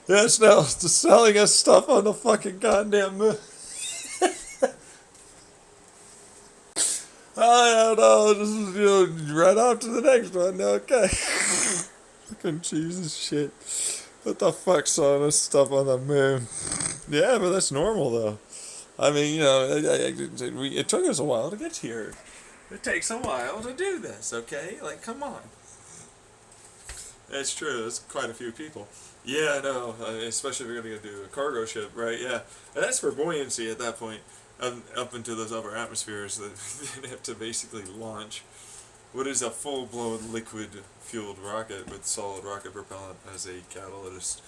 Yeah, it's now selling us stuff on the fucking goddamn moon. I don't know. This is, right off to the next one. Okay. Fucking Jesus shit. What the fuck's all this stuff on the moon? Yeah, but that's normal though. I mean, it took us a while to get here. It takes a while to do this, okay? Like, come on. It's true. It's quite a few people. Yeah, I know. Especially if you're going to do a cargo ship, right? Yeah. And that's for buoyancy at that point. Up into those upper atmospheres that they have to basically launch what is a full-blown liquid-fueled rocket with solid rocket propellant as a catalyst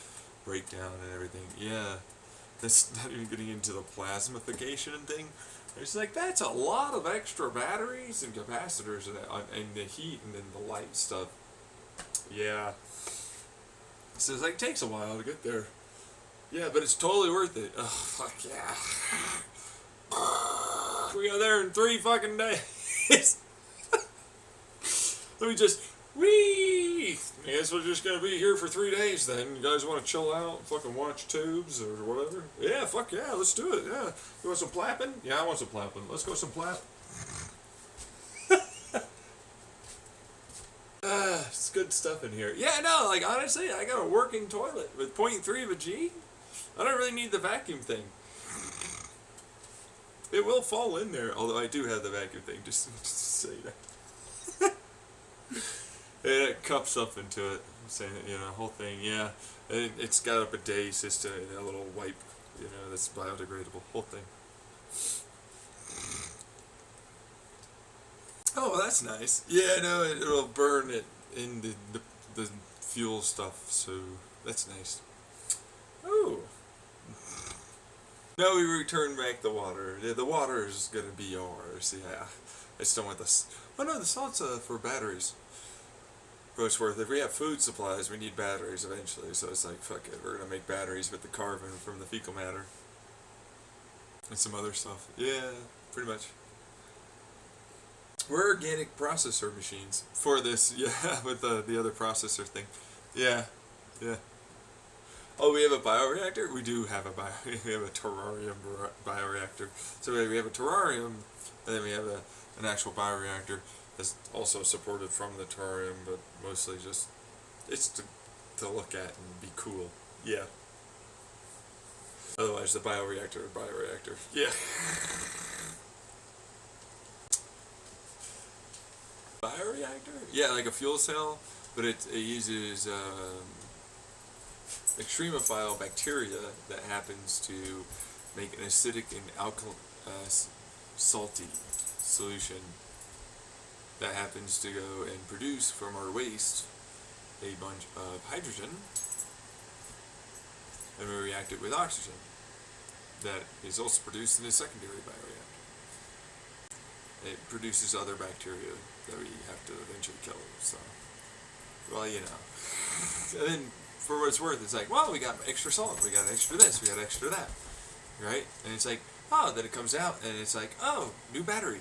breakdown and everything. Yeah. That's not even getting into the plasmification thing. It's like, that's a lot of extra batteries and capacitors and the heat and then the light stuff. Yeah. So it's like, it takes a while to get there. Yeah, but it's totally worth it. Oh, fuck yeah. We got there in 3 fucking days. Let me just, wee! I guess we're just gonna be here for 3 days then. You guys wanna chill out, fucking watch tubes or whatever? Yeah, fuck yeah, let's do it, yeah. You want some plapping? Yeah, I want some plapping. Let's go some plap. It's good stuff in here. Yeah, no, like, honestly, I got a working toilet with 0.3 of a G. I don't really need the vacuum thing. It will fall in there, although I do have the vacuum thing, just to say that. And it cups up into it, saying, whole thing, yeah. And it's got a bidet system, a little wipe, that's biodegradable, whole thing. Oh, well, that's nice. Yeah, no, it'll burn it in the fuel stuff, so that's nice. Oh. No, we return back the water. The water is gonna be yours, yeah. I just don't want this. Oh no, the salt's for batteries. For what it's worth. If we have food supplies, we need batteries eventually, so it's like, fuck it, we're gonna make batteries with the carbon from the fecal matter. And some other stuff. Yeah, pretty much. We're organic processor machines for this, yeah, with the other processor thing. Yeah, yeah. Oh, we have a bioreactor? We do have we have a terrarium bioreactor. So we have a terrarium, and then we have an actual bioreactor that's also supported from the terrarium, but mostly just, it's to look at and be cool. Yeah. Otherwise, the bioreactor. Yeah. Bioreactor? Yeah, like a fuel cell, but it uses extremophile bacteria that happens to make an acidic and salty solution that happens to go and produce from our waste a bunch of hydrogen, and we react it with oxygen that is also produced in a secondary bioreactor. It produces other bacteria that we have to eventually kill, so, well, and then for what it's worth, it's like, well, we got extra salt, we got extra this, we got extra that, right? And it's like, oh, then it comes out, and it's like, oh, new battery.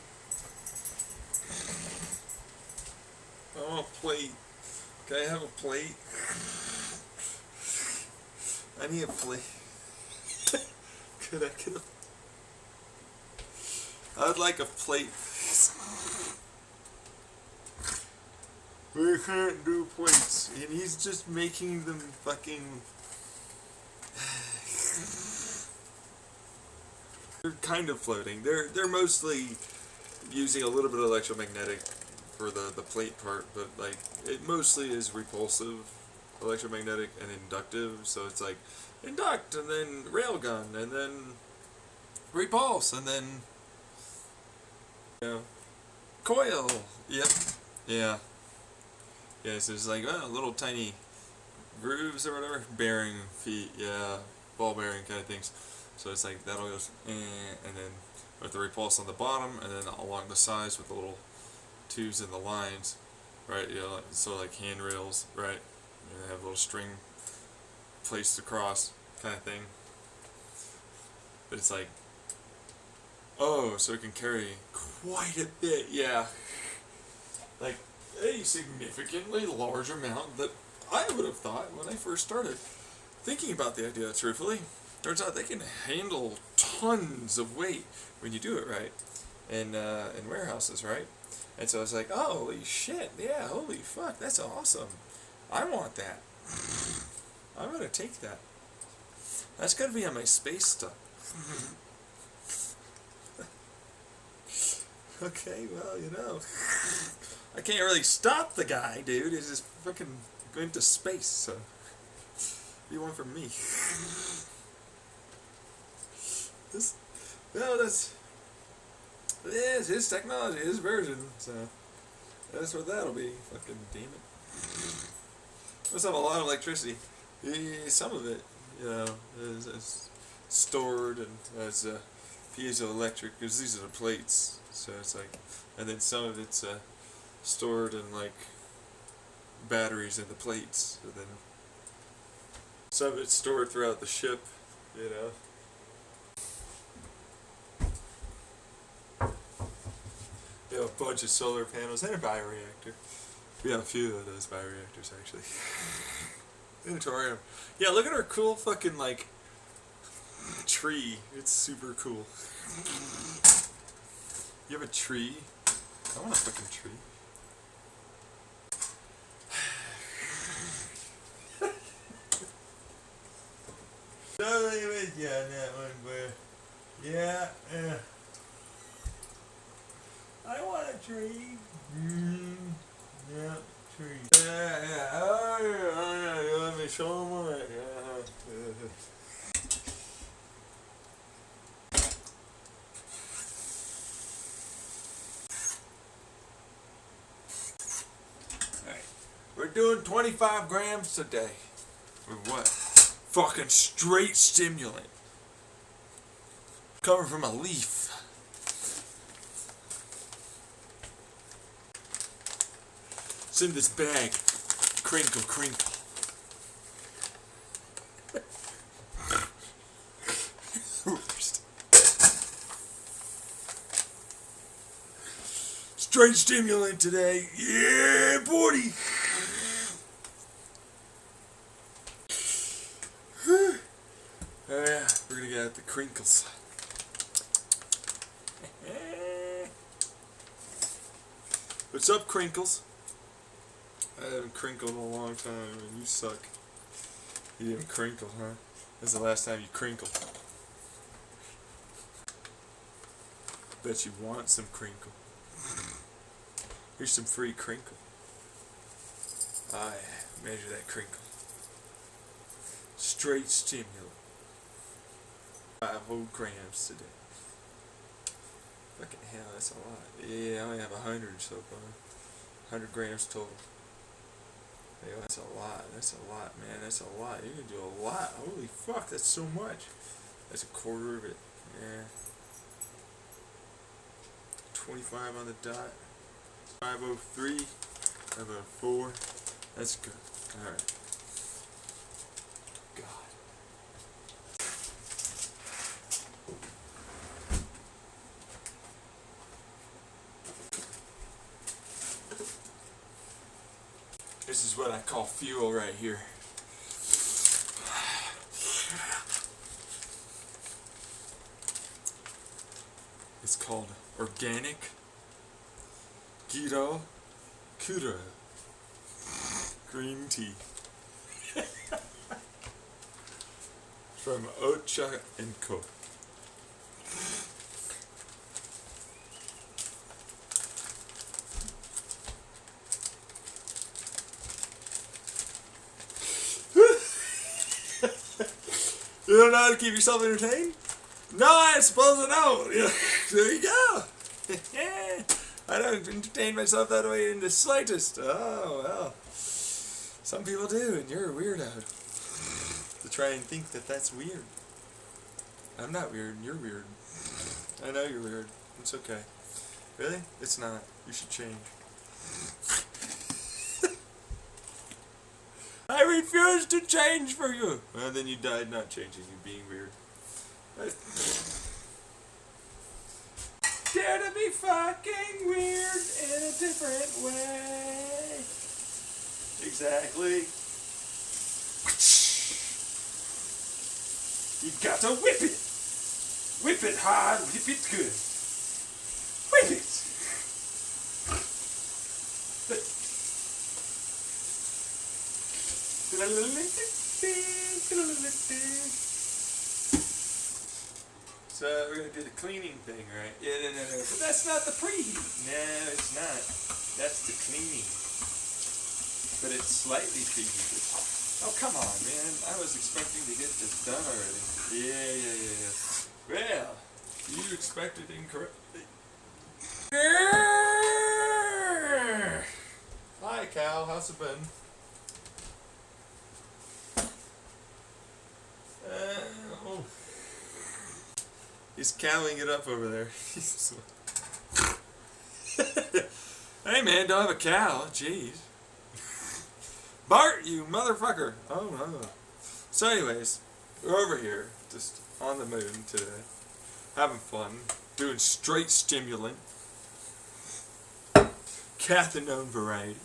I want a plate. Can I have a plate? I need a plate. Could I get a... I would like a plate. We can't do plates, and he's just making them fucking... They're kind of floating. They're mostly using a little bit of electromagnetic for the plate part, but like it mostly is repulsive electromagnetic and inductive, so it's like induct and then railgun and then repulse and then coil. Yep. Yeah. Yeah, so it's like little tiny grooves or whatever, bearing feet, yeah, ball bearing kind of things. So it's like that'll go and then with the repulse on the bottom and then along the sides with the little tubes and the lines, right? So like handrails, right? And they have a little string placed across kind of thing. But it's like, oh, so it can carry quite a bit, yeah. Like a significantly large amount that I would have thought when I first started. thinking about the idea truthfully, turns out they can handle tons of weight when you do it right in warehouses, right? And so it's like, oh, holy shit, yeah, holy fuck, that's awesome. I want that. I'm gonna take that. That's gonna be on my space stuff. Okay, well, you know, I can't really stop the guy, dude. He's just fucking going to space, so what do you want from me? This, no, that's his technology, his version, so that's what that'll be. Fucking damn it. Must have a lot of electricity. Some of it, you know, is stored and as piezoelectric, because these are the plates. So it's like, and then some of it's stored in like batteries in the plates. So then some of it's stored throughout the ship, you know. We have a bunch of solar panels and a bioreactor. We have a few of those bioreactors actually. In the Torium. Yeah, look at our cool fucking like tree. It's super cool. You have a tree? I want a fucking tree. No, yeah, that one, but yeah, I want a tree. Yeah, tree. Yeah. Oh, yeah. Let me show them all right. We're doing 25 grams today. With what? Fucking straight stimulant. Coming from a leaf. It's in this bag. Crinkle, crinkle. Straight stimulant today. Yeah, buddy. Oh yeah, we're gonna get at the crinkles. What's up, crinkles? I haven't crinkled in a long time, and you suck. You haven't crinkled, huh? When's the last time you crinkled? Bet you want some crinkle. Here's some free crinkle. Ah, yeah, measure that crinkle. Straight stimulant. 5 whole grams today. Fucking hell, that's a lot. Yeah, I only have 100 so far. 100 grams total. Hey, that's a lot. That's a lot, man. That's a lot. You can do a lot. Holy fuck, that's so much. That's a quarter of it. Yeah. 25 on the dot. 503. 504. That's good. Alright. God. This is what I call fuel right here. It's called organic Giro Kura green tea. From Ocha & Co. You don't know how to keep yourself entertained? No, I suppose I don't. Yeah, there you go. I don't entertain myself that way in the slightest. Oh, well. Some people do, and you're a weirdo. To try and think that that's weird. I'm not weird, you're weird. I know you're weird. It's okay. Really? It's not. You should change. I refuse to change for you. Well, then you died not changing, you being weird. Dare to be fucking weird in a different way. Exactly. You got to whip it. Whip it hard, whip it good. Whip it. So we're gonna do the cleaning thing, right? Yeah, no. But that's not the preheat. No, it's not. That's the cleaning. But it's slightly preheated. Oh, come on, man. I was expecting to get this done already. Yeah. Well, you expected incorrectly. Hi, Cal. How's it been? Oh. He's cowing it up over there. Hey, man, don't have a cow. Jeez. Bart, you motherfucker. Oh, no. So anyways, we're over here, just on the moon today. Having fun. Doing straight stimulant. Cathinone variety.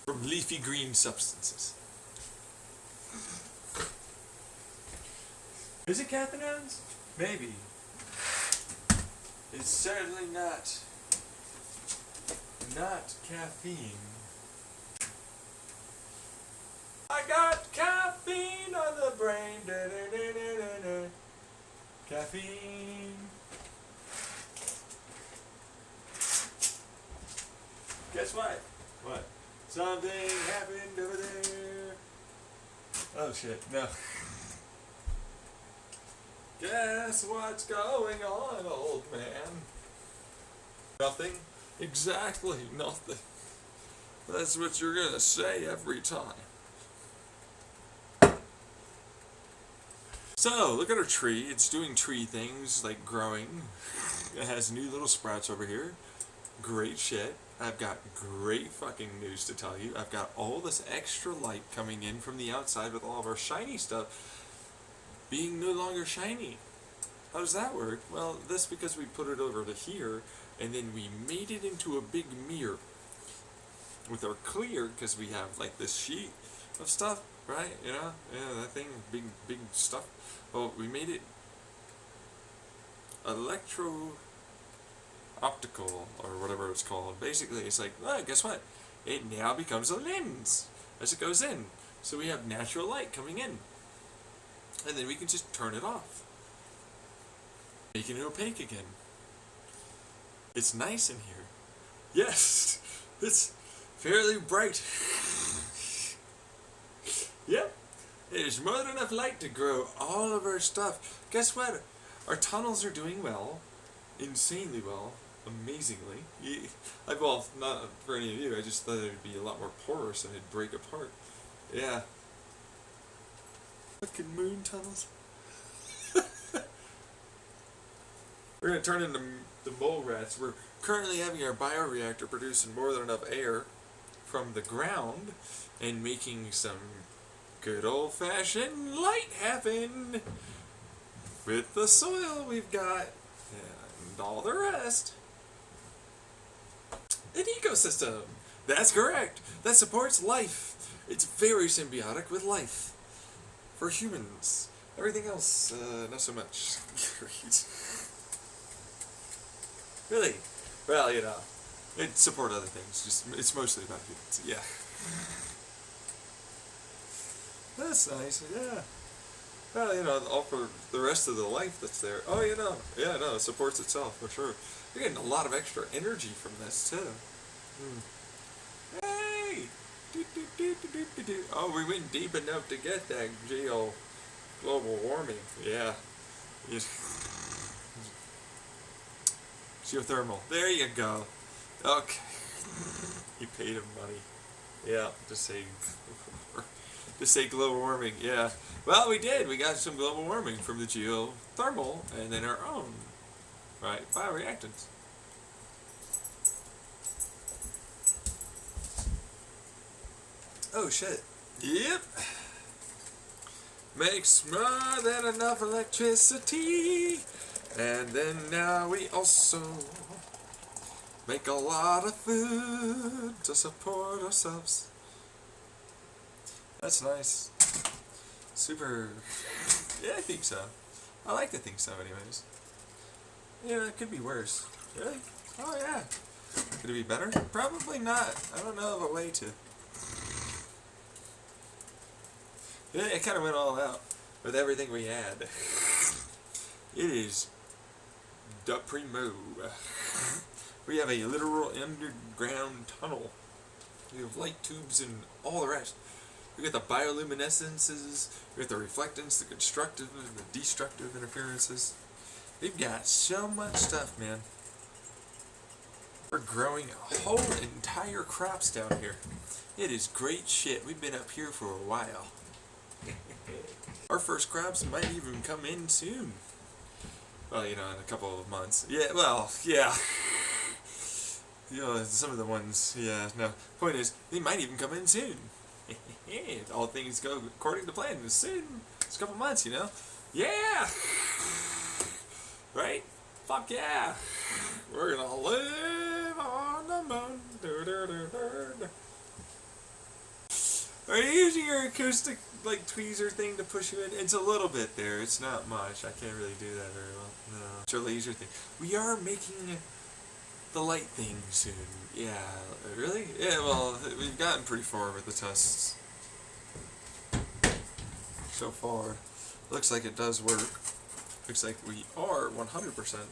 From leafy green substances. Is it cathinones? Maybe. It's certainly not caffeine. I got caffeine on the brain. Caffeine. Guess what? What? Something happened over there. Oh shit, no. Guess what's going on, old man? Nothing? Exactly nothing. That's what you're gonna say every time. So, look at our tree. It's doing tree things, like growing. It has new little sprouts over here. Great shit. I've got great fucking news to tell you. I've got all this extra light coming in from the outside with all of our shiny stuff being no longer shiny. How does that work? Well, that's because we put it over to here, and then we made it into a big mirror with our clear, because we have like this sheet of stuff, right? You know, yeah, that thing, big stuff. Well, we made it electro-optical, or whatever it's called. Basically, it's like, oh, guess what? It now becomes a lens as it goes in. So we have natural light coming in. And then we can just turn it off. Making it opaque again. It's nice in here. Yes, it's fairly bright. Yep, there's more than enough light to grow all of our stuff. Guess what? Our tunnels are doing well. Insanely well. Amazingly. Well, not for any of you, I just thought it would be a lot more porous and it'd break apart. Yeah. Fucking moon tunnels. We're going to turn into the mole rats. We're currently having our bioreactor producing more than enough air from the ground and making some good old-fashioned light happen with the soil we've got and all the rest. An ecosystem. That's correct. That supports life. It's very symbiotic with life. For humans. Everything else, not so much. Really? Well, you know, it support other things. Just it's mostly about humans. Yeah. That's nice. Yeah. Well, you know, all for the rest of the life that's there. Oh, you know, yeah, no, it supports itself for sure. You're getting a lot of extra energy from this too. Hey! Oh, we went deep enough to get that global warming. Yeah. Geothermal. There you go. Okay. You paid him money. Yeah, just say global warming. Yeah. Well, we did. We got some global warming from the geothermal and then our own, right, bioreactants. Oh shit. Yep. Makes more than enough electricity. And then now we also make a lot of food to support ourselves. That's nice. super. Yeah, I think so. I like to think so, anyways. Yeah, it could be worse. Really? Oh yeah. Could it be better? Probably not. I don't know of a way to. Yeah, it kind of went all out with everything we had. It is the primo. We have a literal underground tunnel. We have light tubes and all the rest. We got the bioluminescences, we got the reflectance, the constructive and the destructive interferences. We've got so much stuff, man. We're growing whole entire crops down here. It is great shit. We've been up here for a while. Our first crops might even come in soon. Well, you know, in a couple of months. Yeah, well, yeah. You know, some of the ones, yeah, no. Point is, they might even come in soon. If all things go according to plan, soon. It's a couple months, you know? Yeah! Right? Fuck yeah! We're gonna live on the moon. Are you using your acoustic, like, tweezer thing to push you in? It's a little bit there. It's not much. I can't really do that very well. No. It's your laser thing. We are making the light thing soon. Yeah. Really? Yeah, well, we've gotten pretty far with the tests. So far. Looks like it does work. Looks like we are 100%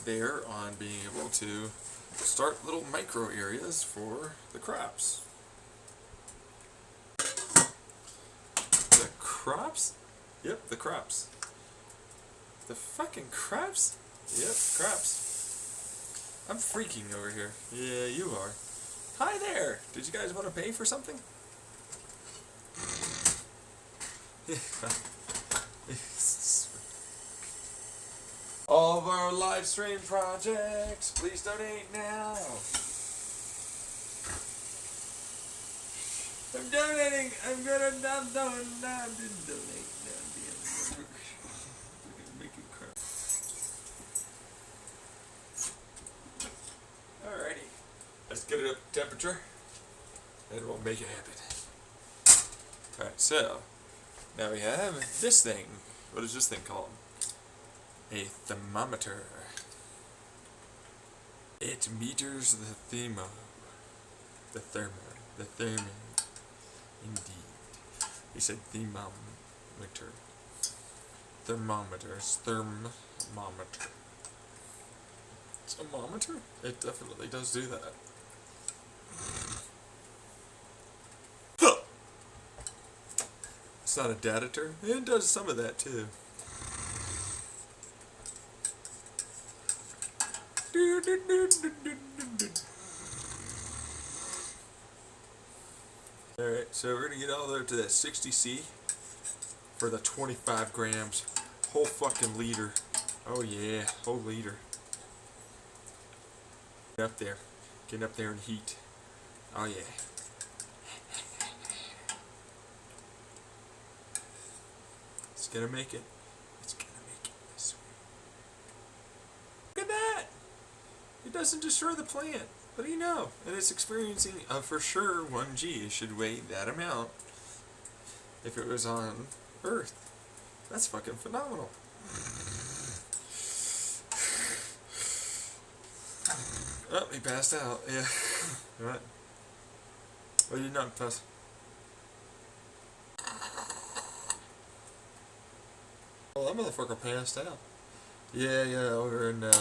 there on being able to start little micro areas for the crops. The crops? Yep, the crops. The fucking crops? Yep, crops. I'm freaking over here. Yeah, you are. Hi there! Did you guys want to pay for something? All of our live stream projects, please donate now. I'm donating. I'm gonna donate. Make it crap. Alrighty. Let's get it up to temperature. And we'll make it happen. Alright, so now we have this thing. What is this thing called? A thermometer. It meters the thermo. Indeed. He said thermometer. Thermometers. Thermometer. Thermometer? It definitely does do that. It's not a datator. It does some of that too. Alright, so we're gonna get all the way up to that 60C for the 25 grams. Whole fucking liter. Oh yeah, whole liter. Get up there. Getting up there in heat. Oh yeah. It's gonna make it. It's gonna make it this way. Look at that! It doesn't destroy the plant. What do you know? And it's experiencing for sure 1G. It should weigh that amount if it was on Earth. That's fucking phenomenal. Oh, he passed out. Yeah. What? What did you not pass? Oh, that motherfucker passed out. Yeah, over in the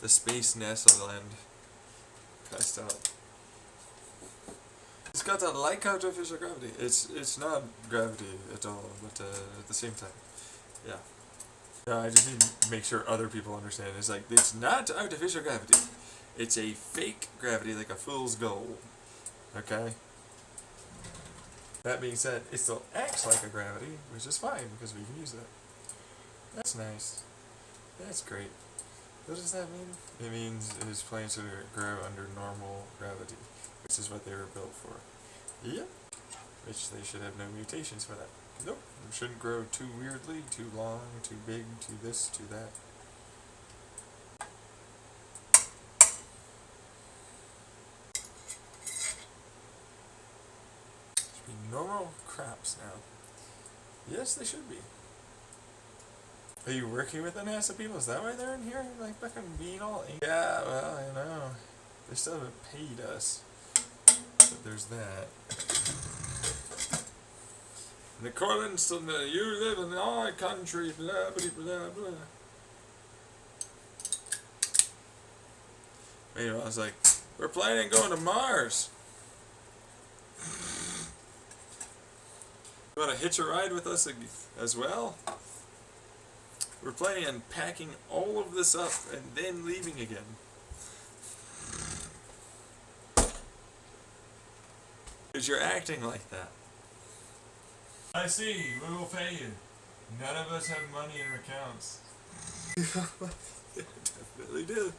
space NASA land. Passed out. It's got that like artificial gravity. It's not gravity at all, but at the same time, yeah. Yeah, I just need to make sure other people understand. It's like, it's not artificial gravity. It's a fake gravity, like a fool's gold. Okay? That being said, it still acts like a gravity, which is fine, because we can use that. That's nice. That's great. What does that mean? It means his plants grow under normal gravity, which is what they were built for. Yep. Which they should have no mutations for that. Nope. It shouldn't grow too weirdly, too long, too big, too this, too that. Should be normal crops now. Yes, they should be. Are you working with the NASA people? Is that why they're in here? Like, fucking being all... Yeah, well, you know. They still haven't paid us. But there's that. And according to the, you live in our country, blah, blah, blah, blah. Anyway, I was like, we're planning on going to Mars. You want to hitch a ride with us as well? We're planning on packing all of this up and then leaving again. Because you're acting like that. I see, we will pay you. None of us have money in our accounts. Definitely do.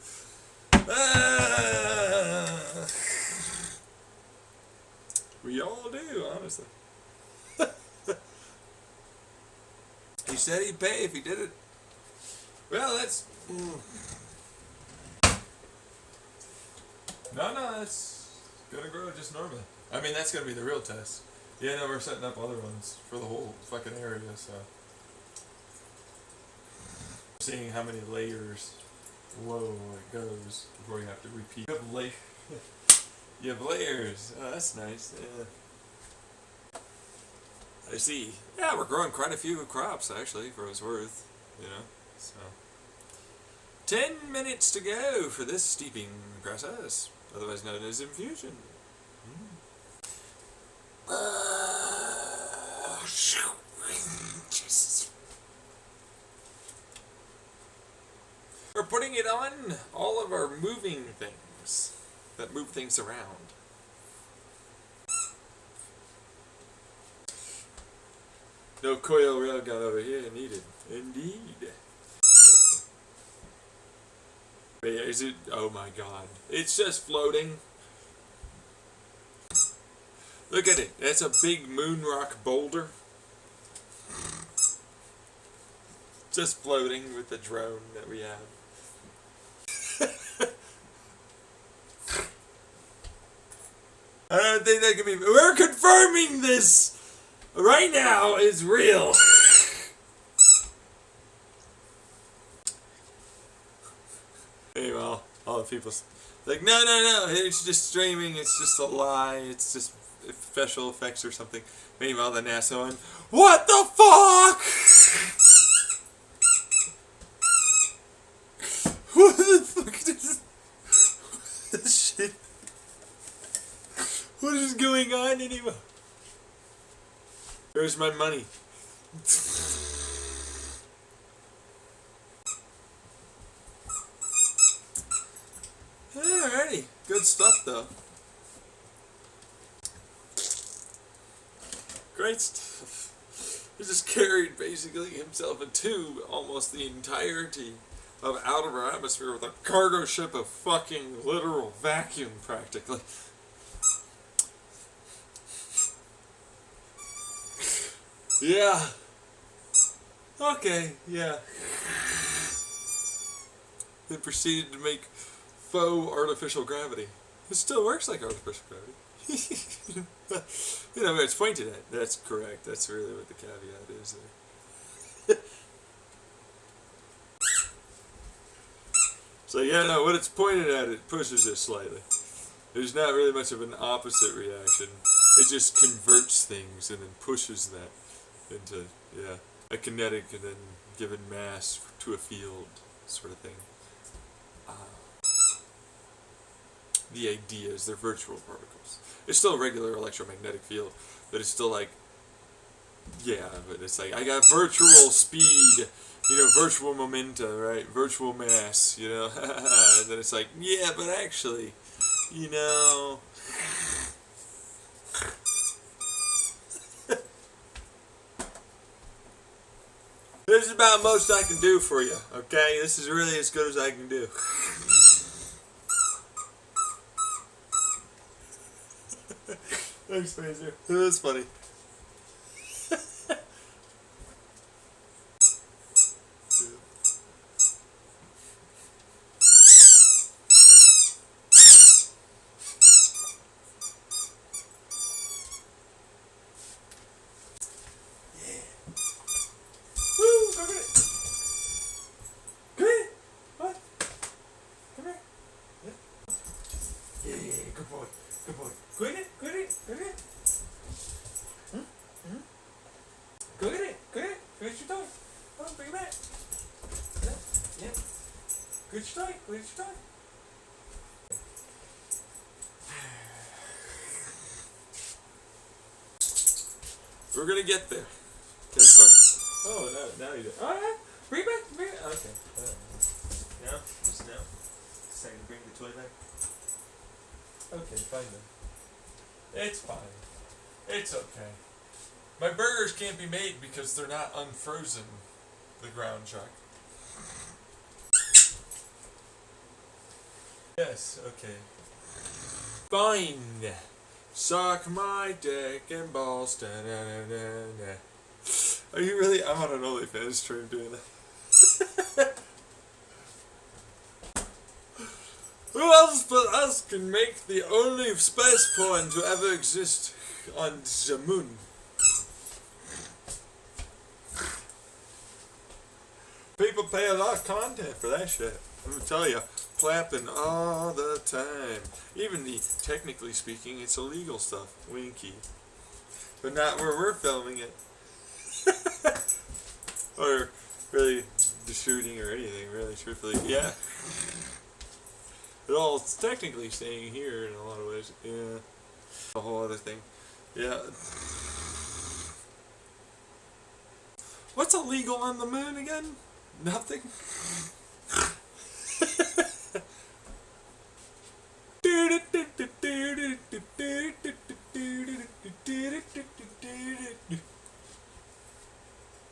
We all do, honestly. He said he'd pay if he did it. Well, that's... No, it's gonna grow just normally. I mean, that's gonna be the real test. Yeah, no, we're setting up other ones for the whole fucking area, so... Seeing how many layers low it goes before you have to repeat. You have layers. Oh, that's nice. Yeah. I see. Yeah, we're growing quite a few crops, actually, for what it's worth. You know, so... 10 minutes to go for this steeping process, otherwise known as infusion. Jesus. We're putting it on all of our moving things that move things around. No coil rail gun over here needed. Indeed. Wait, is it? Oh my god. It's just floating. Look at it. That's a big moon rock boulder. Just floating with the drone that we have. I don't think that can be... We're confirming this right now is real. Anyway, all the people like, no, it's just streaming, it's just a lie, it's just special effects or something. Meanwhile, the NASA one, what the fuck? What the fuck is this shit? What is going on anyway? Where's my money? Alrighty, good stuff though. Great stuff. He just carried basically himself into almost the entirety of out of our atmosphere with a cargo ship of fucking literal vacuum practically. Yeah. Okay, yeah. Then proceeded to make faux artificial gravity. It still works like artificial gravity. You know where it's pointed at. That's correct. That's really what the caveat is there. So yeah, no, when it's pointed at, it pushes it slightly. There's not really much of an opposite reaction. It just converts things and then pushes that into, yeah, a kinetic and then given mass to a field sort of thing. The ideas, they're virtual particles. It's still a regular electromagnetic field, but it's still like, yeah, but it's like, I got virtual speed, you know, virtual momenta, right? Virtual mass, you know? And then it's like, yeah, but actually, you know... This is about most I can do for you, okay? This is really as good as I can do. Thanks, Fraser. It was funny. Yeah. What did you talk? We're gonna get there. Okay, so, oh, now you do. Oh, yeah. Bring it back. Bring it. Okay. Now? Just now? Second, bring the toy back. Okay, fine then. It's fine. It's okay. My burgers can't be made because they're not unfrozen. The ground chuck. Yes, okay. Fine. Suck my dick and balls. Da, da, da, da, da. Are you really? I'm on an OnlyFans stream doing that. Who else but us can make the only space porn to ever exist on the moon? People pay a lot of content for that shit. I'm gonna tell you, clapping all the time. Even the, technically speaking, it's illegal stuff. Winky. But not where we're filming it. Or really the shooting or anything, really, truthfully. Yeah. It all it's technically staying here in a lot of ways. Yeah. A whole other thing. Yeah. What's illegal on the moon again? Nothing.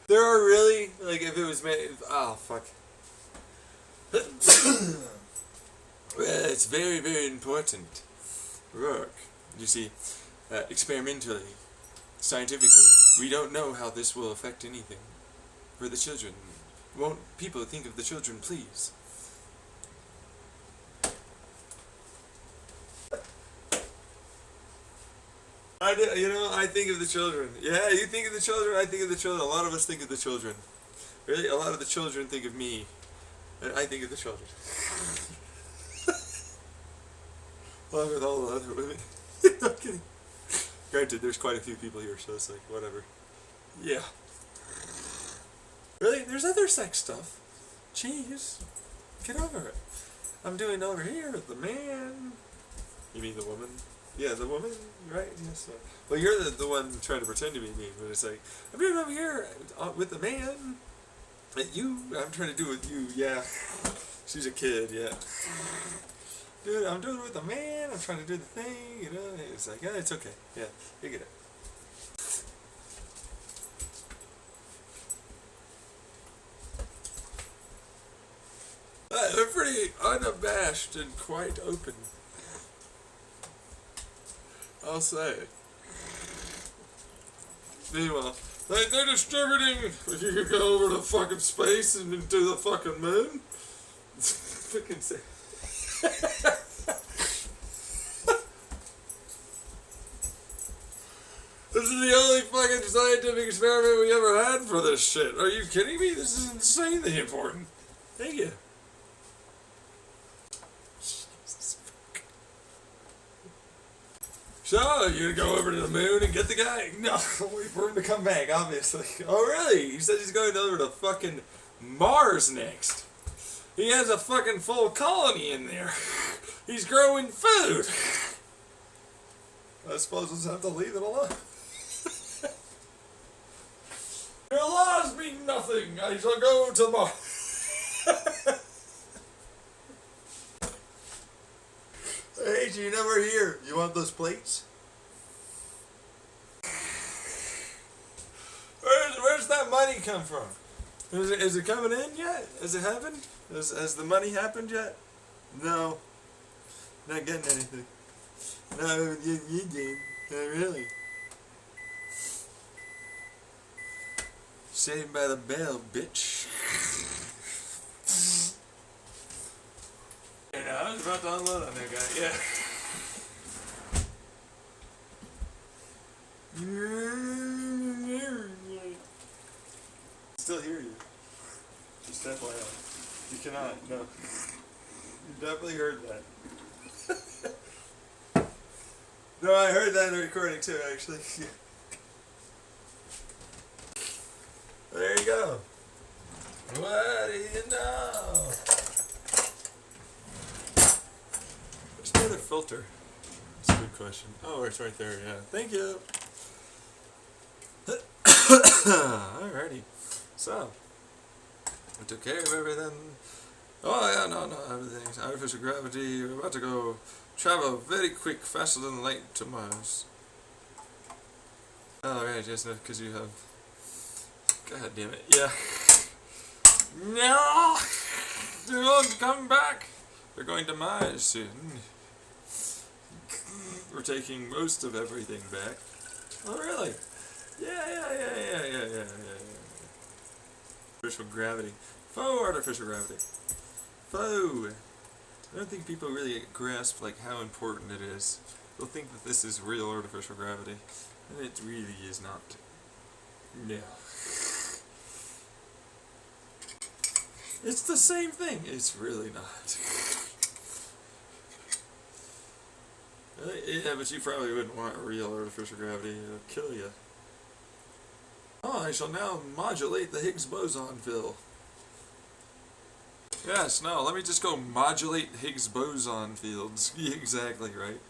There are really, like, if it was made, oh fuck. Well, it's very, very important work. You see, experimentally, scientifically, we don't know how this will affect anything for the children. Won't people think of the children, please? I do, you know, I think of the children. Yeah, you think of the children, I think of the children. A lot of us think of the children. Really, a lot of the children think of me. And I think of the children. Along with all the other women. I'm kidding. Granted, there's quite a few people here, so it's like, whatever. Yeah. Really? There's other sex stuff. Jeez. Get over it. I'm doing over here with the man. You mean the woman? Yeah, the woman, right? Yes. Well, you're the one trying to pretend to be me, but it's like, I'm doing over here with the man. I'm trying to do with you, yeah. She's a kid, yeah. Dude, I'm doing it with the man, I'm trying to do the thing, you know. It's like, yeah, it's okay. Yeah, you get it. They're pretty unabashed and quite open. I'll say. Meanwhile, they're distributing. You could go over to fucking space and into the fucking moon. Fucking say. This is the only fucking scientific experiment we ever had for this shit. Are you kidding me? This is insanely important. Thank you. So, you're gonna go over to the moon and get the guy? No, wait for him to come back, obviously. Oh, really? He said he's going over to fucking Mars next. He has a fucking full colony in there. He's growing food. I suppose we'll just have to leave it alone. Your laws mean nothing. I shall go to Mars. Hey, you never here. You want those plates? Where's that money come from? Is it coming in yet? Has it happened? Has the money happened yet? No. Not getting anything. No, you did. Not really. Saved by the bell, bitch. Yeah, I was about to unload on that guy, yeah. Still hear you. Just FYI. You cannot, no. You definitely heard that. No, I heard that in the recording too, actually. There you go. What do you know? filter? That's a good question. Oh, it's right there, yeah. Thank you. Alrighty. So, I took care of everything. Oh, yeah, no, everything's artificial gravity. We're about to go travel very quick, faster than light to Mars. Oh, right, just because you have. God damn it. Yeah. No! They won't come back! They're going to Mars soon. We're taking most of everything back. Oh, really? Yeah. Artificial gravity. Faux artificial gravity. Faux. I don't think people really grasp like how important it is. They'll think that this is real artificial gravity, and it really is not. No. It's the same thing. It's really not. Yeah, but you probably wouldn't want real artificial gravity. It'll kill you. Oh, I shall now modulate the Higgs boson field. Yes, no, let me just go modulate Higgs boson fields. Exactly right.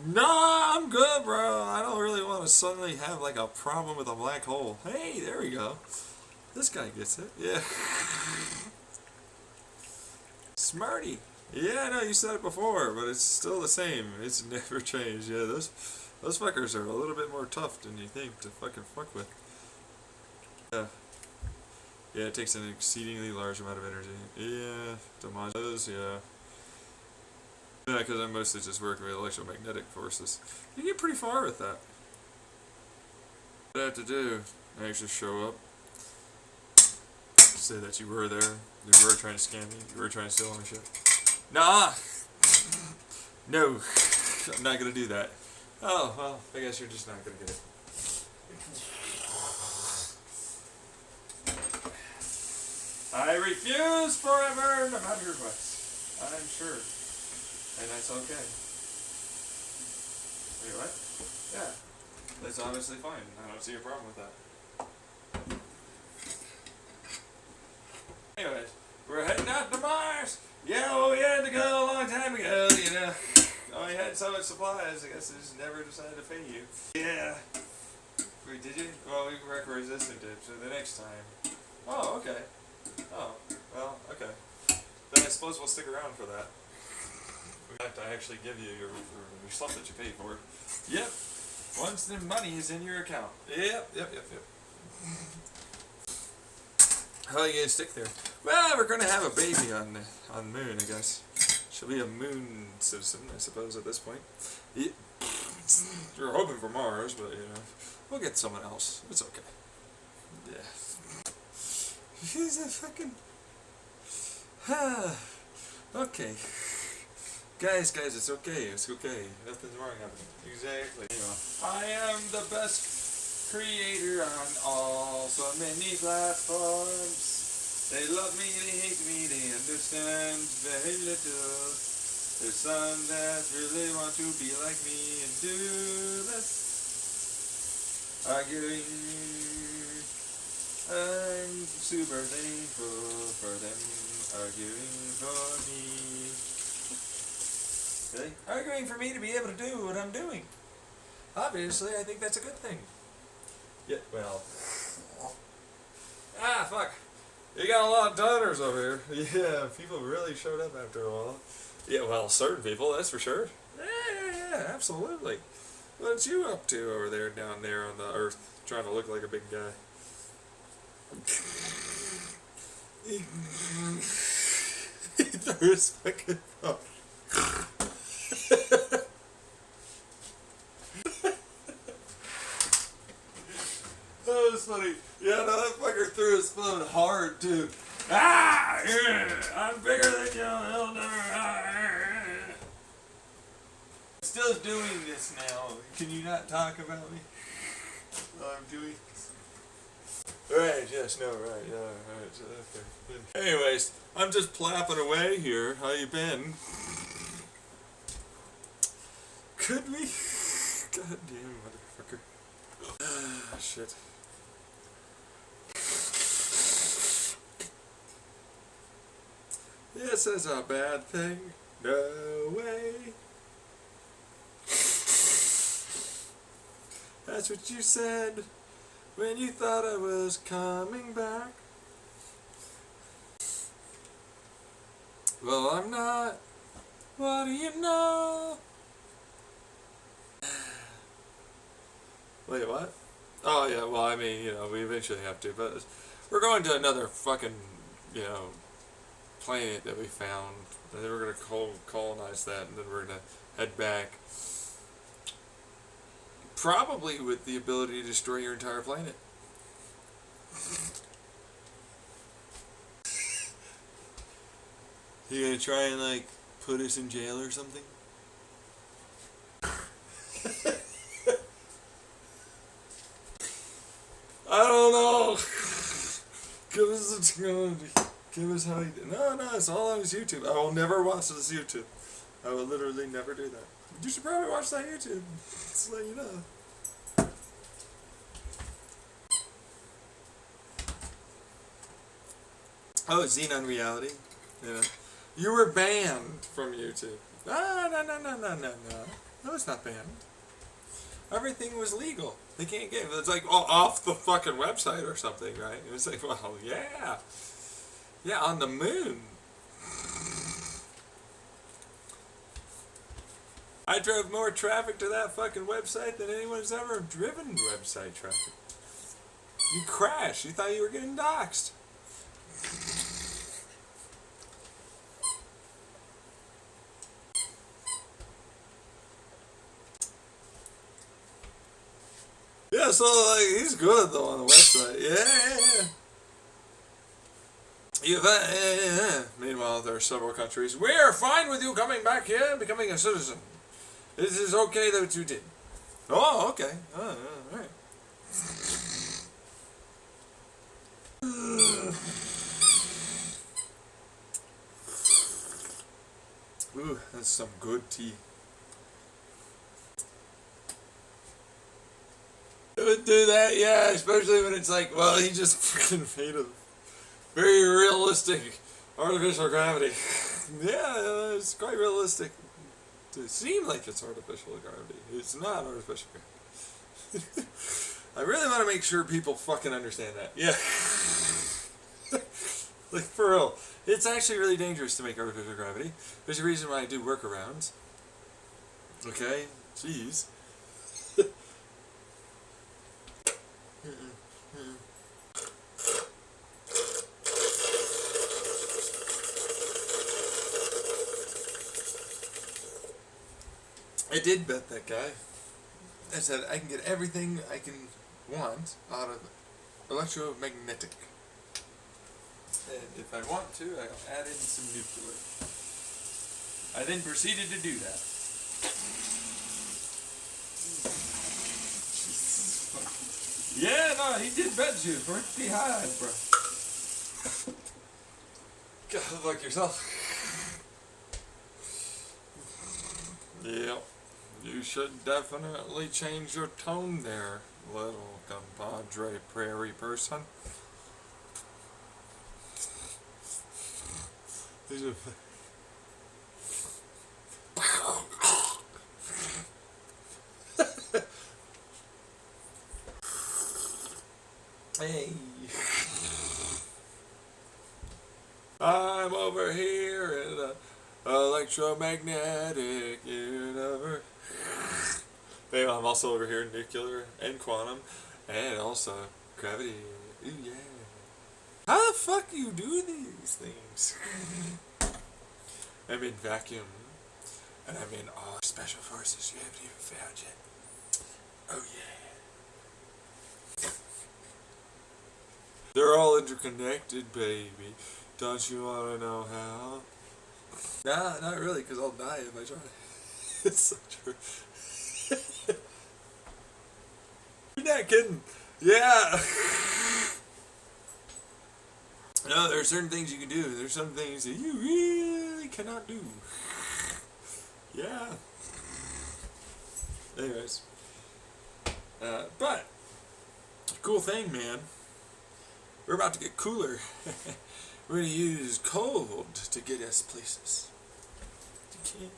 Nah, I'm good, bro. I don't really want to suddenly have like a problem with a black hole. Hey, there we go. This guy gets it. Yeah. Smarty. Yeah, I know you said it before, but it's still the same. It's never changed. Yeah, those fuckers are a little bit more tough than you think to fucking fuck with. Yeah. Yeah, it takes an exceedingly large amount of energy. Yeah, to modulate those, yeah. Yeah, because I'm mostly just working with electromagnetic forces. You get pretty far with that. What I have to do, I actually show up, say that you were there, you were trying to scam me, you were trying to steal my shit. Nah! No, I'm not gonna do that. Oh, well, I guess you're just not gonna get it. I refuse forever, no matter what. I'm sure. And that's okay. Wait, what? Yeah. That's obviously fine. I don't see a problem with that. Anyways, we're heading out to Mars! Yeah, well, we had to go a long time ago, you know. We had so much supplies, I guess they just never decided to pay you. Yeah. Wait, did you? Well, we record resistant did, so the next time. Oh, okay. Oh, well, okay. Then I suppose we'll stick around for that. We have to actually give you your stuff that you paid for. Yep. Once the money is in your account. Yep. How are you gonna stick there? Well, we're gonna have a baby on the Moon, I guess. She'll be a Moon citizen, I suppose, at this point. Yeah. We're hoping for Mars, but you know, we'll get someone else. It's okay. Yeah. He's a fucking. Okay. Guys, it's okay. It's okay. Nothing's wrong happening. Exactly. I am the best creator on all so many platforms. They love me, they hate me, they understand very little. There's some that really want to be like me and do this. Arguing. I'm super thankful for them arguing for me. Really? Arguing for me to be able to do what I'm doing. Obviously, I think that's a good thing. Yeah, well. Ah, fuck. You got a lot of donors over here. Yeah, people really showed up after a while. Yeah, well, certain people, that's for sure. Yeah, absolutely. What's you up to over there, down there on the Earth, trying to look like a big guy? He threw his fucking phone. That was funny. Yeah, no, that fucker threw his phone hard too. Ah! Yeah, I'm bigger than you, Elder. I'm still doing this now. Can you not talk about me? I'm doing this. Right, yes, no, right, yeah, right, okay. Anyways, I'm just plapping away here. How you been? Could we? God damn, motherfucker. Ah, shit. This is a bad thing. No way. That's what you said when you thought I was coming back. Well, I'm not. What do you know? Wait, what? Oh, yeah, well, I mean, we eventually have to, but we're going to another fucking, planet that we found, and then we're going to colonize that, and then we're going to head back. Probably with the ability to destroy your entire planet. You gonna try and, like, put us in jail or something? I don't know. Give us the technology. Give us how you do. No, it's all on his YouTube. I will never watch this YouTube. I will literally never do that. You should probably watch that YouTube. Just to let you know. Oh, Xenon Reality. You were banned from YouTube. No. No, it's not banned. Everything was legal. They can't get it. It's like off the fucking website or something, right? It was like, well, yeah. Yeah, on the moon. I drove more traffic to that fucking website than anyone's ever driven website traffic. You crashed. You thought you were getting doxxed. Yeah, so like he's good though on the website. Yeah. Meanwhile, there are several countries. We are fine with you coming back here and becoming a citizen. This is okay that you did. Oh, okay. All right. Ooh, that's some good tea. It would do that, yeah, especially when it's like, well, he just freaking made a very realistic artificial gravity. Yeah, it's quite realistic. To seem like it's artificial gravity. It's not artificial gravity. I really want to make sure people fucking understand that. Yeah. Like, for real. It's actually really dangerous to make artificial gravity. There's a reason why I do workarounds. Okay? Jeez. I did bet that guy. I said I can get everything I can want out of electromagnetic. And if I want to, I'll add in some nuclear. I then proceeded to do that. Yeah, no, he did bet you pretty high, bro. Go look yourself. Yep. You should definitely change your tone there, little compadre prairie person. Hey. I'm over here in the electromagnetic universe. Anyway, I'm also over here in nuclear and quantum and also gravity. Ooh, yeah. How the fuck do you do these things? I'm in vacuum. And I'm in all special forces you haven't even found yet. Oh yeah. They're all interconnected, baby. Don't you want to know how? Nah, not really, because I'll die if I try. It's so true. You're not kidding. Yeah. No, there are certain things you can do. There's some things that you really cannot do. Yeah. Anyways. But, cool thing, man. We're about to get cooler. We're going to use cold to get us places. You can't.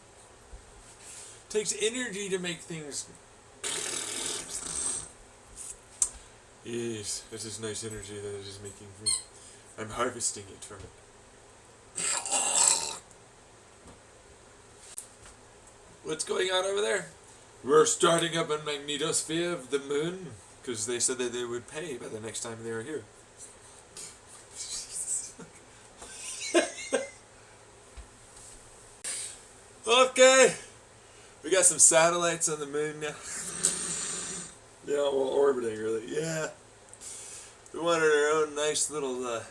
It takes energy to make things. Yes, this is nice energy that it is making. I'm harvesting it from it. What's going on over there? We're starting up a magnetosphere of the moon, because they said that they would pay by the next time they were here. Okay, we got some satellites on the moon now. Yeah, well, orbiting really. Yeah, we wanted our own nice little,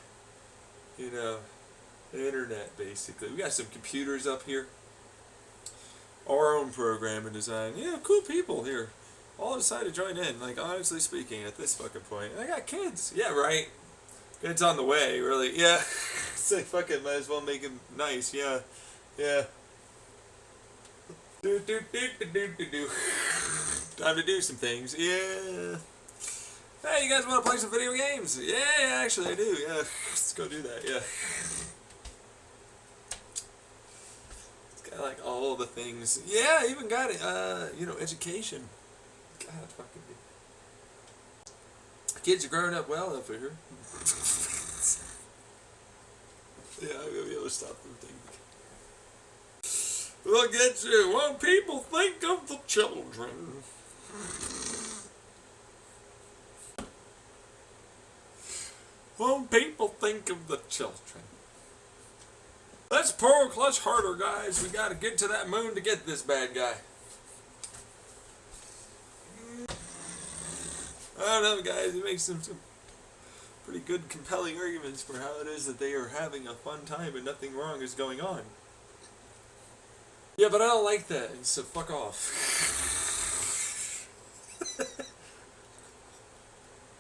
internet basically. We got some computers up here. Our own program and design. Yeah, cool people here. All decided to join in. Like, honestly speaking, at this fucking point, I got kids. Yeah, right. Kids on the way, really. Yeah. It's like, fucking might as well make them nice. Yeah. Yeah. Do. Time to do some things. Yeah. Hey, you guys want to play some video games? Yeah, actually I do. Yeah. Let's go do that. Yeah. Like all the things. Yeah, I even got it. Education. God, fucking. Kids are growing up well over here. Yeah, I'm gonna be able to stop them thinking. Look at you. When people think of the children. When people think of the children. Let's pull clutch harder, guys. We gotta get to that moon to get this bad guy. I don't know, guys. It makes some pretty good, compelling arguments for how it is that they are having a fun time and nothing wrong is going on. Yeah, but I don't like that, and so fuck off.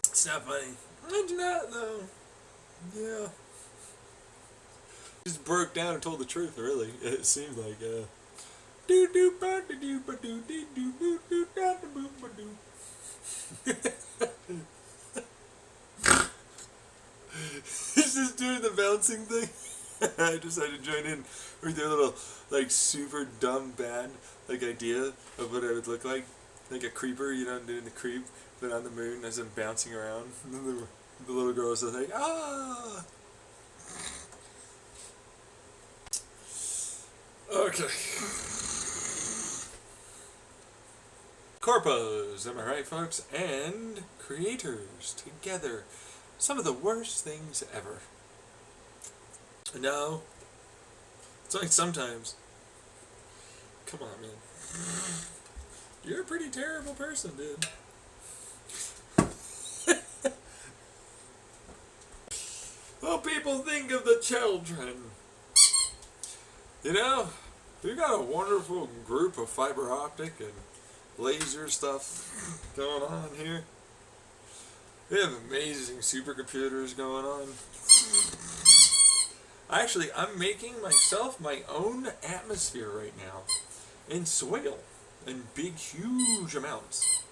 It's not funny. It's not, though. Yeah. Just broke down and told the truth, really. It seemed like, He's just doing the bouncing thing. I decided to join in with their little, like, super dumb bad, like, idea of what I would look like. Like a creeper, doing the creep, but on the moon as I'm bouncing around. And then the little girls are like, ah! Okay. Corpos, am I right, folks? And creators together. Some of the worst things ever. No. It's like sometimes. Come on, man. You're a pretty terrible person, dude. Well, people think of the children. We got a wonderful group of fiber optic and laser stuff going on here. We have amazing supercomputers going on. Actually, I'm making myself my own atmosphere right now in soil in big, huge amounts.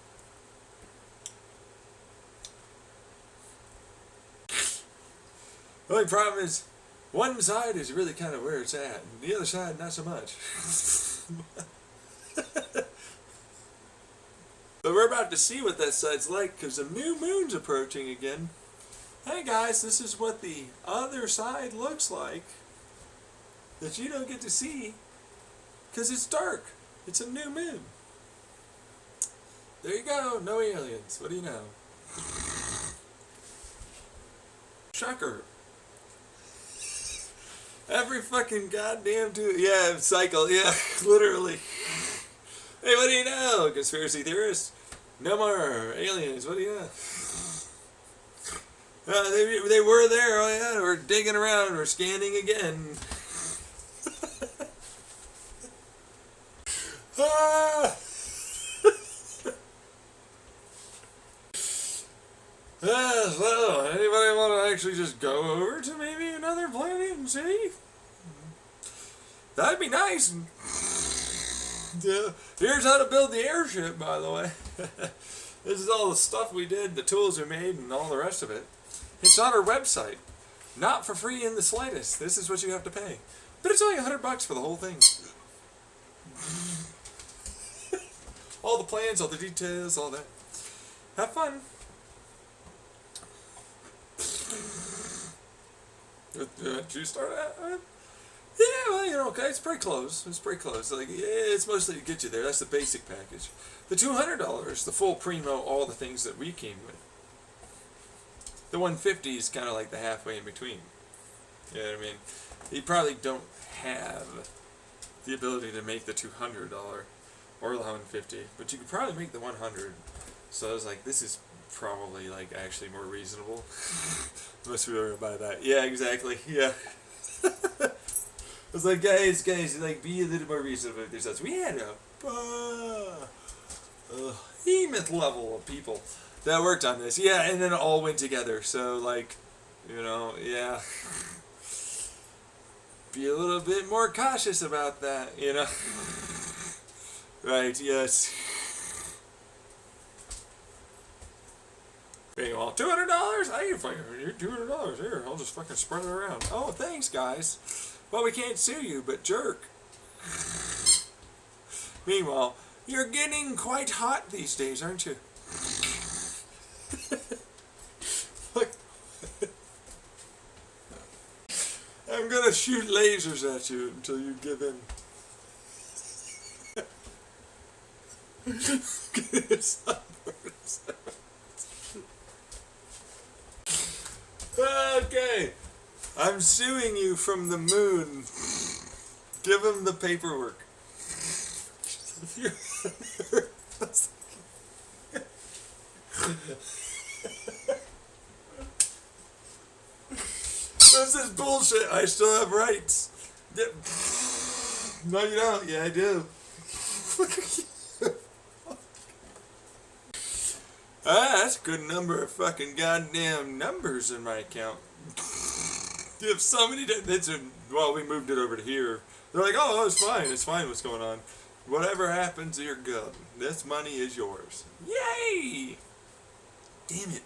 The only problem is, one side is really kind of where it's at, and the other side not so much. But we're about to see what that side's like, because the new moon's approaching again. Hey guys, this is what the other side looks like that you don't get to see, because it's dark. It's a new moon. There you go, no aliens. What do you know? Shocker. Every fucking goddamn cycle, yeah, literally. Hey, what do you know, conspiracy theorists? No more aliens, what do you know? They were there, oh yeah, we're digging around, we're scanning again. So, anybody want to actually just go over to maybe another planet and see? That'd be nice. Yeah. Here's how to build the airship, by the way. This is all the stuff we did, the tools we made, and all the rest of it. It's on our website. Not for free in the slightest. This is what you have to pay. But it's only $100 for the whole thing. All the plans, all the details, all that. Have fun. Did you start at? Yeah, well, you know, okay, it's pretty close. It's pretty close. Like, yeah, it's mostly to get you there. That's the basic package. The $200, the full primo, all the things that we came with. The 150 is kind of like the halfway in between. You know what I mean? You probably don't have the ability to make the $200 or the 150, but you could probably make the 100. So I was like, this is probably like actually more reasonable. Most people are gonna buy that. Yeah, exactly. Yeah. I was like, guys, like, be a little more reasonable with yourselves. We had a behemoth level of people that worked on this. Yeah, and then it all went together. So, like, you know, yeah. Be a little bit more cautious about that, you know. Right, yes. Meanwhile, $200? I ain't fucking $200 here. I'll just fucking spread it around. Oh, thanks, guys. Well, we can't sue you, but jerk. Meanwhile, you're getting quite hot these days, aren't you? I'm gonna shoot lasers at you until you give in. Okay, I'm suing you from the moon. Give him the paperwork. This is bullshit. I still have rights. No, you don't. Yeah, I do. That's a good number of fucking goddamn numbers in my account. If somebody did, well, we moved it over to here. They're like, oh, it's fine what's going on. Whatever happens, you're good. This money is yours. Yay! Damn it.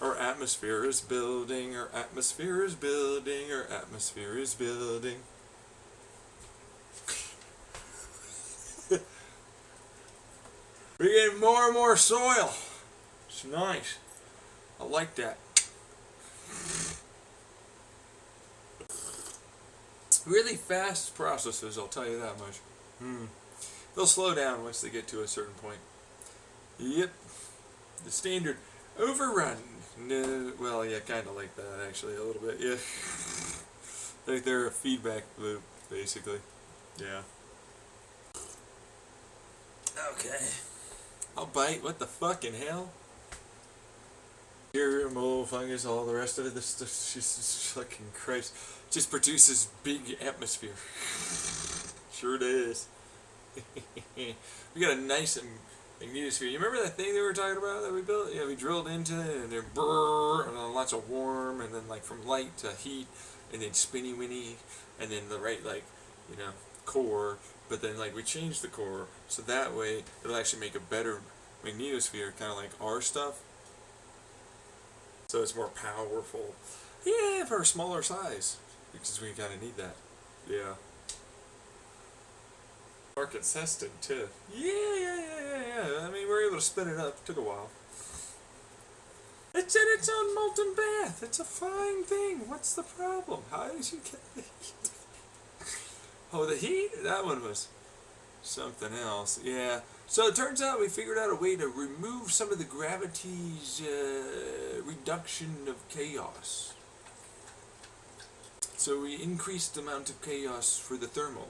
Our atmosphere is building, our atmosphere is building, our atmosphere is building. We're getting more and more soil. It's nice. I like that. Really fast processes, I'll tell you that much. They'll slow down once they get to a certain point. Yep. The standard overrun. No, well, yeah, kind of like that, actually, a little bit, yeah. Like they're a feedback loop, basically. Yeah. Okay. I'll bite. What the fucking hell? Here, mold, fungus, all the rest of it. This stuff, Jesus fucking Christ. Just produces big atmosphere. Sure it is. We got a nice magnetosphere. You remember that thing they were talking about that we built? Yeah, we drilled into it, and then brrr, and then lots of warm, and then like from light to heat, and then spinny winny, and then the right, like, you know, core. But then, like, we changed the core, so that way it'll actually make a better magnetosphere, kind of like our stuff. So it's more powerful. Yeah, for a smaller size, because we kind of need that. Yeah. Market tested too. Yeah. I mean, we were able to spin it up. Took a while. It's in its own molten bath. It's a fine thing. What's the problem? How did you get the heat? Oh, the heat? That one was something else. Yeah. So it turns out we figured out a way to remove some of the gravity's reduction of chaos. So we increased the amount of chaos for the thermal,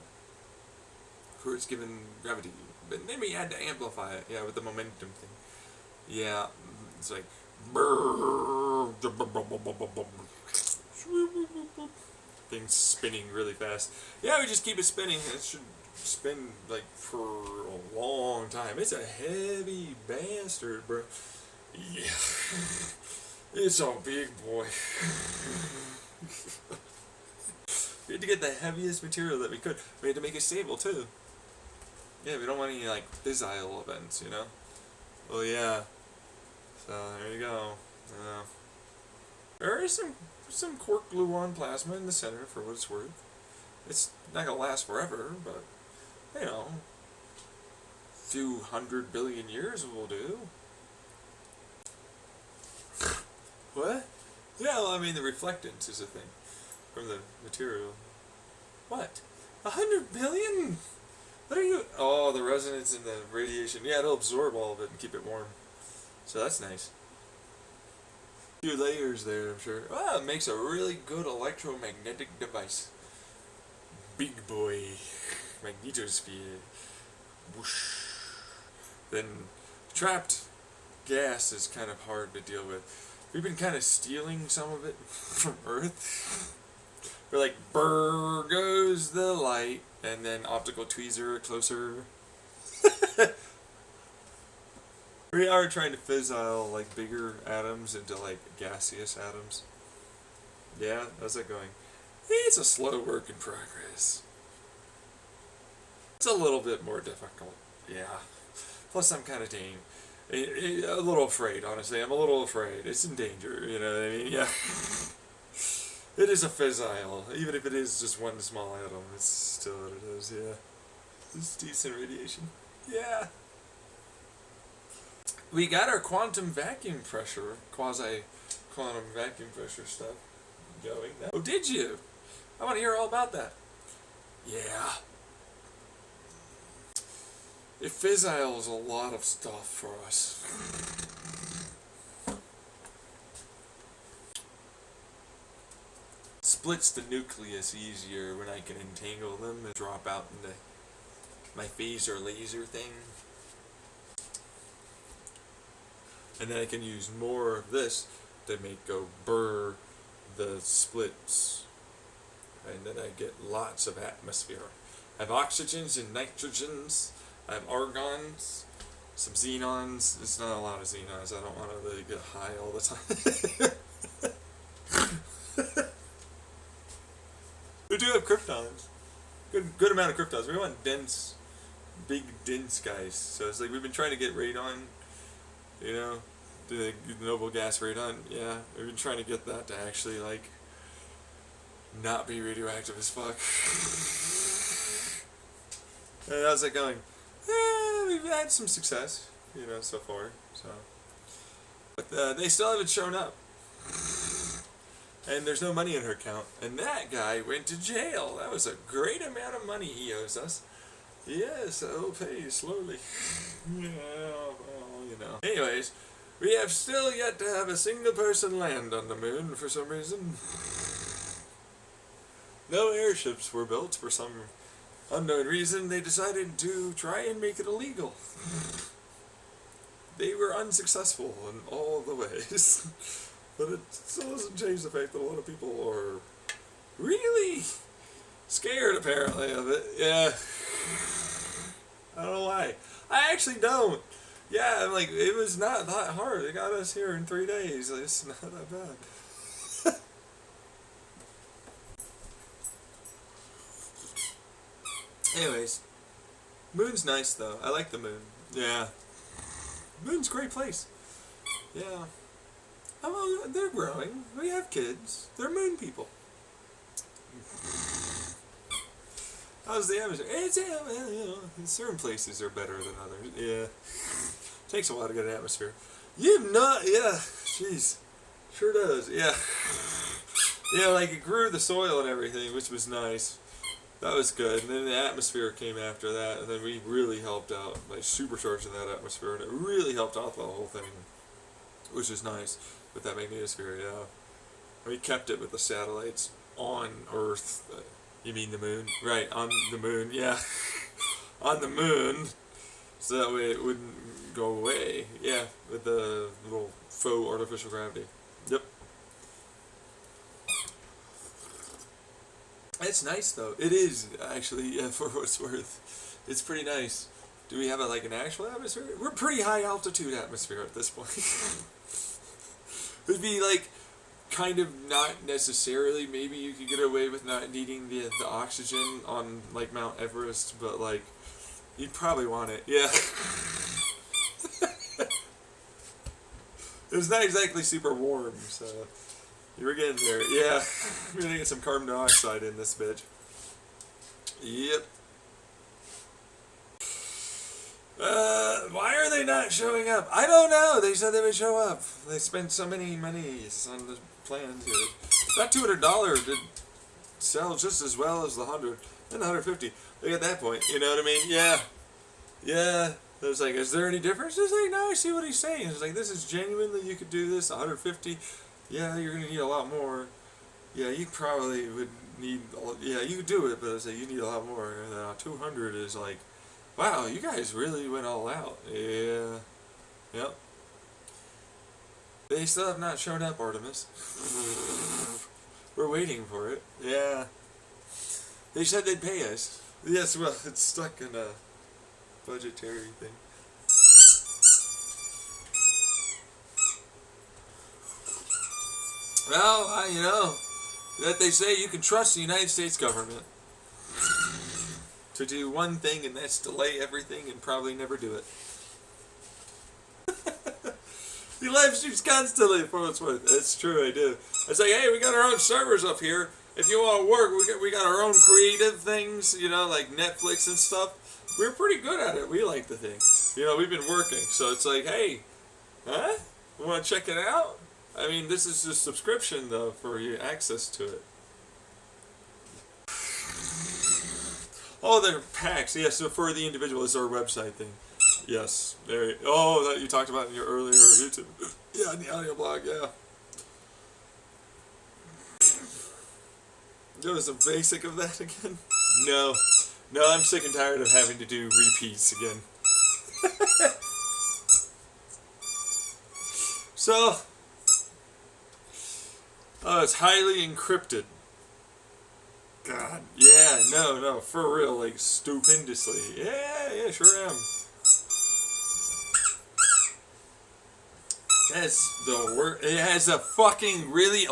for its given gravity. But then we had to amplify it, yeah, with the momentum thing. Yeah, it's like things spinning really fast. Yeah, we just keep it spinning. It should spin like for a long time. It's a heavy bastard, bro. Yeah, it's a big boy. We had to get the heaviest material that we could. We had to make it stable too. Yeah, we don't want any like fissile events, you know. Well, yeah. So there you go. There is some some quark gluon plasma in the center for what it's worth. It's not gonna last forever, but you know, a few 100 billion years will do. What? Yeah, well, I mean the reflectance is a thing from the material. What? 100 billion? What are you? Oh, the resonance and the radiation. Yeah, it'll absorb all of it and keep it warm. So that's nice. A few layers there, I'm sure. Well, it makes a really good electromagnetic device. Big boy. Magnetosphere. Whoosh. Then trapped gas is kind of hard to deal with. We've been kind of stealing some of it from Earth. We're like, brr goes the light, and then optical tweezer closer. We are trying to fizzile like bigger atoms into like gaseous atoms. Yeah, how's that going? It's a slow work in progress. It's a little bit more difficult. Yeah. Plus I'm kind of a little afraid, honestly. I'm a little afraid. It's in danger, you know what I mean? Yeah. It is a fissile. Even if it is just one small atom, it's still what it is, yeah. It's decent radiation. Yeah. We got our quantum vacuum pressure, quasi-quantum vacuum pressure stuff going. Oh, did you? I want to hear all about that. Yeah. It fizzles a lot of stuff for us. Splits the nucleus easier when I can entangle them and drop out into my phaser laser thing. And then I can use more of this to make go burr the splits. And then I get lots of atmosphere. I have oxygens and nitrogens. I have argons, some xenons. It's not a lot of xenons. I don't want to really get high all the time. We do have kryptons. Good amount of kryptons. We want dense, big dense guys. So it's like we've been trying to get radon, you know, the noble gas radon. Yeah, we've been trying to get that to actually like not be radioactive as fuck. And how's that going? We've had some success, you know, so far. So, but they still haven't shown up. And there's no money in her account. And that guy went to jail. That was a great amount of money he owes us. Yes, I'll pay you slowly. Yeah, well, you know. Anyways, we have still yet to have a single person land on the moon for some reason. No airships were built for some unknown reason. They decided to try and make it illegal. They were unsuccessful in all the ways. But it still doesn't change the fact that a lot of people are really scared, apparently, of it. Yeah. I don't know why. I actually don't. Yeah, I'm like, it was not that hard. It got us here in 3 days. It's not that bad. Anyways, moon's nice, though. I like the moon. Yeah. Moon's a great place. Yeah. Oh, they're growing. We have kids. They're moon people. How's the atmosphere? It's, well, you know, certain places are better than others. Yeah. Takes a while to get an atmosphere. You've not, yeah. Jeez. Sure does, yeah. Yeah, like it grew the soil and everything, which was nice. That was good. And then the atmosphere came after that, and then we really helped out, like supercharging that atmosphere, and it really helped out the whole thing, which is nice. With that magnetosphere, yeah. We kept it with the satellites on Earth. You mean the moon? Right, on the moon, yeah. On the moon. So that way it wouldn't go away. Yeah, with the little faux artificial gravity. Yep. It's nice though. It is, actually, yeah, for what it's worth. It's pretty nice. Do we have like an actual atmosphere? We're pretty high altitude atmosphere at this point. It'd be like kind of not necessarily, maybe you could get away with not needing the oxygen on like Mount Everest, but like you'd probably want it. Yeah. It's not exactly super warm, so You're getting there. Yeah. We're gonna get some carbon dioxide in this bitch. Yep. Why are they not showing up? I don't know. They said they would show up. They spent so many monies on the plans here. That $200 did sell just as well as the 100 and the 150. Look at that point. You know what I mean? Yeah. Yeah. It was like, is there any difference? It's like, no, I see what he's saying. It's like, this is genuinely, you could do this, 150. Yeah, you're going to need a lot more. Yeah, you probably would need, yeah, you could do it, but it's like, you need a lot more. And 200 is like, wow, you guys really went all out. Yeah. Yep. They still have not shown up, Artemis. We're waiting for it. Yeah. They said they'd pay us. Yes, well, it's stuck in a budgetary thing. Well, you know, that they say you can trust the United States government to do one thing, and that's delay everything and probably never do it. He live streams constantly for what's worth. That's true, I do. I say, hey, we got our own servers up here. If you want to work, we got our own creative things, you know, like Netflix and stuff. We're pretty good at it. We like the thing. You know, we've been working. So it's like, hey, huh? You want to check it out? I mean, this is a subscription, though, for you access to it. Oh, they're packs. Yes, so for the individual, it's our website thing. Yes. There. Oh, that you talked about in your earlier YouTube. Yeah, in the audio blog, yeah. There was a basic of that again? No. No, I'm sick and tired of having to do repeats again. So, it's highly encrypted. God, yeah, no, for real, like, stupendously. Yeah, sure am. That's the worst. It has a fucking really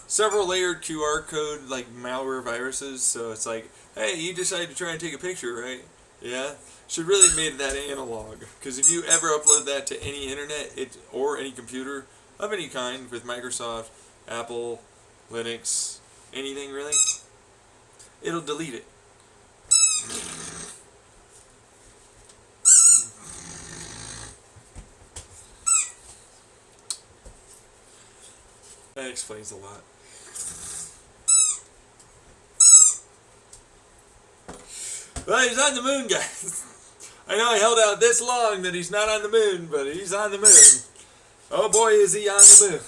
several layered QR code, like, malware viruses, so it's like, hey, you decided to try and take a picture, right? Yeah? Should really have made that analog, because if you ever upload that to any internet, or any computer of any kind, with Microsoft, Apple, Linux, anything really, it'll delete it. That explains a lot. Well, he's on the moon, guys. I know I held out this long that he's not on the moon, but he's on the moon. Oh boy, is he on the moon.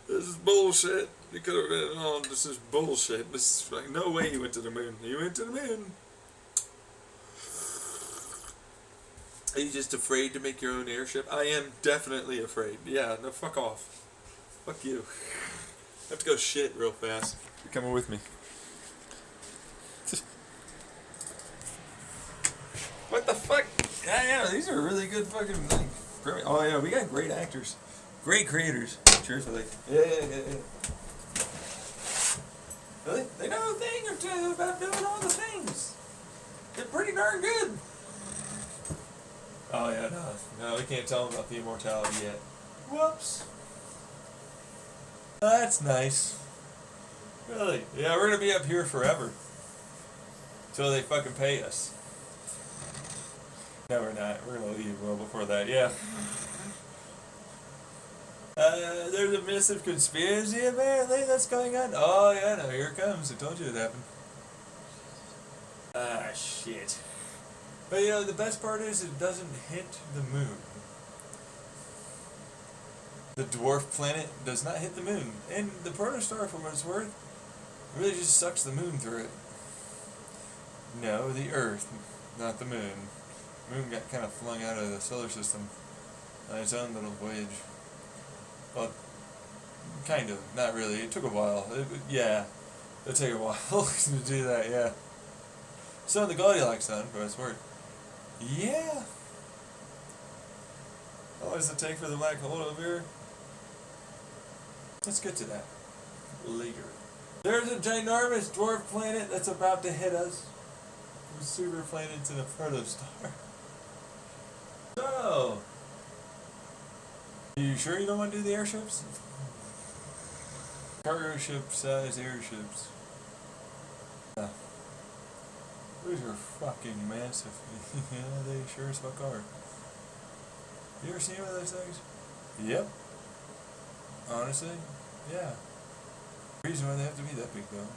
This is bullshit. It could have been, oh, this is bullshit. This is like, no way he went to the moon. He went to the moon. Are you just afraid to make your own airship? I am definitely afraid. Yeah, no, fuck off. Fuck you. I have to go shit real fast. You're coming with me. What the fuck? Yeah, these are really good fucking, like, oh yeah, we got great actors. Great creators. Truthfully. Yeah. Really? They know a thing or two about doing all the things. They're pretty darn good. Oh yeah, no, we can't tell them about the immortality yet. Whoops. That's nice. Really? Yeah, we're gonna be up here forever. Till they fucking pay us. No, we're not. We're gonna leave well before that, yeah. There's a massive conspiracy apparently that's going on. Oh yeah, no, here it comes. I told you it happened. Ah, shit. But you know, the best part is it doesn't hit the moon. The dwarf planet does not hit the moon. And the protostar, for what it's worth, really just sucks the moon through it. No, the Earth, not the moon. The moon got kind of flung out of the solar system on its own little voyage. Well, kind of, not really. It took a while. Yeah, it'll take a while to do that, yeah. So the Goldilocks zone, for what it's worth. Yeah. How long does it take for the black hole over here? Let's get to that later. There's a ginormous dwarf planet that's about to hit us. From super planet to the protostar. So, Oh, you sure you don't want to do the airships? Cargo ship size airships. Yeah. Those are fucking massive. Yeah, they sure as fuck are. You ever seen one of those things? Yep. Honestly, yeah. Reason why they have to be that big though.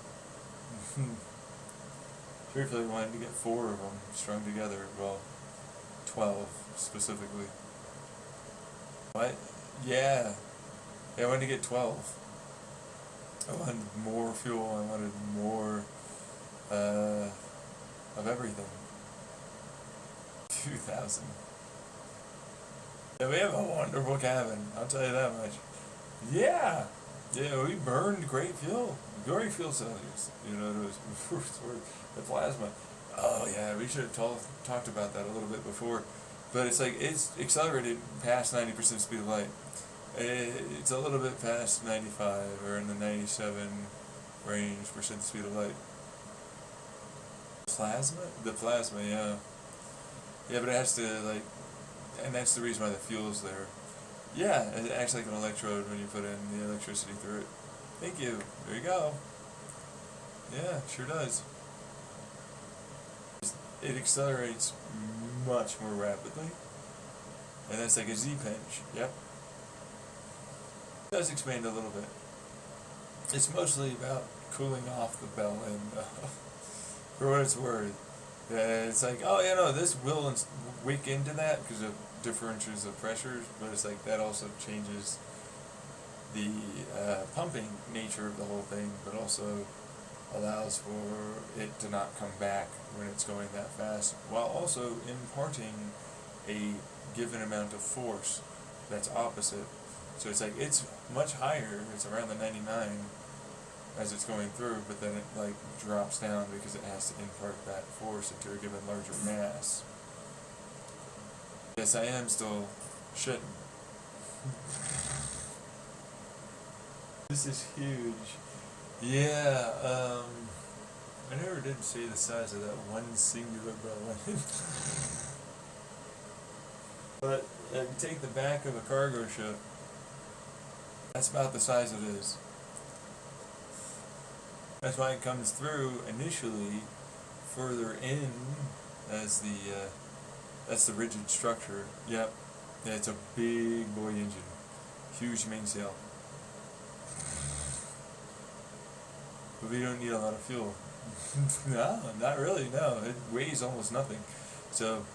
Truthfully, wanted to get 4 of them strung together. Well, 12 specifically. What? Yeah. Yeah, I wanted to get 12. I wanted more fuel. I wanted more of everything. 2,000. Yeah, we have a wonderful cabin. I'll tell you that much. Yeah. Yeah, we burned great fuel. Great fuel cells. You know, it was for the plasma. Oh yeah, we should have talked about that a little bit before. But it's like, it's accelerated past 90% speed of light. It's a little bit past 95 or in the 97 range percent speed of light. Plasma? The plasma, yeah. Yeah, but it has to, like, and that's the reason why the fuel's there. Yeah, it acts like an electrode when you put in the electricity through it. Thank you. There you go. Yeah, sure does. It accelerates much more rapidly. And that's like a Z-pinch. Yep. It does expand a little bit. It's mostly about cooling off the bell end, for what it's worth. It's like, oh, you know, this will wick into that because of differentials of pressures, but it's like that also changes the pumping nature of the whole thing, but also allows for it to not come back when it's going that fast, while also imparting a given amount of force that's opposite. So it's like, it's much higher, it's around the 99 as it's going through, but then it like drops down because it has to impart that force into a given larger mass. Yes, I am still shitting. This is huge. Yeah, I never did see the size of that one singular bell end. But if you take the back of a cargo ship, that's about the size it is. That's why it comes through initially further in as that's the rigid structure. Yep. Yeah, it's a big boy engine. Huge mainsail. But we don't need a lot of fuel. No, not really, no. It weighs almost nothing. So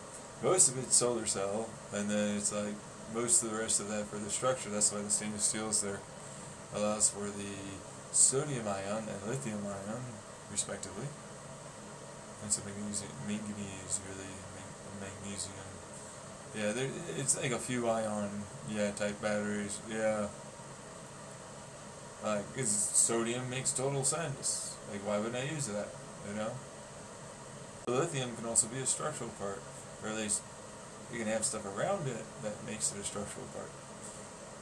most of it's solar cell, and then it's like most of the rest of that for the structure. That's why the stainless steel is there. Allows for the sodium ion and lithium ion, respectively. And some manganese, really, magnesium. Yeah, it's like a few ion, type batteries, yeah. Because sodium makes total sense. Like, why wouldn't I use that, you know? The lithium can also be a structural part, or at least you can have stuff around it that makes it a structural part.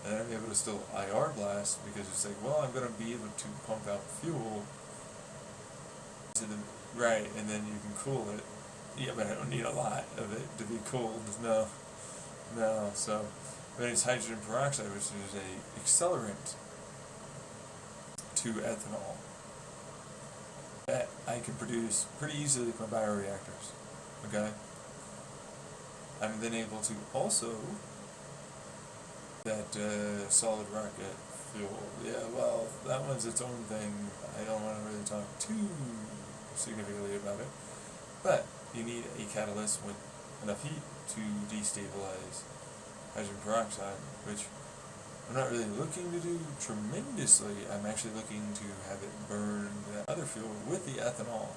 And then I'm able to still IR blast, because it's like, well, I'm going to be able to pump out fuel to the right, and then you can cool it. Yeah, but I don't need a lot of it to be cooled. No, so, but it's hydrogen peroxide, which is a accelerant to ethanol that I can produce pretty easily with my bioreactors. Okay? I'm then able to also that solid rocket fuel. Yeah, well, that one's its own thing. I don't want to really talk too significantly about it. But you need a catalyst with enough heat to destabilize hydrogen peroxide, which I'm not really looking to do tremendously. I'm actually looking to have it burn the other fuel with the ethanol.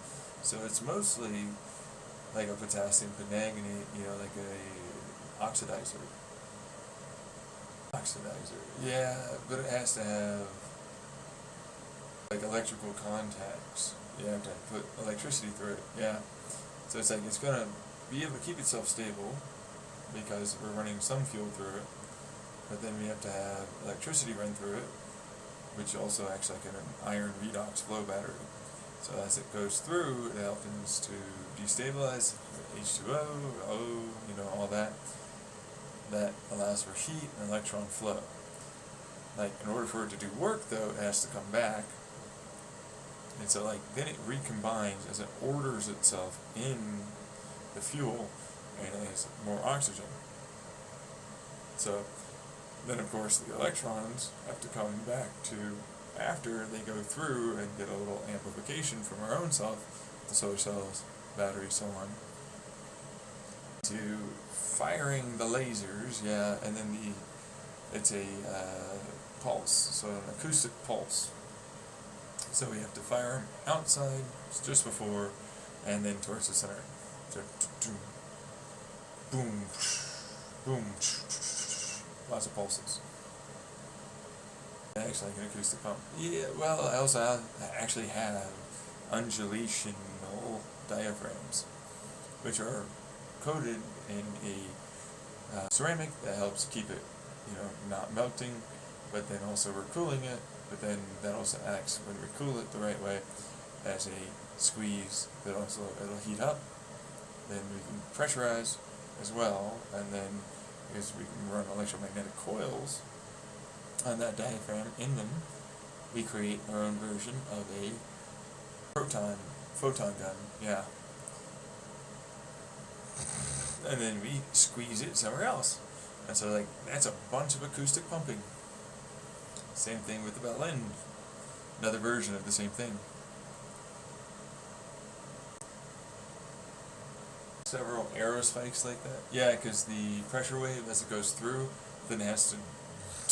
So it's mostly like a potassium permanganate, like a oxidizer. Yeah, but it has to have like electrical contacts. You have to put electricity through it, yeah. So it's like, it's gonna be able to keep itself stable because we're running some fuel through it, but then we have to have electricity run through it, which also acts like an iron redox flow battery. So as it goes through, it helps to destabilize H2O, O, all that. that allows for heat and electron flow. Like, in order for it to do work, though, it has to come back. And so, like, then it recombines as it orders itself in the fuel and has more oxygen. So, then of course the electrons have to come back to, after they go through and get a little amplification from our own self, the solar cells, battery, so on, to firing the lasers, yeah, and then it's a pulse, so an acoustic pulse. So we have to fire them outside, just before, and then towards the center. So, boom, boom, lots of pulses. Actually, like an acoustic pump. Yeah, well, I also actually have undulational diaphragms, which are coated in a ceramic that helps keep it, not melting, but then also we're cooling it, but then that also acts, when we cool it the right way, as a squeeze that also, it'll heat up, then we can pressurize as well, and then because we can run electromagnetic coils on that diaphragm in them, we create our own version of a photon gun, yeah. And then we squeeze it somewhere else. And so, like, that's a bunch of acoustic pumping. Same thing with the bell end. Another version of the same thing. Several aerospikes like that. Yeah, because the pressure wave, as it goes through, then has to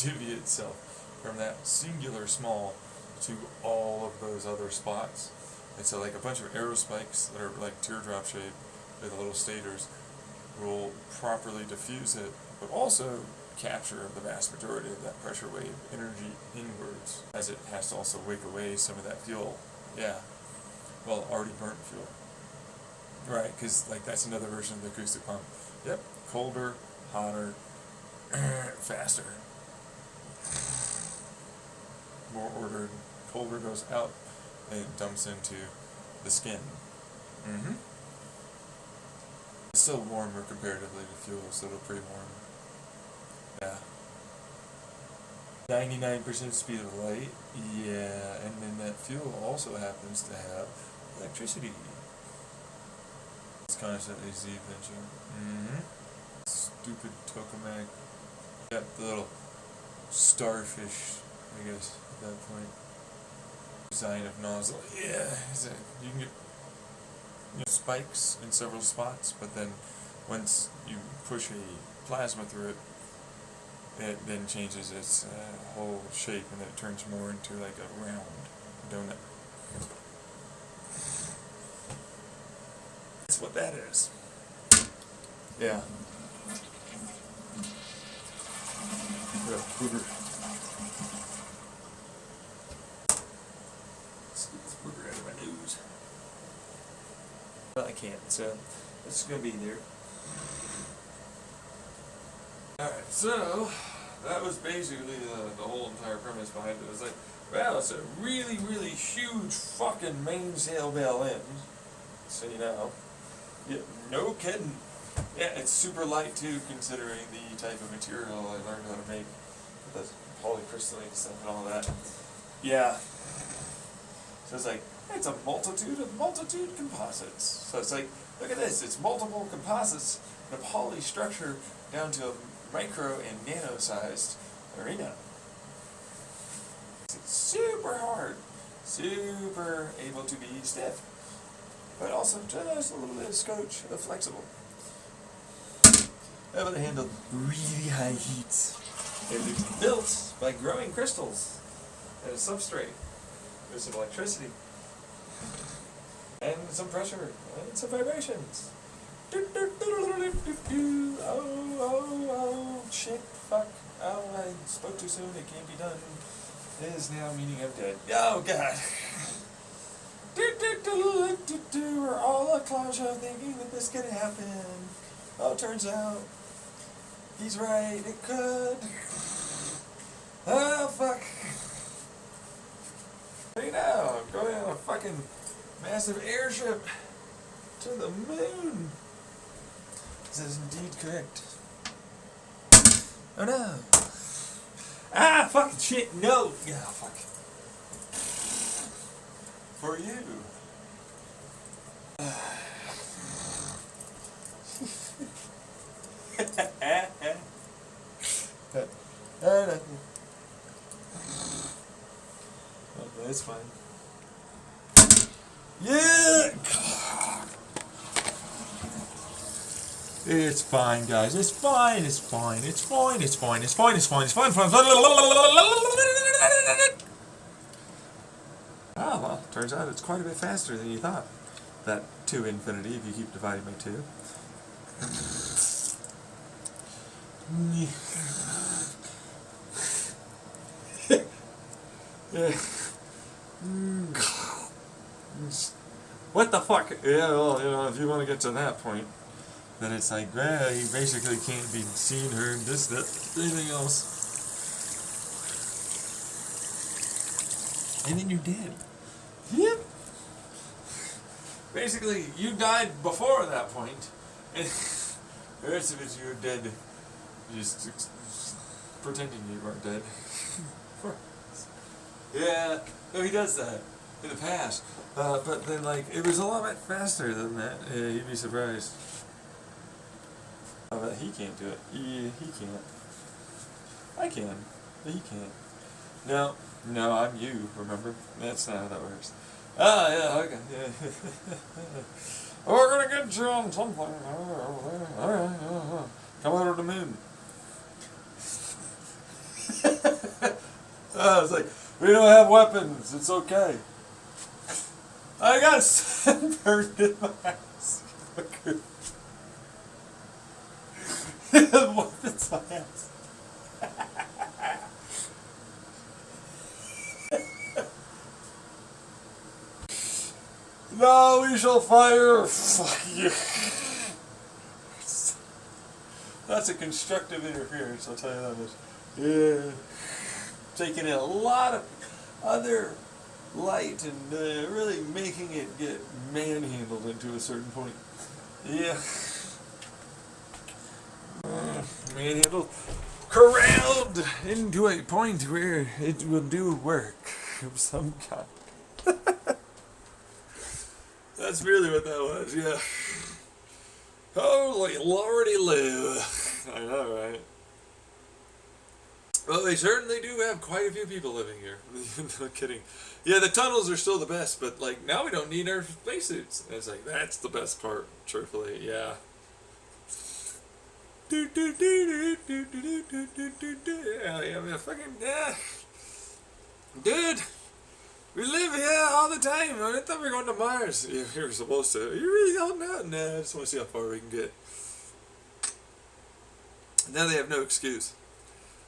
divvy itself from that singular small to all of those other spots. And so, like, a bunch of aerospikes that are like teardrop shaped with little stators will properly diffuse it, but also capture the vast majority of that pressure wave energy inwards, as it has to also wake away some of that fuel. Yeah, well, already burnt fuel. Right, because, like, that's another version of the acoustic pump. Yep, colder, hotter, faster. More ordered. Colder goes out and it dumps into the skin. Mm-hmm. It's still warmer comparatively to fuel, so it'll pre-warm. Yeah. 99% speed of light. Yeah, and then that fuel also happens to have electricity. It's constantly Z-pinching. Mm-hmm. Stupid tokamak. Got the little starfish, I guess, at that point. Design of nozzle. Yeah, you can get spikes in several spots, but then once you push a plasma through it, it then changes its whole shape, and then it turns more into like a round donut. That's what that is. Yeah. Booger. Let's get this booger out of my nose. Well, I can't, so it's gonna be there. Alright, so that was basically the whole entire premise behind it. It was like, well, it's a really, really huge fucking mainsail bell end. So you know. Yeah, no kidding. Yeah, it's super light too, considering the type of material I learned how to make. The polycrystalline stuff and all that. Yeah. So it's like, it's a multitude composites. So it's like, look at this, it's multiple composites in a poly structure down to a micro and nano-sized arena. It's super hard, super able to be stiff, but also just a little bit of scotch of flexible. Able to handle really high heats. Able to be built by growing crystals and a substrate with some electricity and some pressure and some vibrations. Oh, shit, fuck, oh, I spoke too soon, it can't be done. It is now meaning I'm dead. Oh, God. We're all a clown show thinking that this could happen. Oh, turns out, he's right, it could. Oh, fuck. Hey now, I'm going on a fucking massive airship to the moon. This is indeed correct. Oh no. Ah, fucking shit, no. Yeah, fuck. For you. That's fine. Yeah! It's fine, guys. It's fine. It's fine. It's fine. It's fine. It's fine. It's fine. It's fine. Oh, well, turns out it's quite a bit faster than you thought. That to infinity, if you keep dividing by 2. What the fuck? Yeah, well, if you want to get to that point, then it's like, well, he basically can't be seen, heard, this, that, anything else. And then you're dead. Yep. Basically, you died before that point, and the rest of it, you're dead. Just pretending you weren't dead. Yeah, no, he does that in the past. But then, like, it was a lot bit faster than that. Yeah, you'd be surprised. I bet he can't do it. Yeah, he can't. I can, but he can't. No, I'm you, remember? That's not how that works. Ah, yeah, okay. Yeah. We're gonna get you on something. Alright, come out of the moon. I was like, we don't have weapons, it's okay. I got sunburned in my house. Weapons in my house. No, we shall fire. Fuck you. That's a constructive interference, I'll tell you that much. Yeah. Taking in a lot of other light and really making it get manhandled into a certain point. Yeah. Manhandled. Corralled into a point where it will do work of some kind. That's really what that was, yeah. Holy lordy live. I know, right? Well, they certainly do have quite a few people living here. No kidding. Yeah, the tunnels are still the best, but, like, now we don't need our spacesuits. And it's like, that's the best part, truthfully, yeah. Yeah, fucking, yeah. Dude, we live here all the time. I thought we were going to Mars. Yeah, we were supposed to. You really don't know? Nah, I just want to see how far we can get. Now they have no excuse.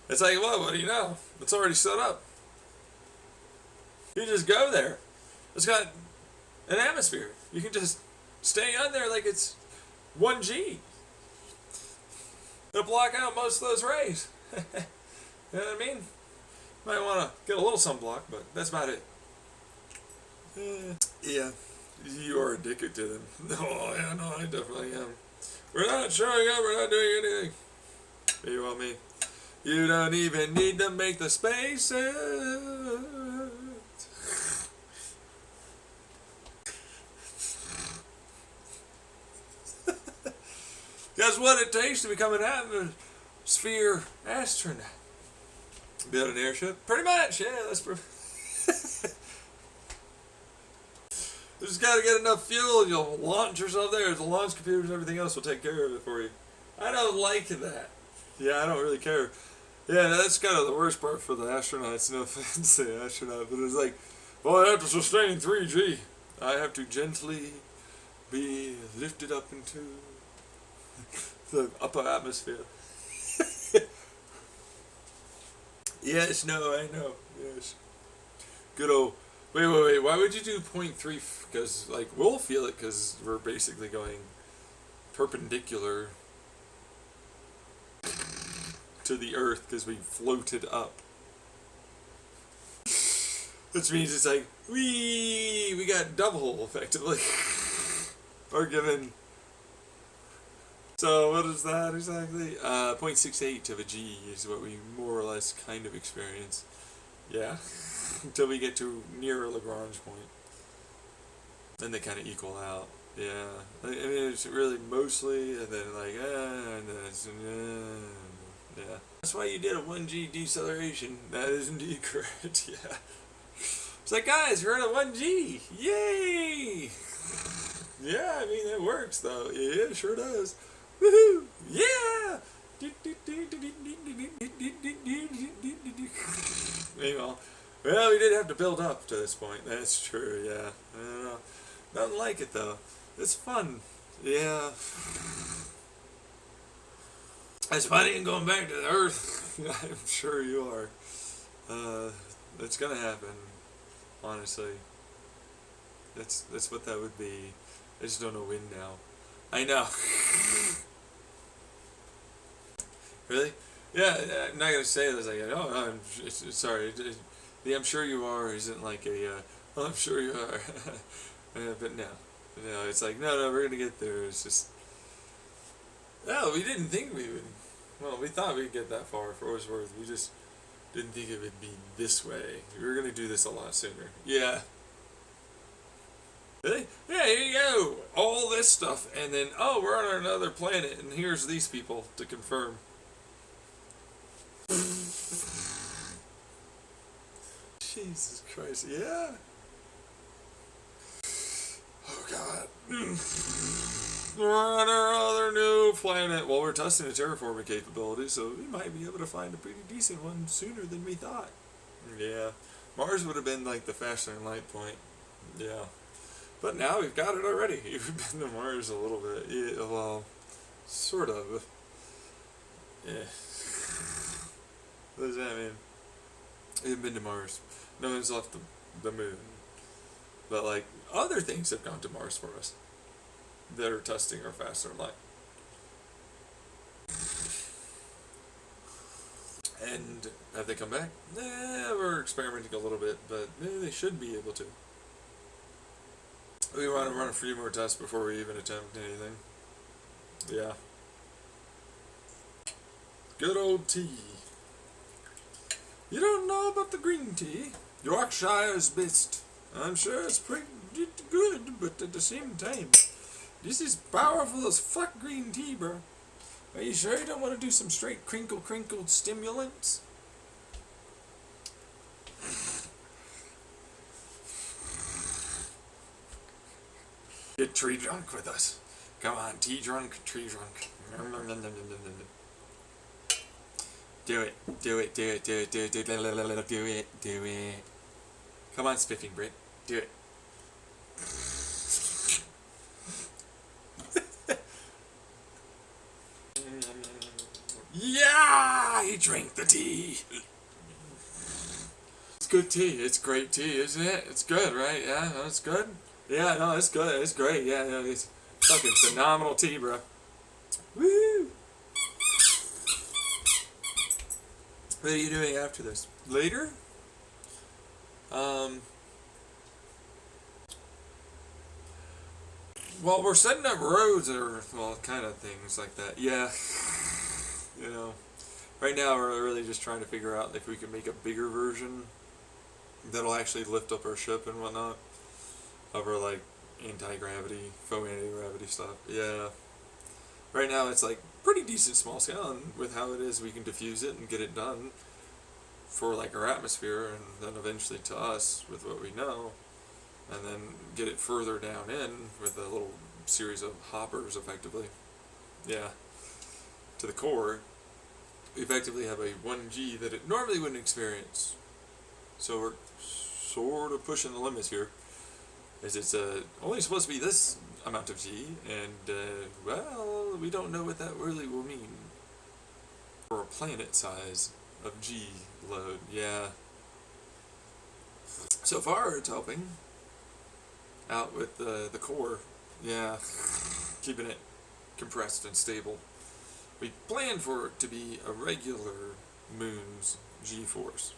It's like, well, what do you know? It's already set up. You just go there. It's got an atmosphere. You can just stay on there like it's 1G. It'll block out most of those rays. You know what I mean? Might want to get a little sunblock, but that's about it. Yeah, you are addicted to them. Oh, yeah, no, I definitely am. We're not showing up, we're not doing anything. You want me? You don't even need to make the spaces. Guess what it takes to become an atmosphere astronaut? Build an airship? Pretty much, yeah, that's pretty. You just gotta get enough fuel, you'll launch yourself there. The launch computers and everything else will take care of it for you. I don't like that. Yeah, I don't really care. Yeah, that's kind of the worst part for the astronauts. No offense to the astronaut, but it's like, well, I have to sustain 3G. I have to gently be lifted up into the upper atmosphere. Yes, no, I know. Yes. Good old. Wait. Why would you do 0.3? Because, like, we'll feel it because we're basically going perpendicular to the Earth because we floated up. Which means it's like, we got double, effectively. Or given So what is that exactly? 0.68 of a G is what we more or less kind of experience. Yeah. Until we get to near a Lagrange point. Then they kind of equal out. Yeah. I mean, it's really mostly, and then like, and then it's, yeah. That's why you did a 1G deceleration. That is indeed correct, yeah. It's like, guys, we're at a 1G. Yay! Yeah, I mean, it works, though. Yeah, it sure does. Woohoo! Yeah! Meanwhile, well, we did have to build up to this point. That's true, yeah. I don't know. Nothing like it, though. It's fun. Yeah. It's funny and going back to the Earth. I'm sure you are. It's gonna happen. Honestly, that's what that would be. I just don't know when now. I know. Really? Yeah, I'm not gonna say this. Like, oh, no, sorry. The "I'm sure you are" isn't like a. Oh, I'm sure you are. But no, it's like no, we're gonna get there. It's just. No, we didn't think we would. Well, we thought we'd get that far for what it's worth. We just didn't think it would be this way. We were gonna do this a lot sooner. Yeah. Really? Yeah, here you go. All this stuff, and then oh, we're on another planet, and here's these people to confirm. Jesus Christ! Yeah. Oh God. We're on another new planet. Well, we're testing the terraforming capability, so we might be able to find a pretty decent one sooner than we thought. Yeah. Mars would have been like the faster than light point. Yeah. But now we've got it already. We've been to Mars a little bit. Yeah, well, sort of. Yeah. What does that mean? We've been to Mars. No one's left the moon. But, like, other things have gone to Mars for us that are testing our faster than light. And have they come back? We're experimenting a little bit, but they should be able to. We want to run a few more tests before we even attempt anything. Yeah. Good old tea. You don't know about the green tea? Yorkshire's best. I'm sure it's pretty good, but at the same time, this is powerful as fuck green tea, bro. Are you sure you don't want to do some straight crinkle stimulants? Get tree drunk with us. Come on, tea drunk, tree drunk. Do it. Come on, spiffing Brit. Do it. Yeah, he drank the tea. It's good tea. It's great tea, isn't it? It's good, right? Yeah, no, it's good. Yeah, no, it's good. It's great. Yeah, no, it's fucking phenomenal tea, bro. Woo! What are you doing after this? Later? Well, we're setting up roads or, well, kind of things like that. Yeah. You know, right now we're really just trying to figure out if we can make a bigger version that'll actually lift up our ship and whatnot. Of our, like, anti-gravity, faux anti-gravity stuff. Yeah. Right now it's, like, pretty decent small scale, and with how it is, we can diffuse it and get it done for, like, our atmosphere, and then eventually to us with what we know, and then get it further down in with a little series of hoppers, effectively. Yeah. To the core, we effectively have a 1G that it normally wouldn't experience. So we're sort of pushing the limits here. As it's only supposed to be this amount of G, and, well, we don't know what that really will mean. For a planet size of G load, yeah. So far, it's helping out with the core, yeah, keeping it compressed and stable. We planned for it to be a regular moon's G-force,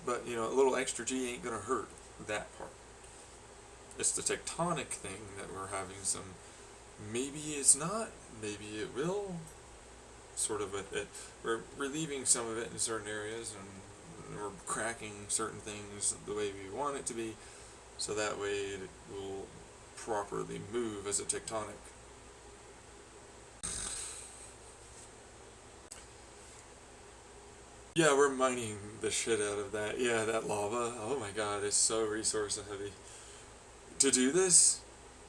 but, you know, a little extra G ain't gonna hurt that part. It's the tectonic thing that we're having some maybe it's not, maybe it will. Sort of we're relieving some of it in certain areas, and we're cracking certain things the way we want it to be, so that way it will properly move as a tectonic. Yeah, we're mining the shit out of that. Yeah, that lava. Oh my god, it's so resource heavy. To do this?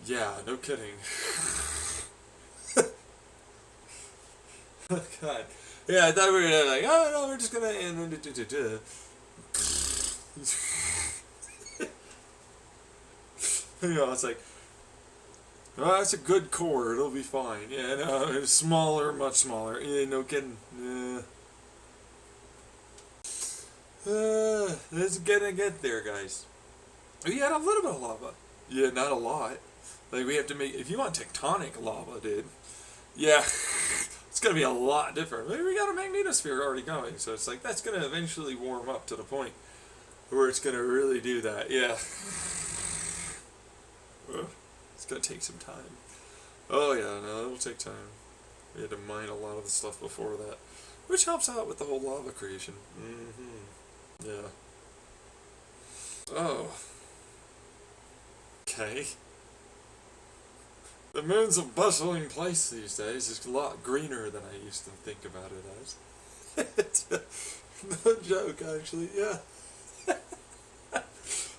Yeah, no kidding. Oh god. Yeah, I thought we were like, oh no, we're just gonna and then you know, it's like, oh, that's a good core. It'll be fine. Yeah, no, it's smaller, much smaller. Yeah, no kidding. It's gonna get there, guys. We had a little bit of lava. Yeah, not a lot. Like, we have to make, if you want tectonic lava, dude, yeah, it's gonna be a lot different. Maybe we got a magnetosphere already going, so it's like, that's gonna eventually warm up to the point where it's gonna really do that, yeah. It's gonna take some time. Oh yeah, no, it'll take time. We had to mine a lot of the stuff before that, which helps out with the whole lava creation. Yeah. Oh. Okay. The moon's a bustling place these days. It's a lot greener than I used to think about it as. It's no joke, actually, yeah.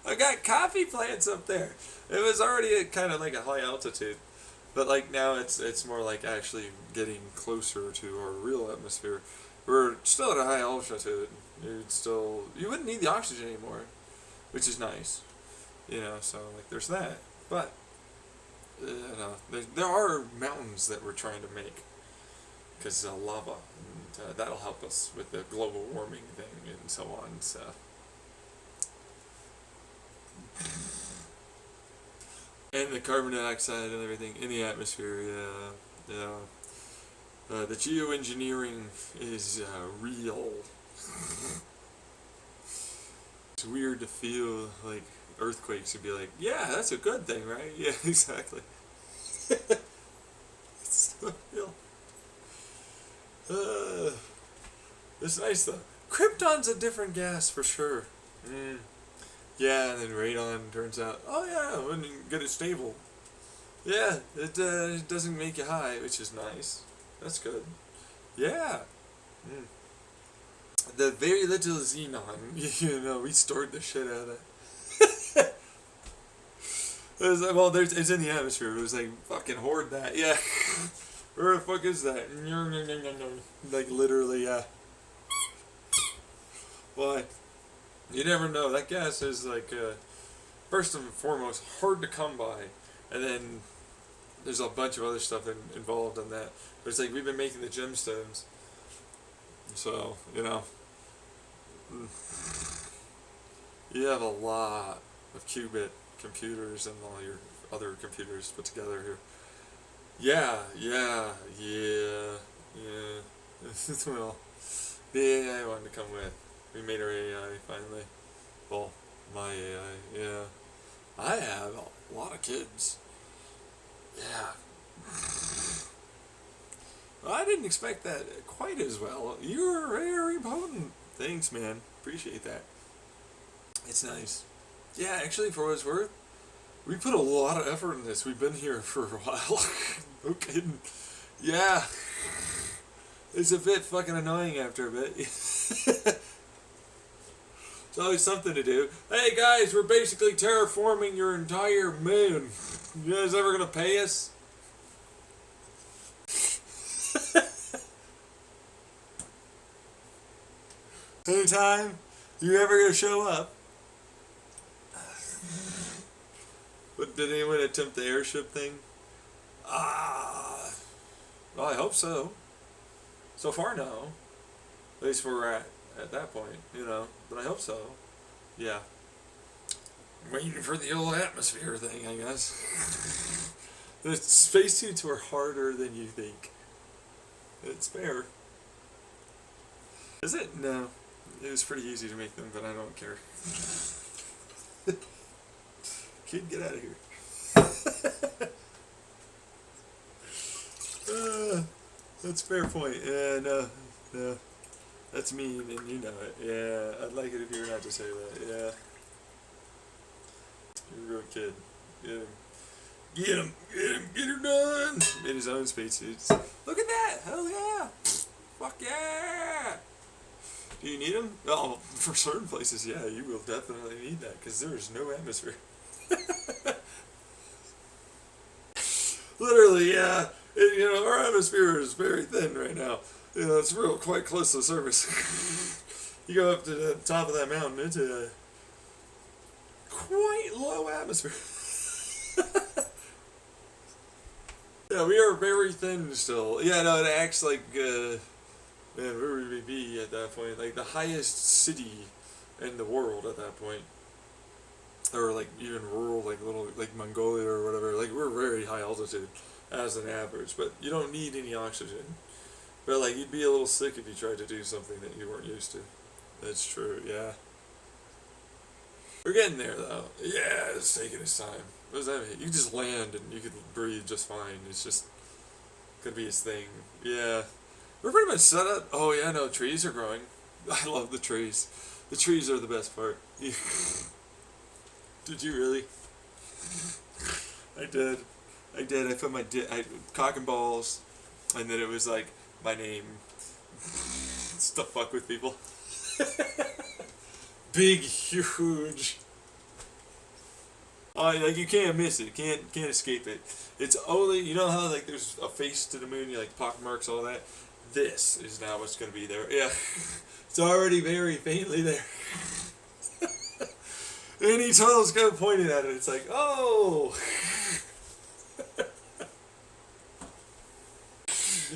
I got coffee plants up there. It was already at kind of like a high altitude, but like now it's more like actually getting closer to our real atmosphere. We're still at a high altitude. You wouldn't need the oxygen anymore, which is nice, so like there's that. But there are mountains that we're trying to make because of lava, and that'll help us with the global warming thing and so on. So and the carbon dioxide and everything in the atmosphere, yeah. The geoengineering is real. It's weird to feel like earthquakes and be like, yeah, that's a good thing, right? Yeah, exactly. It's so real. It's nice though. Krypton's a different gas for sure. Yeah, and then radon turns out, oh yeah, when you get it stable. Yeah, it doesn't make you high, which is nice. That's good. Yeah. The very little xenon, we stored the shit out of it. It's in the atmosphere. It was like, fucking hoard that. Yeah. Where the fuck is that? Like, literally, yeah. Why? You never know. That gas is like, first and foremost, hard to come by. And then there's a bunch of other stuff involved in that. But it's like, we've been making the gemstones. So, you have a lot of qubit computers and all your other computers put together here. Yeah. Well, the AI wanted to come with. We made our AI finally. Well, my AI, yeah. I have a lot of kids. Yeah. Well, I didn't expect that quite as well. You're very potent. Thanks, man. Appreciate that. It's nice. Yeah, actually, for what it's worth, we put a lot of effort in this. We've been here for a while. No kidding. Yeah. It's a bit fucking annoying after a bit. It's always something to do. Hey guys, we're basically terraforming your entire moon. You guys ever gonna pay us? Anytime you ever gonna show up? But did anyone attempt the airship thing? Well, I hope so. So far, no. At least we're at that point, But I hope so. Yeah. Waiting for the old atmosphere thing, I guess. The spacesuits were harder than you think. It's fair. Is it? No. It was pretty easy to make them, but I don't care. Kid, get out of here. That's a fair point. Yeah, no. That's mean, and you know it. Yeah, I'd like it if you were not to say that. Yeah. You're a real kid. Get him. Get him. Get him. Get her done. Made his own spacesuits. Look at that. Hell yeah. Fuck yeah. Do you need them? Oh, for certain places, yeah, you will definitely need that because there is no atmosphere. Literally, yeah. Our atmosphere is very thin right now. It's real quite close to the surface. You go up to the top of that mountain, it's a quite low atmosphere. Yeah, we are very thin still. Yeah, no, it acts like, man, where would we be at that point? Like the highest city in the world at that point. Or like even rural, like little, like Mongolia or whatever. Like we're very high altitude as an average, but you don't need any oxygen. But like you'd be a little sick if you tried to do something that you weren't used to. That's true, yeah. We're getting there though. Yeah, it's taking its time. What does that mean? You just land and you can breathe just fine. It's just gonna be its thing. Yeah. We're pretty much set up. Oh yeah, no, trees are growing. I love the trees. The trees are the best part. Did you really? I did. I did. I put my cock and balls, and then it was like my name. It's to fuck with people. Big, huge. Like you can't miss it. Can't escape it. It's only how like there's a face to the moon. You like pockmarks all that. This is now what's gonna be there. Yeah, it's already very faintly there. Any telescope pointed at it, it's like, oh.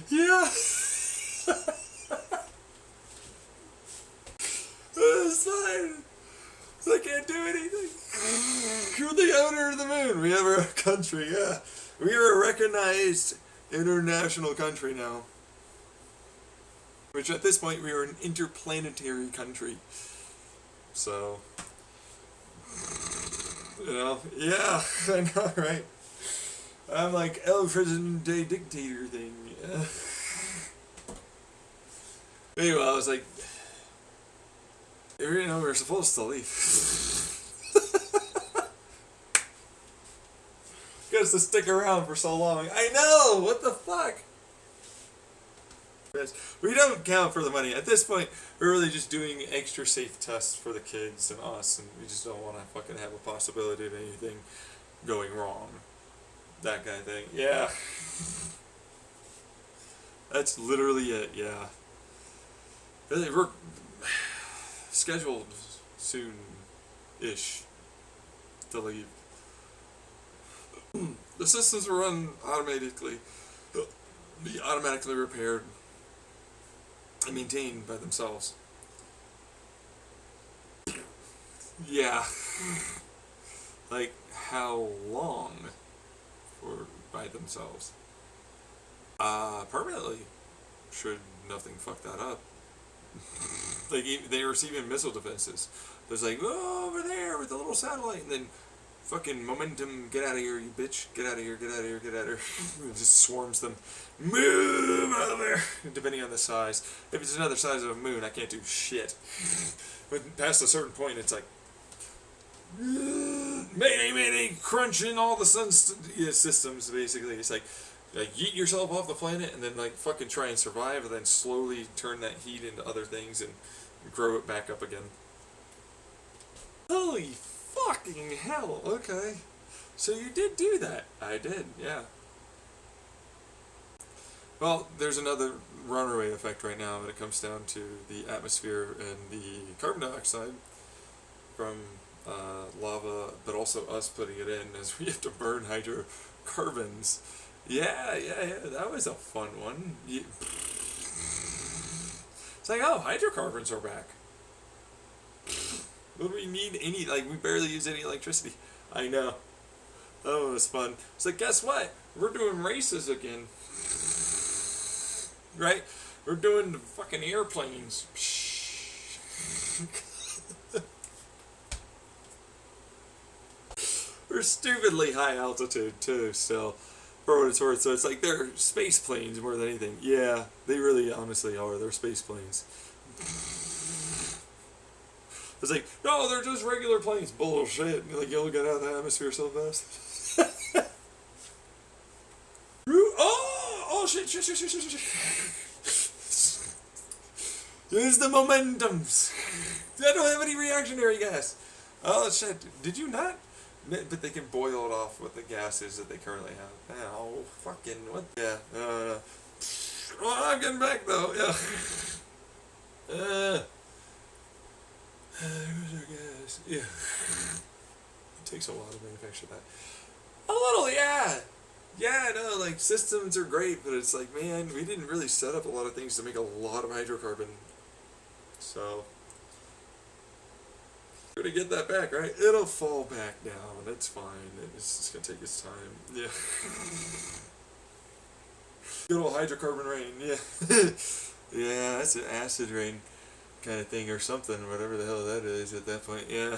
Yeah. It's fine. I can't do anything. You're the owner of the moon. We have our country, yeah. We are a recognized international country now. Which at this point we are an interplanetary country. So, yeah, I know, right? I'm like El Presidente dictator thing. Yeah. Anyway, I was like, we're supposed to leave. Got us to stick around for so long. I know! What the fuck? We don't count for the money. At this point, we're really just doing extra safe tests for the kids and us, and we just don't want to fucking have a possibility of anything going wrong. That kind of thing. Yeah. That's literally it, yeah. We're scheduled soon-ish to leave. The systems were run automatically, be automatically repaired and maintained by themselves. Yeah. Like, how long by themselves? Permanently. Should nothing fuck that up. Like, they receive even missile defenses. There's like, oh, over there with the little satellite, and then fucking momentum, get out of here, you bitch, get out of here, get out of here, get out of here. It just swarms them. Move out of there! Depending on the size. If it's another size of a moon, I can't do shit. But past a certain point, it's like, mayday, mayday, crunching all the sun systems, basically. It's like yeet yourself off the planet and then like fucking try and survive and then slowly turn that heat into other things and grow it back up again. Holy fucking hell, okay. So you did do that. I did, yeah. Well, there's another runaway effect right now when it comes down to the atmosphere and the carbon dioxide from lava, but also us putting it in as we have to burn hydrocarbons. Yeah, that was a fun one. It's like, oh, hydrocarbons are back. What do we need any, like, we barely use any electricity. I know. Oh, it was fun. It's like, guess what? We're doing races again. Right? We're doing the fucking airplanes. We're stupidly high altitude, too, still. for what it's worth. So it's like they're space planes more than anything. Yeah, they really honestly are. They're space planes. It's like, no, they're just regular planes. Bullshit. Like, you'll get out of the atmosphere so fast. Oh, shit. Use the momentums. I don't have any reactionary gas. Oh, shit. Did you not? But they can boil it off with the gases that they currently have. Oh, fucking what? Yeah. Oh, I'm getting back though. Yeah. Where's our gas? Yeah. It takes a while to manufacture that. A little, yeah. Yeah, no, like systems are great, but it's like, man, we didn't really set up a lot of things to make a lot of hydrocarbon. So we're gonna get that back, right? It'll fall back down. That's fine. It's just gonna take its time. Yeah. Good old hydrocarbon rain. Yeah. Yeah, that's an acid rain kind of thing or something. Whatever the hell that is at that point. Yeah.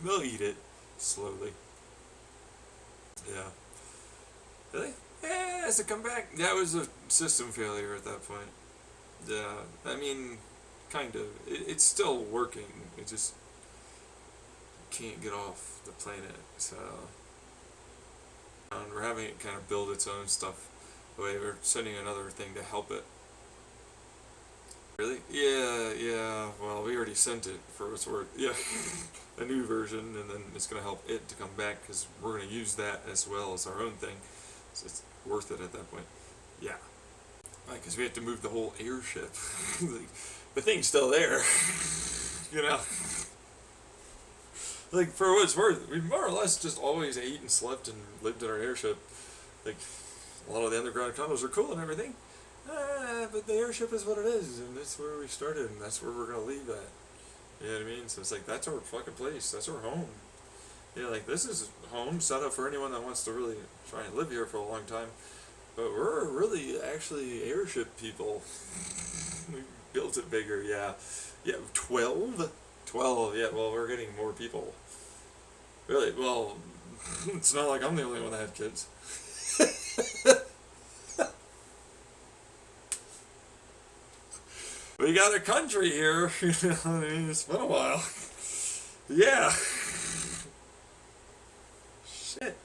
They'll eat it slowly. Yeah. Really? Yeah, has it come back? That was a system failure at that point. Yeah. I mean, kind of. It's still working. It just can't get off the planet, so we're having it kind of build its own stuff. We're sending another thing to help it. Really? Yeah, well, we already sent it for what it's worth. Yeah. A new version, and then it's going to help it to come back, because we're going to use that as well as our own thing, so it's worth it at that point. Yeah. Right, because we have to move the whole airship. The thing's still there. You know? Like, for what it's worth, we more or less just always ate and slept and lived in our airship. Like, a lot of the underground tunnels are cool and everything, but the airship is what it is, and that's where we started, and that's where we're going to leave at. You know what I mean? So it's like, that's our fucking place, that's our home. You know, like, this is home set up for anyone that wants to really try and live here for a long time, but we're really actually airship people. We built it bigger, yeah. Yeah, 12? 12, yeah, well, we're getting more people. Really? Well, it's not like I'm the only one that had kids. We got a country here. You know, I mean, it's been a while. Yeah. Shit.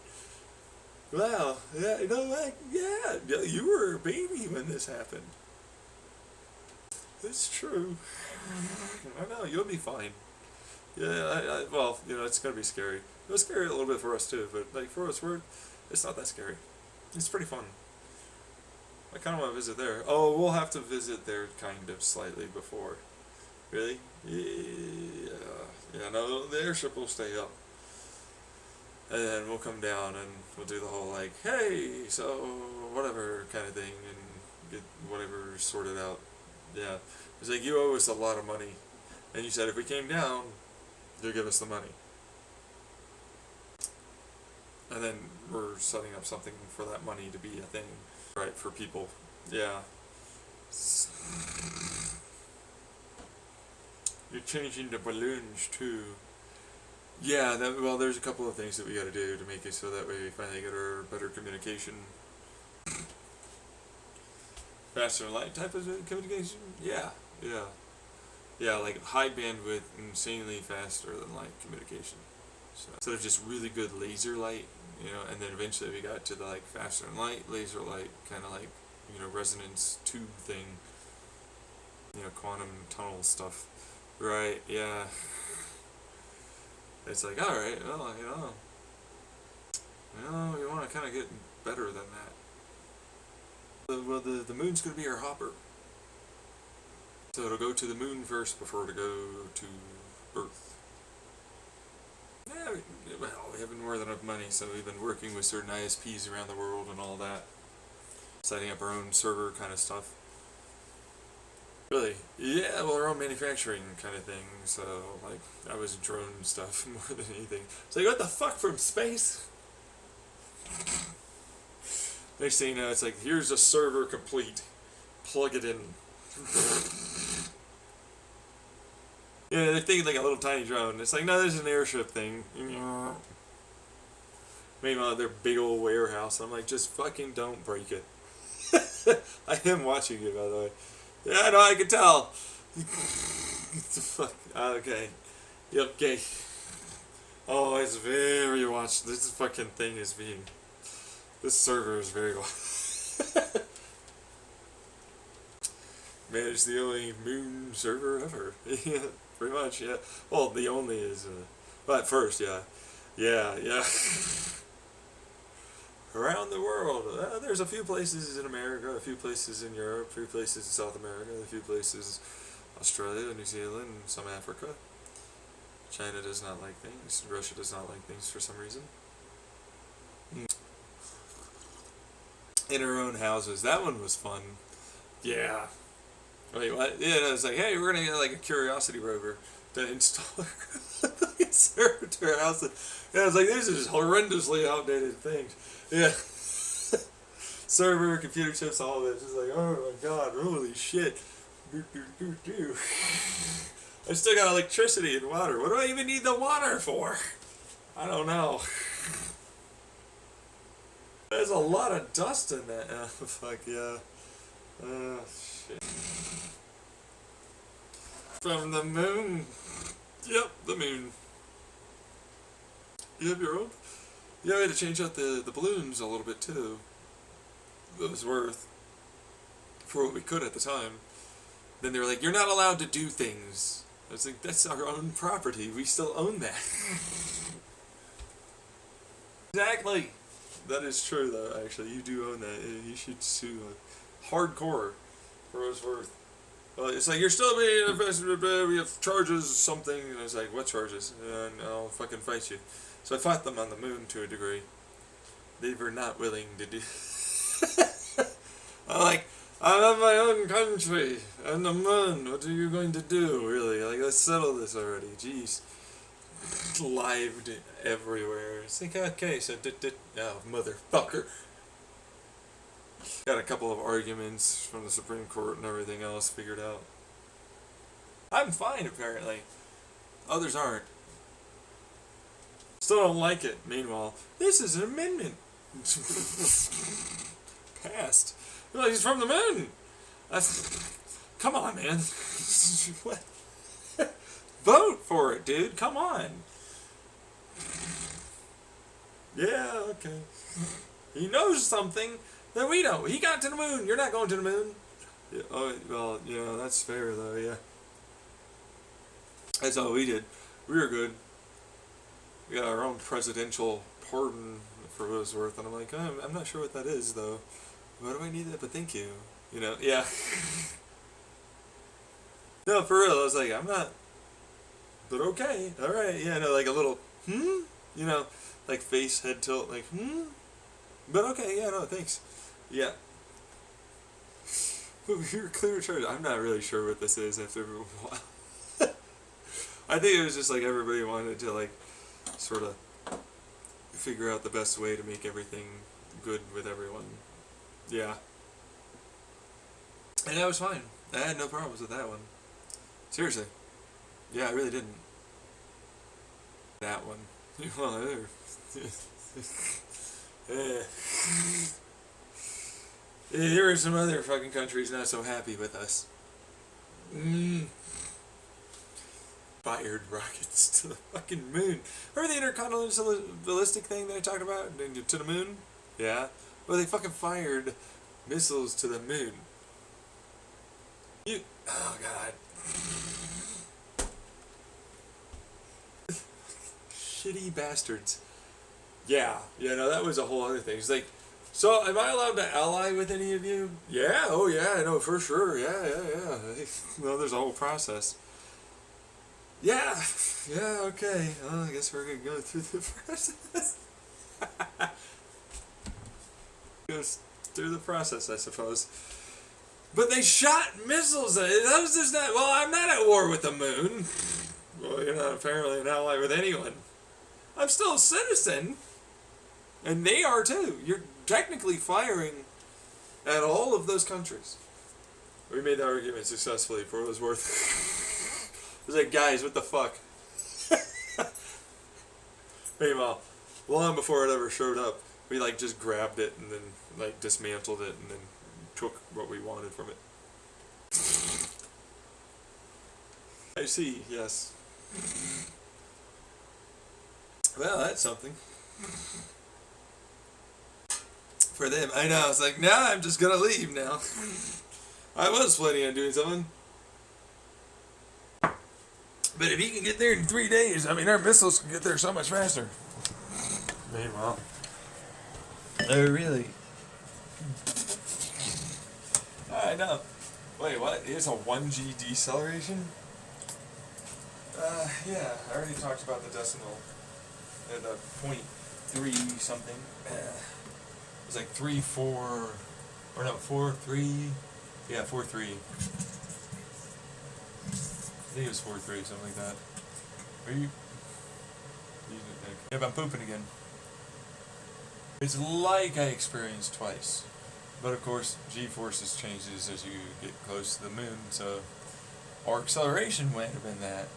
Wow. Yeah, you know, like, yeah, you were a baby when this happened. It's true. I know, you'll be fine. Yeah, well, you know, it's gonna be scary. It was scary a little bit for us too, but like for us, it's not that scary. It's pretty fun. I kind of want to visit there. Oh, we'll have to visit there kind of slightly before. Really? Yeah. Yeah, no, the airship will stay up. And then we'll come down and we'll do the whole like, hey, so whatever kind of thing, and get whatever sorted out. Yeah. It's like, you owe us a lot of money. And you said if we came down, you'll give us the money. And then we're setting up something for that money to be a thing, right, for people. Yeah. You're changing the balloons too. Yeah, well, there's a couple of things that we gotta do to make it so that way we finally get our better communication. Faster than light type of communication? Yeah. Yeah, like high bandwidth, insanely faster than light communication. So instead of just really good laser light, you know, and then eventually we got to the like faster than light, laser light, kind of like, you know, resonance tube thing, you know, quantum tunnel stuff. Right, yeah. It's like, alright, well, you know, we want to kind of get better than that. Well, the moon's going to be our hopper. So it'll go to the moon first before to go to Earth. Yeah, well, we have more than enough money, so we've been working with certain ISPs around the world and all that. Setting up our own server kind of stuff. Really? Yeah, well, our own manufacturing kind of thing, so, like, I was drone stuff more than anything. So, what the fuck, from space? Next thing you know, it's like, here's a server complete. Plug it in. Yeah, they're thinking like a little tiny drone. It's like, no, there's an airship thing. Meanwhile, their big old warehouse. I'm like, just fucking don't break it. I am watching you, by the way. Yeah, no, I can tell. Fuck. Okay. Okay. Oh, it's very watched. This fucking thing is being. This server is very watched. Man, it's the only moon server ever. Yeah, pretty much, yeah. Well, the only is. Well, at first, yeah. Yeah. Around the world. There's a few places in America, a few places in Europe, a few places in South America, a few places Australia, New Zealand, some Africa. China does not like things. Russia does not like things for some reason. In our own houses. That one was fun. Yeah. Wait, what? Yeah, no, it's like, hey, we're gonna get like a Curiosity rover to install a server to our house. And I was like, these are just horrendously outdated things. Yeah. Server, computer chips, all of it. Just like, oh my god, holy shit. I still got electricity and water. What do I even need the water for? I don't know. There's a lot of dust in that. Oh, fuck yeah. Oh, shit. From the moon. Yep, the moon. You have your own? Yeah, we had to change out the balloons a little bit too. It was worth. For what we could at the time. Then they were like, you're not allowed to do things. I was like, that's our own property. We still own that. Exactly. That is true, though, actually. You do own that. You should sue hardcore for what it's worth. Well, it's like, you're still being invested, we have charges, something. And I was like, what charges? And I'll fucking fight you. So I fought them on the moon to a degree. They were not willing to do. I'm like, I have my own country and the moon. What are you going to do, really? Like, let's settle this already. Jeez. Lived everywhere. It's like, okay, so oh, motherfucker. Got a couple of arguments from the Supreme Court and everything else figured out. I'm fine, apparently. Others aren't. Still don't like it. Meanwhile, this is an amendment. Passed. You're like, he's from the moon. Come on, man. What? Vote for it, dude. Come on. Yeah, okay. He knows something that we don't. He got to the moon. You're not going to the moon. Yeah, oh, well, yeah, that's fair, though, yeah. That's all we did. We were good. We got our own presidential pardon for what it was worth, and I'm like, oh, I'm not sure what that is, though. Why do I need that? But thank you. You know, yeah. No, for real, I was like, I'm not, but okay, alright, yeah, no, like a little, you know, like face, head tilt, like, but okay, yeah, no, thanks. Yeah. You're clear charge. I'm not really sure what this is after a while. I think it was just like everybody wanted to, like, sort of figure out the best way to make everything good with everyone. Yeah. And that was fine. I had no problems with that one. Seriously. Yeah, I really didn't. That one. Well, there are some other fucking countries not so happy with us. Fired rockets to the fucking moon. Remember the intercontinental ballistic thing that I talked about? To the moon? Yeah. Well, they fucking fired missiles to the moon. Oh god. Shitty bastards. Yeah, no, that was a whole other thing. It's like, so am I allowed to ally with any of you? Yeah, oh yeah, I know for sure. Yeah. Well, there's a whole process. Yeah, okay. Well, I guess we're gonna go through the process. Goes through the process, I suppose. But they shot missiles at it. That was just not. Well, I'm not at war with the moon. Well, you're not apparently an ally with anyone. I'm still a citizen. And they are too. You're technically firing at all of those countries. We made the argument successfully for what it was worth. It was like, guys, what the fuck? Meanwhile, long before it ever showed up. We like just grabbed it and then like dismantled it and then took what we wanted from it. I see, yes. Well, that's something. For them, I know. It's like, now I'm just gonna leave now. I was planning on doing something. But if he can get there in 3 days, I mean, our missiles can get there so much faster. Maybe, well. Oh, really? I know. Wait, what? It's a 1G deceleration? Yeah, I already talked about the decimal. The 0.3 something. It was like 3, 4, or no, 4, 3. Yeah, 4, 3. I think it was 4, 3, something like that. Are you? Yep, I'm pooping again. It's like I experienced twice. But of course, G-forces changes as you get close to the moon, so our acceleration might have been that.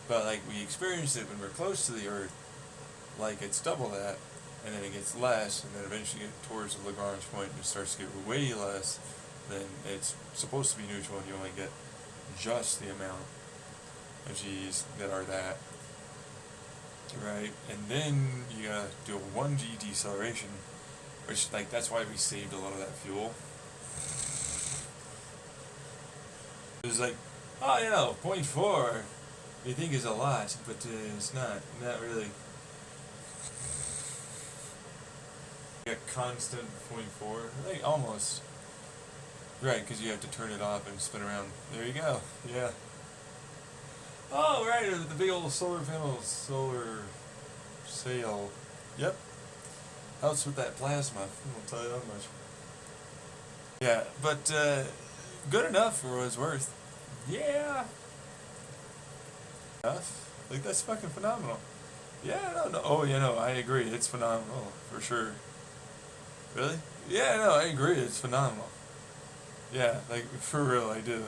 But like we experienced it when we're close to the Earth, like it's double that, and then it gets less, and then eventually you get towards the Lagrange point and it starts to get way less, then it's supposed to be neutral and you only get just the amount of G's that are that. Right? And then you gotta do a 1G deceleration, which like that's why we saved a lot of that fuel. It was like, oh you know, 0.4 you think is a lot, but it's not really. A constant 0.4, like almost. Right, because you have to turn it off and spin around. There you go. Yeah. Oh, right, the big old solar panels, solar sail. Yep. Helps with that plasma. I'll tell you that much. Yeah, but good enough for what it's worth. Yeah. Enough. Like that's fucking phenomenal. Yeah, no. Oh, yeah, no, I agree. It's phenomenal for sure. Really? Yeah, no, I agree. It's phenomenal. Yeah, like for real, I do.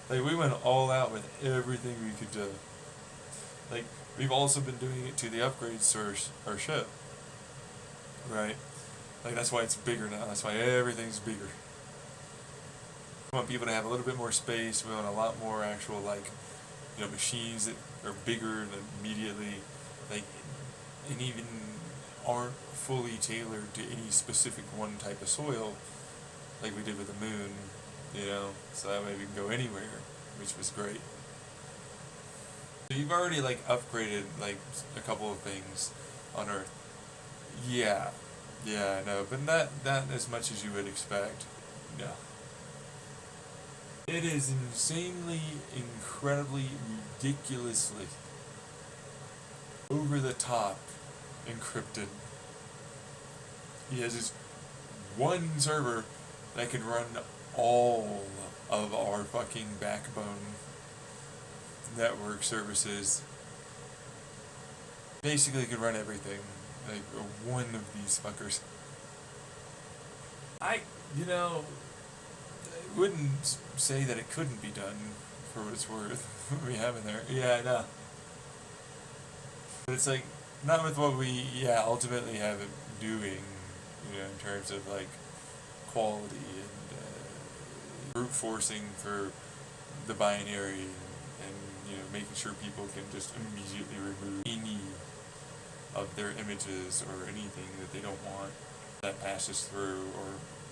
Like we went all out with everything we could do. Like we've also been doing it to the upgrades to our ship. Right? Like that's why it's bigger now. That's why everything's bigger. We want people to have a little bit more space. We want a lot more actual like, you know, machines that are bigger and immediately like, and even aren't fully tailored to any specific one type of soil, like we did with the moon, you know, so that way we can go anywhere, which was great. So you've already like upgraded like a couple of things on Earth. Yeah, yeah, no, but not as much as you would expect. No. It is insanely, incredibly, ridiculously over the top encrypted. He has this one server that can run all of our fucking backbone network services. Basically could run everything. Like one of these fuckers. You know, I wouldn't say that it couldn't be done for what it's worth. What we have in there. Yeah, I know. But it's like, not with what we, ultimately have it doing, you know, in terms of like quality and brute forcing for the binary and you know, making sure people can just immediately remove any of their images or anything that they don't want that passes through or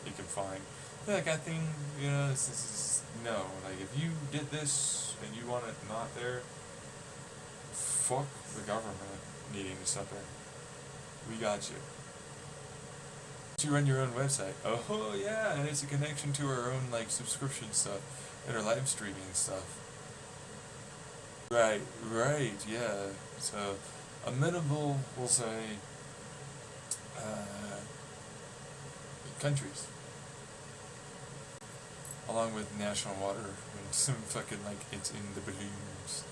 they can find. Like that thing, you know, this is no. Like if you did this and you want it not there, fuck the government needing to step in. We got you. You run your own website. Oh yeah, and it's a connection to our own like subscription stuff and our live streaming stuff. Right, yeah. So amenable, we'll say, countries, along with national water and some fucking like it's in the balloons.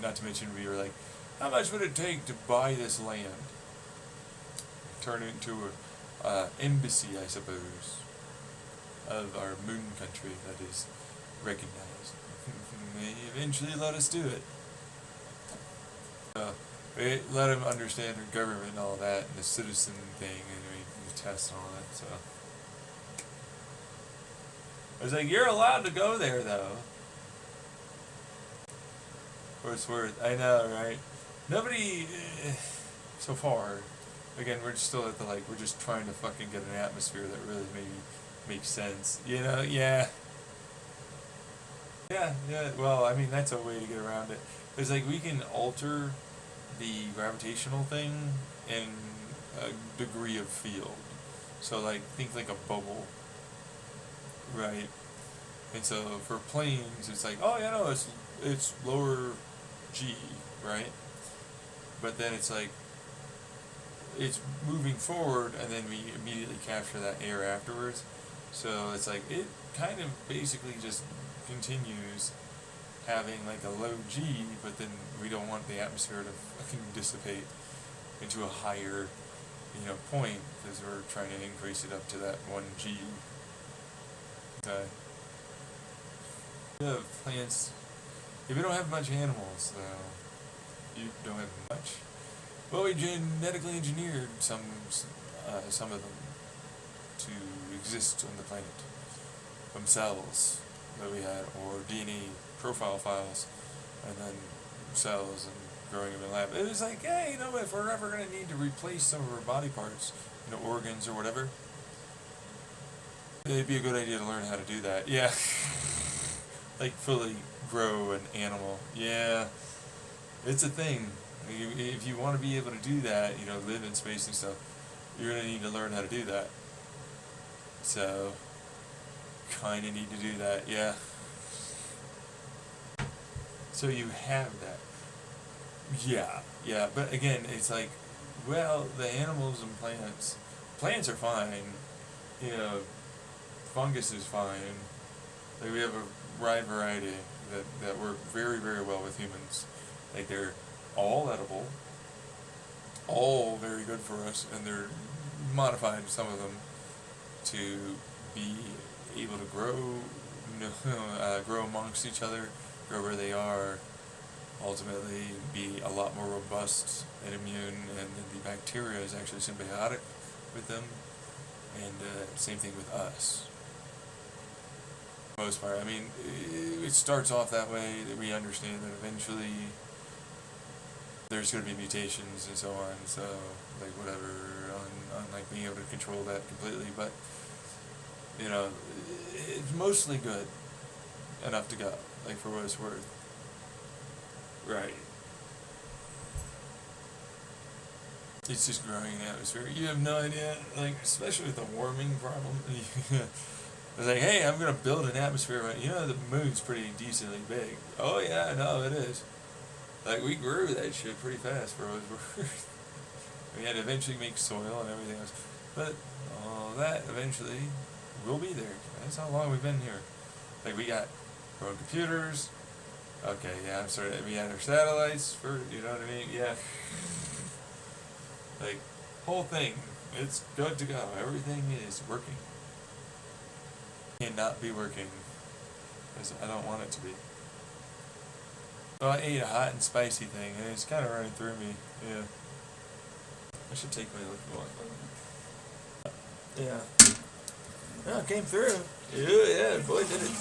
Not to mention we were like, how much would it take to buy this land? Turn it into a embassy, I suppose, of our moon country that is recognized. May eventually let us do it. let them understand their government and all that, and the citizen thing, and the tests and all that. So I was like, you're allowed to go there though. For it's worth. I know, right? Nobody so far. Again, we're still at the we're just trying to fucking get an atmosphere that really maybe makes sense. You know? Yeah. Yeah, yeah. Well, I mean, that's a way to get around it. It's like we can alter the gravitational thing in a degree of field. So, think like a bubble, right? And so for planes, it's like, oh yeah, no, it's lower G, right? But then it's like it's moving forward, and then we immediately capture that air afterwards. So it's like it kind of basically just continues having a low G, but then we don't want the atmosphere to fucking dissipate into a higher, point, because we're trying to increase it up to that 1G. Okay. Plants. If you don't have a bunch of animals, though, you don't have much. Well, we genetically engineered some of them to exist on the planet from cells that we had, or DNA profile files, and then cells and growing them in the lab. It was like, hey, if we're ever going to need to replace some of our body parts, organs or whatever, it'd be a good idea to learn how to do that. Yeah. Fully grow an animal. Yeah. It's a thing. If you want to be able to do that, live in space and stuff, you're going to need to learn how to do that. So, kind of need to do that, yeah. So you have that. Yeah, but again, it's like, well, the animals and plants are fine, fungus is fine, we have a wide variety that work very, very well with humans. They're all edible, all very good for us, and they're modified, some of them, to be able to grow amongst each other, grow where they are, ultimately be a lot more robust and immune, and the bacteria is actually symbiotic with them, and same thing with us. For the most part, I mean, it starts off that way, that we understand that eventually there's going to be mutations and so on, so, whatever, on being able to control that completely, but, it's mostly good enough to go, for what it's worth. Right. It's just growing in the atmosphere. You have no idea, especially with the warming problem. It's like, hey, I'm going to build an atmosphere. The moon's pretty decently big. Oh, yeah, no, it is. We grew that shit pretty fast for what it was worth. We had to eventually make soil and everything else. But all that eventually will be there. That's how long we've been here. We got our own computers. Okay, yeah, I'm sorry. We had our satellites for, you know what I mean? Yeah. Whole thing. It's good to go. Everything is working. Cannot be working, because I don't want it to be. So I ate a hot and spicy thing, and it's kind of running through me. Yeah. I should take my liquid water. Yeah. Oh, it came through. Yeah, boy, did it.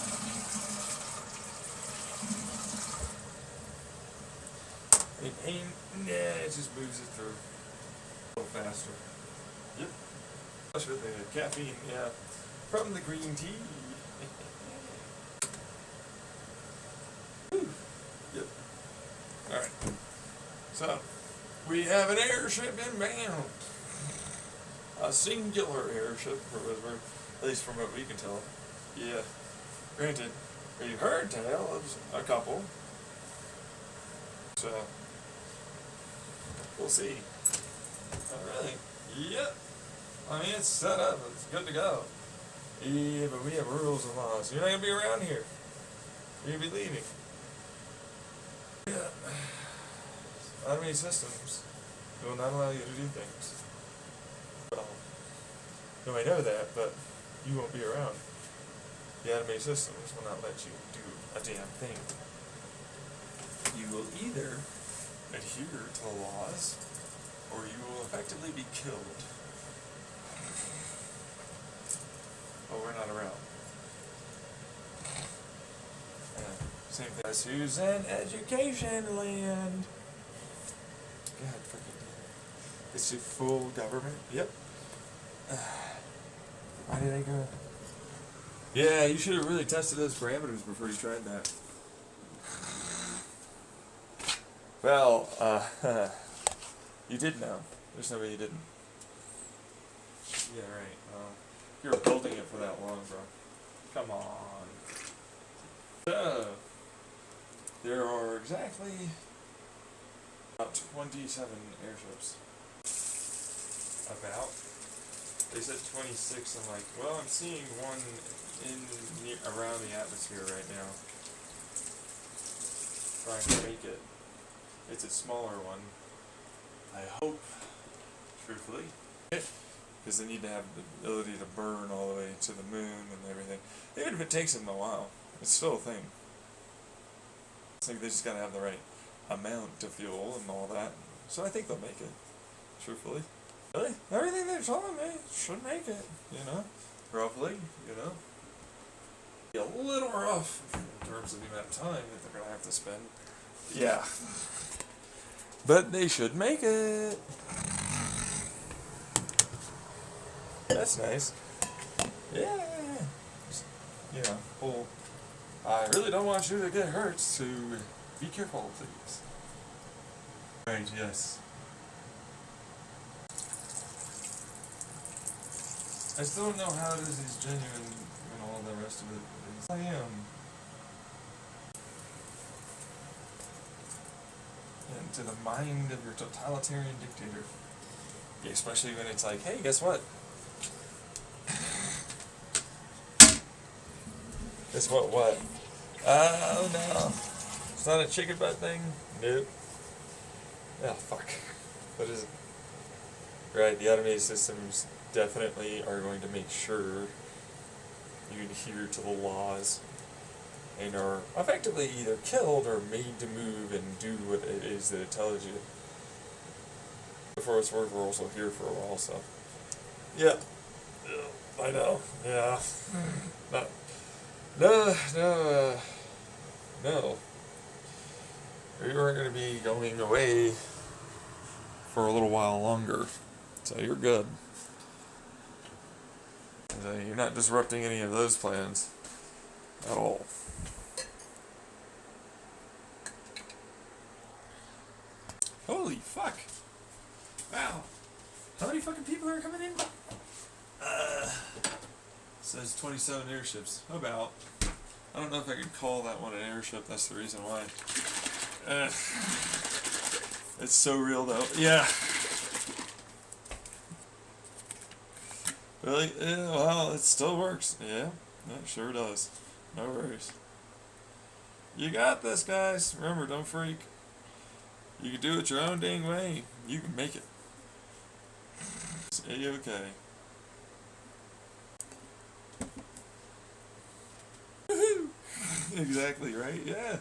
Yeah, it just moves it through a little faster. Yep. Especially with the caffeine, yeah. From the green tea. Yep. Alright. So, we have an airship inbound. A singular airship, at least from what we can tell. Yeah. Granted, we've heard tales of a couple. So, we'll see. Alright. Yep. I mean, it's set up. It's good to go. Yeah, but we have rules and laws. You're not going to be around here. You're going to be leaving. Yeah. Automated systems will not allow you to do things. Well, you might know that, but you won't be around. The automated systems will not let you do a damn thing. You will either adhere to the laws, or you will effectively be killed. But we're not around. Same thing as who's in education land. God freaking damn. It's a full government. Yep. Why did I go? Yeah, you should have really tested those parameters before you tried that. Well, you did know. There's no way you didn't. Yeah, right. You were building it for that long, bro. Come on. So, there are exactly about 27 airships. About. They said 26. I'm like, well, I'm seeing one around the atmosphere right now. Trying to make it. It's a smaller one. I hope, truthfully, because they need to have the ability to burn all the way to the moon and everything. Even if it takes them a while, it's still a thing. I think they just gotta have the right amount of fuel and all that. So I think they'll make it, truthfully. Really? Everything they're telling me should make it, you know? Roughly, you know? Be a little rough in terms of the amount of time that they're gonna have to spend. Yeah. But they should make it. That's nice. Yeah. You know, well, I really don't want you to get hurt, so be careful, please. Right, yes. I still don't know how it is he's genuine and all the rest of it. I am. Into the mind of your totalitarian dictator. Yeah, especially when it's like, hey, guess what? Guess what? Oh no. It's not a chicken butt thing? Nope. Oh, fuck. What is it? Right, the automated systems definitely are going to make sure you adhere to the laws and are effectively either killed or made to move and do what it is that it tells you. For its worth, we're also here for a while, so. Yeah. I know. Yeah. No. We were going to be going away for a little while longer, so you're good. So you're not disrupting any of those plans at all. Holy fuck! Wow! How many fucking people are coming in? Says 27 airships. About. I don't know if I could call that one an airship, that's the reason why. It's so real though. Yeah. Really? Yeah, well, it still works. Yeah, it sure does. No worries. You got this, guys. Remember, don't freak. You can do it your own dang way. You can make it. It's A-okay. Woohoo! Exactly, right? Yeah.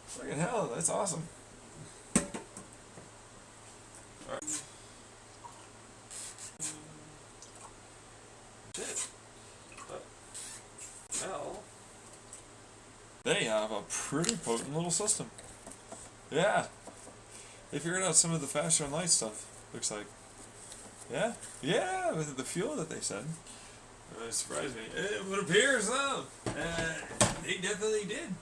Fucking hell, that's awesome. Alright. Shit. But now they have a pretty potent little system. Yeah. They figured out some of the faster than light stuff, looks like. Yeah? Yeah, with the fuel that they said. It surprised me. It appears though. They definitely did.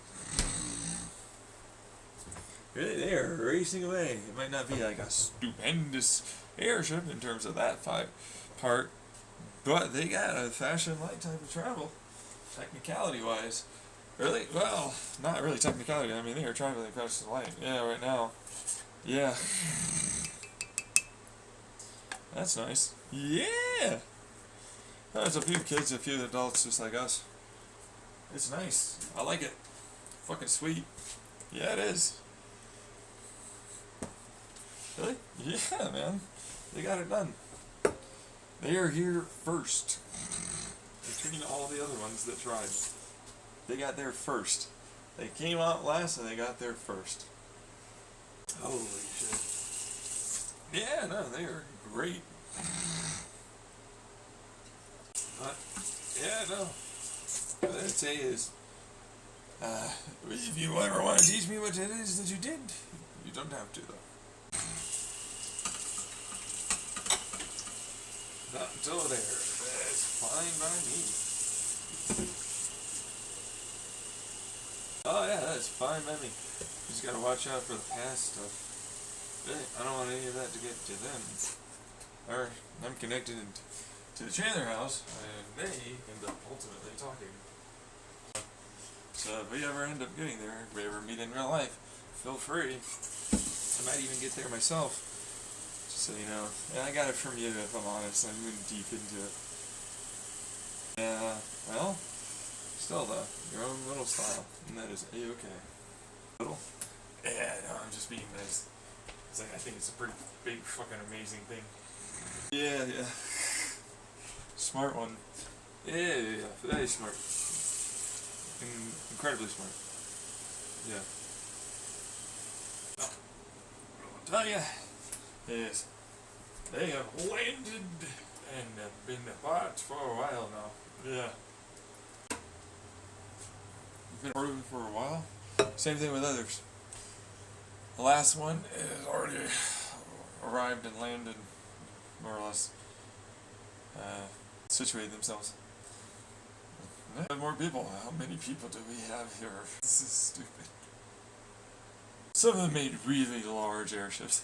Really, they are racing away. It might not be like a stupendous airship in terms of that part, but they got a faster than light type of travel, technicality-wise. Really? Well, not really technicality. I mean, they are traveling faster than light. Yeah, right now. Yeah. That's nice. Yeah! There's a few kids, a few adults just like us. It's nice. I like it. Fucking sweet. Yeah, it is. Really? Yeah, man. They got it done. They are here first. Between all the other ones that tried. They got there first. They came out last and they got there first. Holy shit. Yeah, no, they are great. But, yeah, no. What I'd say is, if you ever want to teach me what it is that you did, you don't have to, though. Not until there. That's fine by me. Oh, yeah, that's fine by me. Just gotta watch out for the past stuff. I don't want any of that to get to them. Or, I'm connected to the Chandler house, and they end up ultimately talking. So if we ever end up getting there, if we ever meet in real life, feel free. I might even get there myself. Just so you know. Yeah, I got it from you, if I'm honest. I'm moving deep into it. Yeah, well, still though, your own little style, and that is A-okay. Little? Yeah, no, I'm just being nice. It's like, I think it's a pretty big, fucking amazing thing. Yeah, yeah. Smart one. Yeah, very smart. Incredibly smart. Yeah. I'll tell ya is, they have landed and have been apart for a while now. Yeah. Been apart of it for a while. Same thing with others. The last one is already arrived and landed, more or less, situated themselves. More people. How many people do we have here? This is stupid. Some of them made really large airships.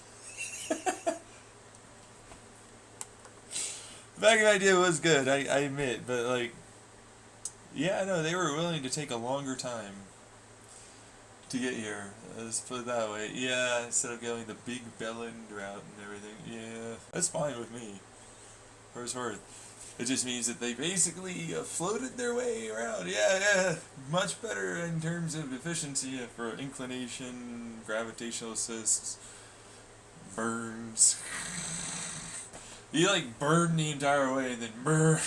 The back idea was good, I admit, but like, yeah, no, they were willing to take a longer time to get here. Let's put it that way. Yeah, instead of going the big Bellend route and everything. Yeah, that's fine with me. For it's worth. It just means that they basically floated their way around. Yeah, much better in terms of efficiency for inclination, gravitational assists, burns. You like burn the entire way and then burn.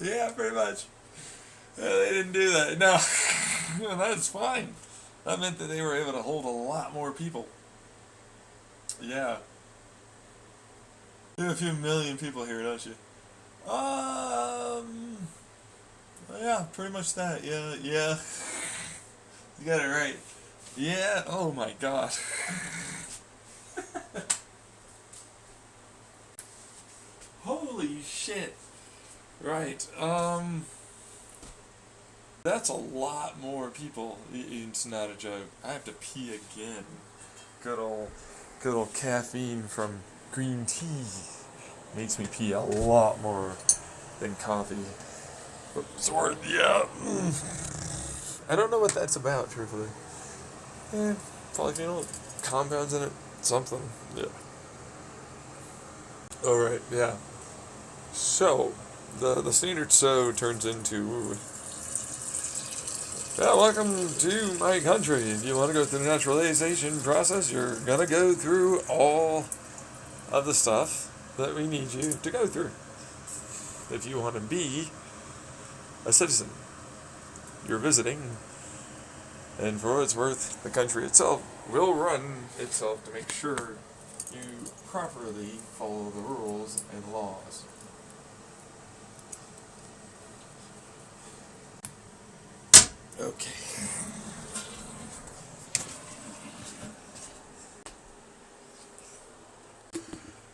Yeah, pretty much. They didn't do that. No, that's fine. That meant that they were able to hold a lot more people. Yeah. You have a few million people here, don't you? Yeah, pretty much that. Yeah. You got it right. Yeah. Oh my god. Holy shit. Right. That's a lot more people. It's not a joke. I have to pee again. Good old caffeine from green tea makes me pee a lot more than coffee. Sorry, yeah. I don't know what that's about, truthfully. Polyphenol compounds in it, something. Yeah. All right, yeah. So, the standard so turns into. Yeah, welcome to my country. If you want to go through the naturalization process, you're gonna go through all of the stuff that we need you to go through. If you want to be a citizen, you're visiting, and for what it's worth, the country itself will run itself to make sure you properly follow the rules and laws. Okay.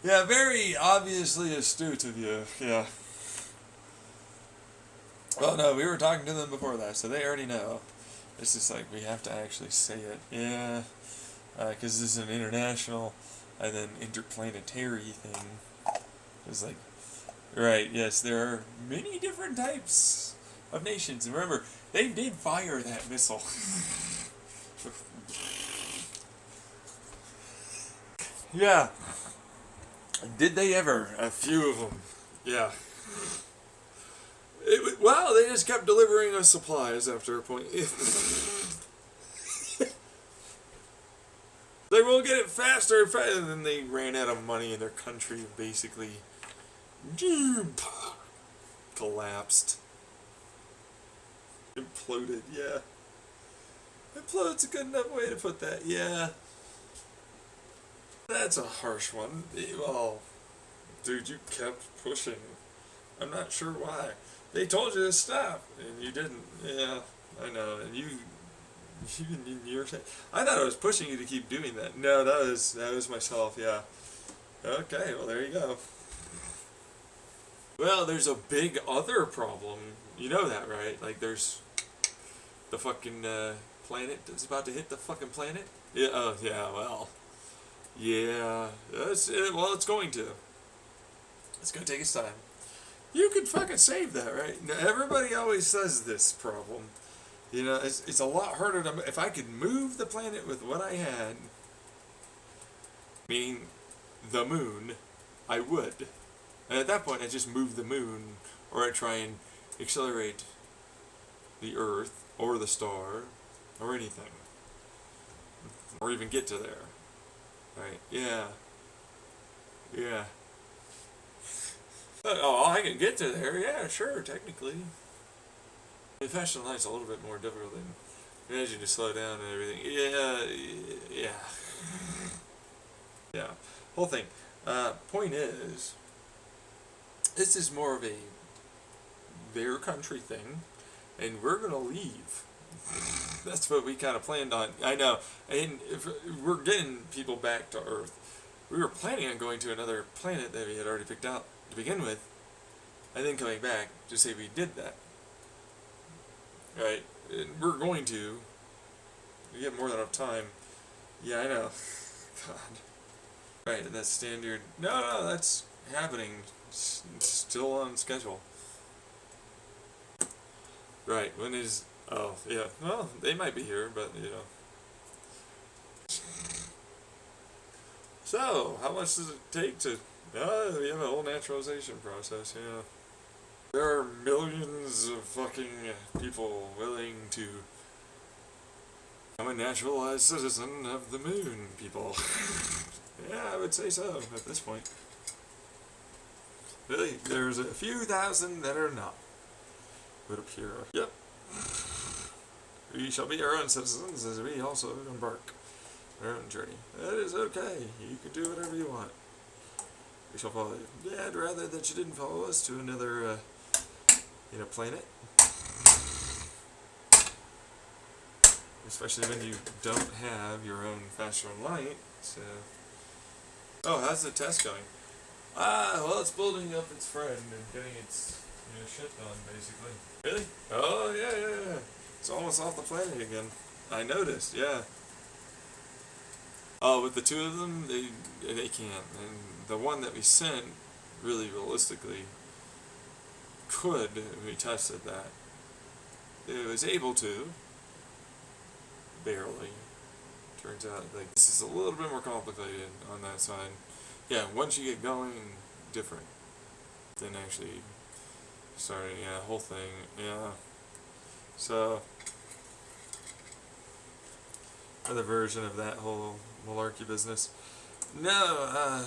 Yeah, very obviously astute of you, yeah. Well, no, we were talking to them before that, so they already know. It's just like, we have to actually say it. Yeah, because this is an international and then interplanetary thing. It's like, right, yes, there are many different types of nations. And remember, they did fire that missile. Yeah. Did they ever? A few of them. Yeah. Wow, they just kept delivering us supplies after a point. They will get it faster and faster, and then they ran out of money in their country, basically collapsed. Imploded, yeah. Implode's a good enough way to put that. Yeah. That's a harsh one. Well, dude, you kept pushing. I'm not sure why. They told you to stop, and you didn't. Yeah, I know. And you're saying, I thought I was pushing you to keep doing that. No, that was myself. Yeah. Okay. Well, there you go. Well, there's a big other problem. You know that, right? Like, there's the fucking planet that's about to hit the fucking planet. Yeah. Oh, yeah. Well. Yeah. That's it. Well, it's going to. It's gonna take its time. You could fucking save that, right? Now, everybody always says this problem. You know, it's a lot harder to. If I could move the planet with what I had, meaning the moon, I would. And at that point, I just move the moon, or I try and accelerate the Earth, or the star, or anything. Or even get to there. Right? Yeah. Yeah. Oh, I can get to there. Yeah, sure, technically. The Fashion Light's a little bit more difficult than as you to slow down and everything. Yeah, yeah. Yeah. Whole thing. Point is, this is more of a their country thing, and we're gonna leave. That's what we kind of planned on. I know, and if we're getting people back to Earth. We were planning on going to another planet that we had already picked out to begin with, and then coming back to say we did that. Right? And we're going to. We get more than enough time. Yeah, I know. God. Right, and that's standard. No, that's happening. It's still on schedule. Right, when is. Oh, yeah. Well, they might be here, but, you know. So, how much does it take to. We have a whole naturalization process, yeah. There are millions of fucking people willing to become a naturalized citizen of the moon, people. Yeah, I would say so at this point. Really, there's a few thousand that are not. Would appear. Yep. We shall be our own citizens as we also embark our own journey. That is okay. You can do whatever you want. We shall follow you. Yeah, I'd rather that you didn't follow us to another, planet. Especially when you don't have your own faster light. So. Oh, how's the test going? Well, it's building up its friend and getting its shit done, basically. Really? Oh, yeah. It's almost off the planet again. I noticed, yeah. Oh, with the two of them, they can't. And the one that we sent, really realistically, could, we tested that. It was able to, barely. Turns out, like, this is a little bit more complicated on that side. Yeah, once you get going, different than actually starting, yeah, whole thing, yeah. So, another version of that whole malarkey business. No,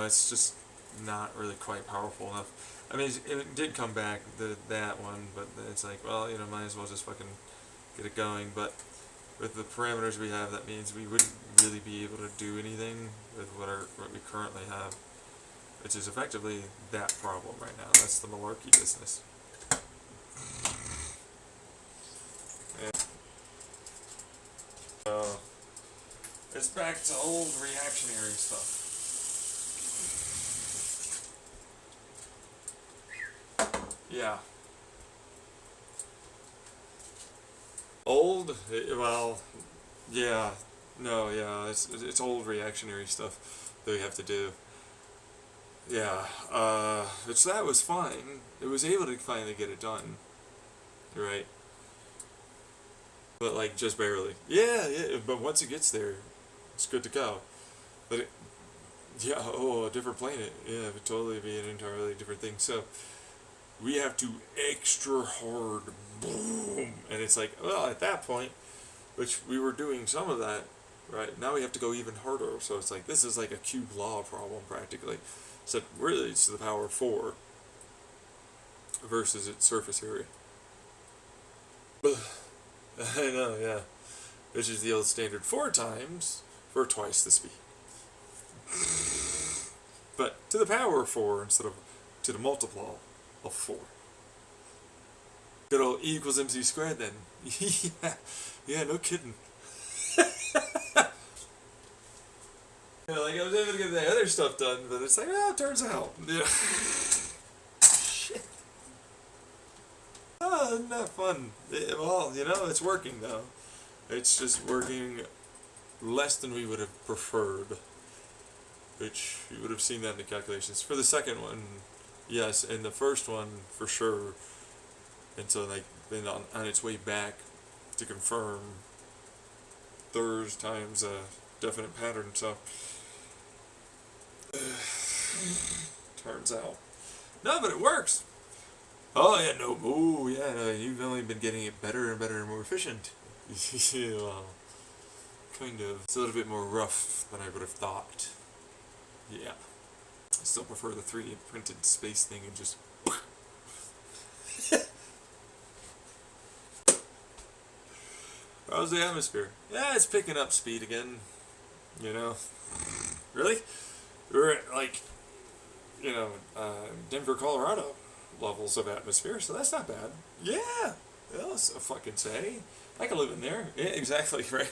it's just not really quite powerful enough. I mean, it did come back, that one, but it's like, well, might as well just fucking get it going, but with the parameters we have, that means we wouldn't really be able to do anything with what we currently have, which is effectively that problem right now. That's the malarkey business. Yeah. It's back to old reactionary stuff. Yeah. Old? Well, yeah. No, yeah. It's old reactionary stuff that we have to do. Yeah. Which that was fine. It was able to finally get it done. Right? But, like, just barely. Yeah, but once it gets there, it's good to go. But a different planet. Yeah, it would totally be an entirely different thing. So, we have to extra hard, boom, and it's like, well, at that point, which we were doing some of that, right, now we have to go even harder, so it's like, this is like a cube law problem, practically, so really it's to the power of 4, versus its surface area. I know, yeah. Which is the old standard 4 times for twice the speed. But to the power of 4 instead of to the multiple of 4. Good old E equals mc squared then. Yeah, no kidding. Like I was able to get the other stuff done, but it's like, oh, it turns out. Yeah. Shit. Oh, isn't that fun? Well, it's working though. It's just working less than we would have preferred. Which you would have seen that in the calculations. For the second one, yes, and the first one for sure. And so like then on its way back to confirm third times a definite pattern, so turns out. No, but it works. Oh yeah, no, oh yeah, no, you've only been getting it better and better and more efficient. Well, kind of. It's a little bit more rough than I would have thought. Yeah. I still prefer the 3D printed space thing and just... How's the atmosphere? Yeah, it's picking up speed again. Really? We're at, like, Denver, Colorado levels of atmosphere, so that's not bad. Yeah! That's a fucking say. I can live in there. Yeah, exactly, right?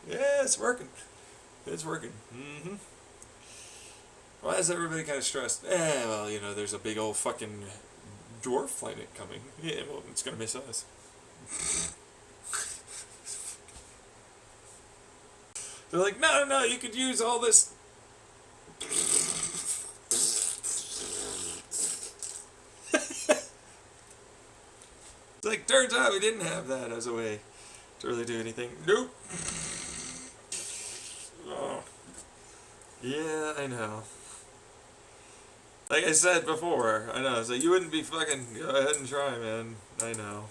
Yeah, it's working. It's working. Mm-hmm. Why is everybody kind of stressed? Well, there's a big old fucking dwarf planet coming. Yeah, well, it's gonna miss us. They're like, no, you could use all this. It's like, turns out we didn't have that as a way to really do anything. Nope. Oh. Yeah, I know. Like I said before, I know, it's like, you wouldn't be fucking, go ahead and try, man. I know.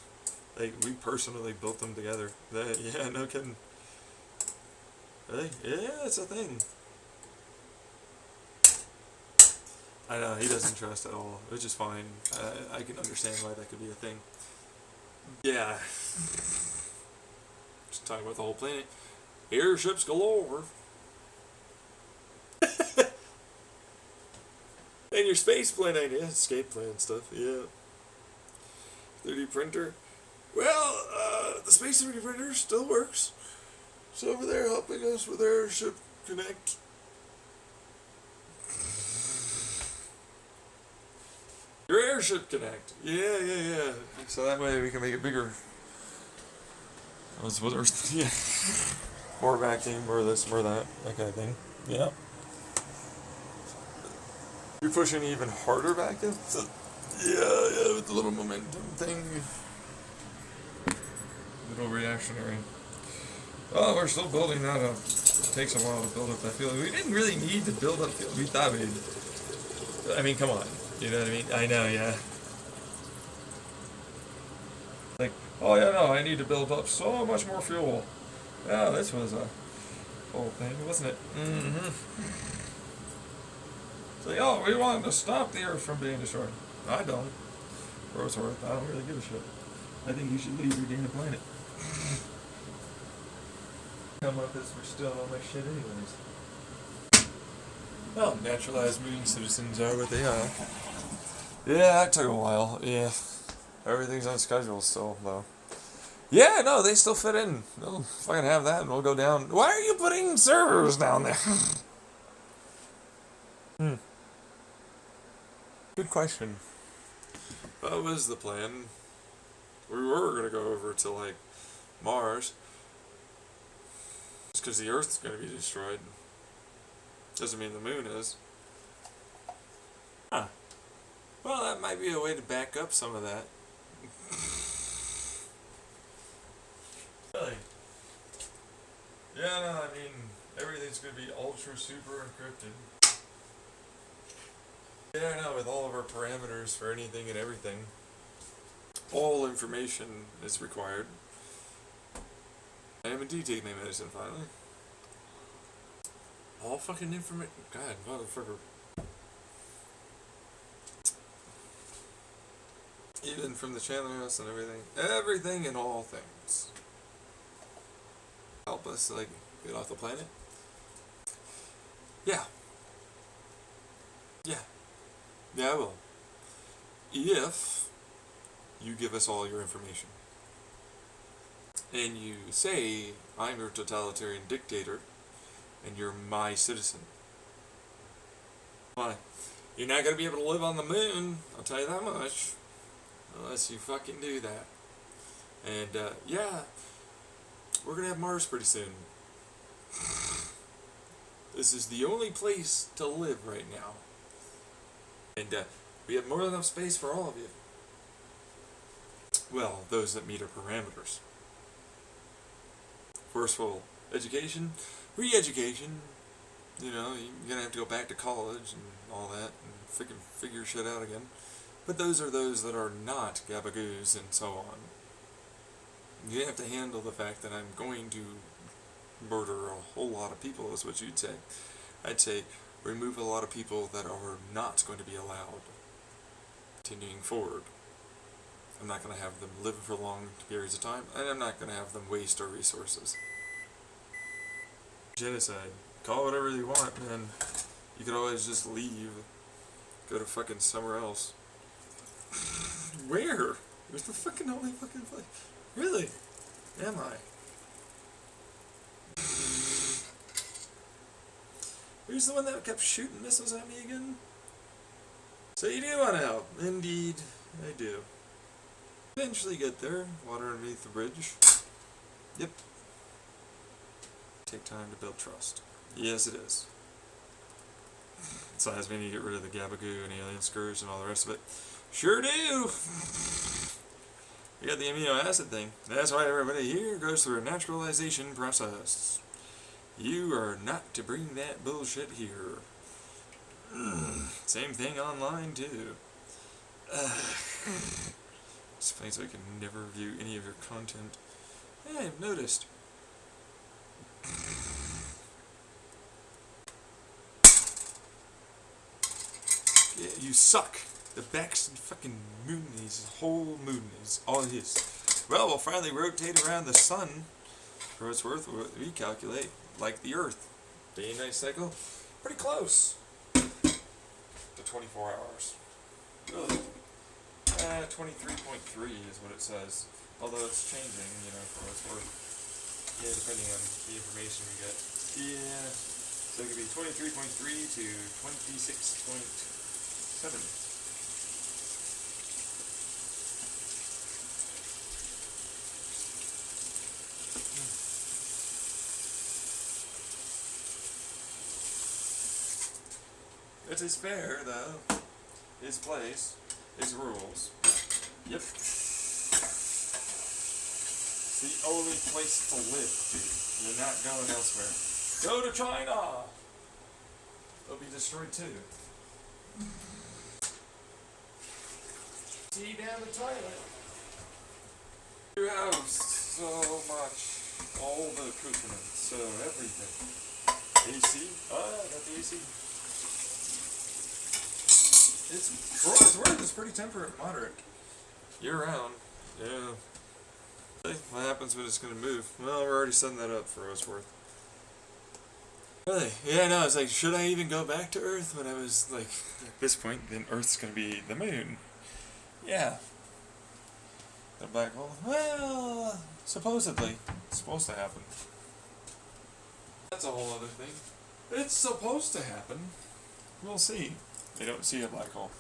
Like, we personally built them together. Yeah, no kidding. Really? Yeah, it's a thing. I know, he doesn't trust at all, which is fine. I can understand why that could be a thing. Yeah. Just talking about the whole planet. Airships galore. And your space plane idea, escape plan stuff, yeah. 3D printer. Well, the space 3D printer still works. It's over there helping us with Airship Connect. Your Airship Connect. Yeah. So that way we can make it bigger. Yeah. More vacuum, more this, more that kind of thing. Yeah. You're pushing even harder vacuum? So, yeah, with the little momentum thing. Little reactionary. Oh, we're still building that up. It takes a while to build up that feeling. We didn't really need to build up fuel. We thought we'd... I mean, come on. You know what I mean? I know, yeah. Like, oh yeah, no, I need to build up so much more fuel. Yeah, this was a whole thing, wasn't it? Mm-hmm. It's like, oh, we wanted to stop the Earth from being destroyed. I don't. For what's worth, I don't really give a shit. I think you should leave your damn planet. Come up as we're still on my shit anyways. Well, naturalized moon citizens are what they are. Yeah, that took a while. Yeah. Everything's on schedule still, though. Yeah, no, they still fit in. They'll fucking have that and we'll go down. Why are you putting servers down there? Good question. That was the plan. We were going to go over to, like, Mars. Just because the Earth's going to be destroyed. Doesn't mean the moon is. Huh. Well, that might be a way to back up some of that. Really? Yeah, no, I mean, everything's going to be ultra super encrypted. Yeah, no, with all of our parameters for anything and everything. All information is required. I am indeed taking my medicine finally. All fucking information. God, motherfucker. Even from the Chandler House and everything. Everything and all things. Help us, like, get off the planet? Yeah. Yeah. Yeah, I will. If you give us all your information. And you say, I'm your totalitarian dictator, and you're my citizen. Why? You're not going to be able to live on the moon, I'll tell you that much. Unless you fucking do that. And, yeah, we're going to have Mars pretty soon. This is the only place to live right now. And, we have more than enough space for all of you. Well, those that meet our parameters. Forceful education, re-education, you know, you're gonna have to go back to college and all that, and figure shit out again. But those are those that are not gabagoos and so on. You have to handle the fact that I'm going to murder a whole lot of people, is what you'd say. I'd say remove a lot of people that are not going to be allowed continuing forward. I'm not going to have them live for long periods of time, and I'm not going to have them waste our resources. Genocide. Call it whatever you want, man. You could always just leave. Go to fucking somewhere else. Where? Where's the fucking only fucking place? Really? Am I? Who's the one that kept shooting missiles at me again? So you do want to help. Indeed, I do. Eventually get there. Water underneath the bridge. Yep. Take time to build trust. Yes, it is. Besides, we need to get rid of the Gabagoo and Alien Scourge and all the rest of it. Sure do! We got the amino acid thing. That's why everybody here goes through a naturalization process. You are not to bring that bullshit here. Same thing online, too. Explains I can never view any of your content. Hey, I've noticed. Yeah, you suck. The Baxton fucking moon, his whole moon is all his. Well, we'll finally rotate around the sun. For what it's worth, we'll recalculate like the Earth. Day and night cycle, pretty close to 24 hours. Really? 23.3 is what it says. Although it's changing, you know, for what it's worth. Yeah, depending on the information we get. Yeah. So it could be 23.3 to 26.7. It is fair, though. His place, his rules. Yep. It's the only place to live, dude. You're not going elsewhere. Go to China! They'll be destroyed too. See down the toilet. You have so much. All the accoutrements, so everything. AC? Oh, I got the AC. It's, for what it's worth, it's pretty temperate, moderate. Year round. Yeah. What happens when it's going to move? Well, we're already setting that up for what it's worth. Really? Yeah, no, it's like, should I even go back to Earth when I was, like, at this point, then Earth's going to be the moon. Yeah. The black hole? Well, supposedly. It's supposed to happen. That's a whole other thing. It's supposed to happen. We'll see. They don't see a black hole.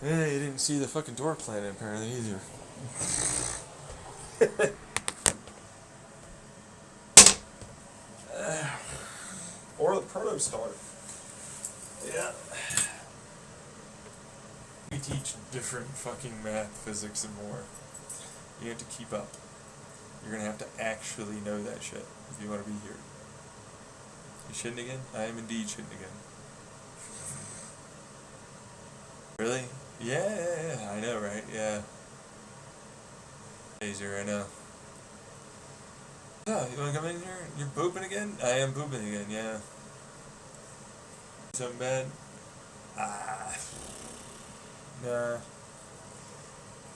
Yeah, you didn't see the fucking dwarf planet apparently either. Or the protostar. Yeah. We teach different fucking math, physics, and more. You have to keep up. You're gonna have to actually know that shit if you want to be here. You shitting again? I am indeed shitting again. Really? Yeah, I know, right? Yeah. Easier, I know. Oh, you wanna come in here? You're pooping again? I am pooping again, yeah. Something bad? Ah. Nah.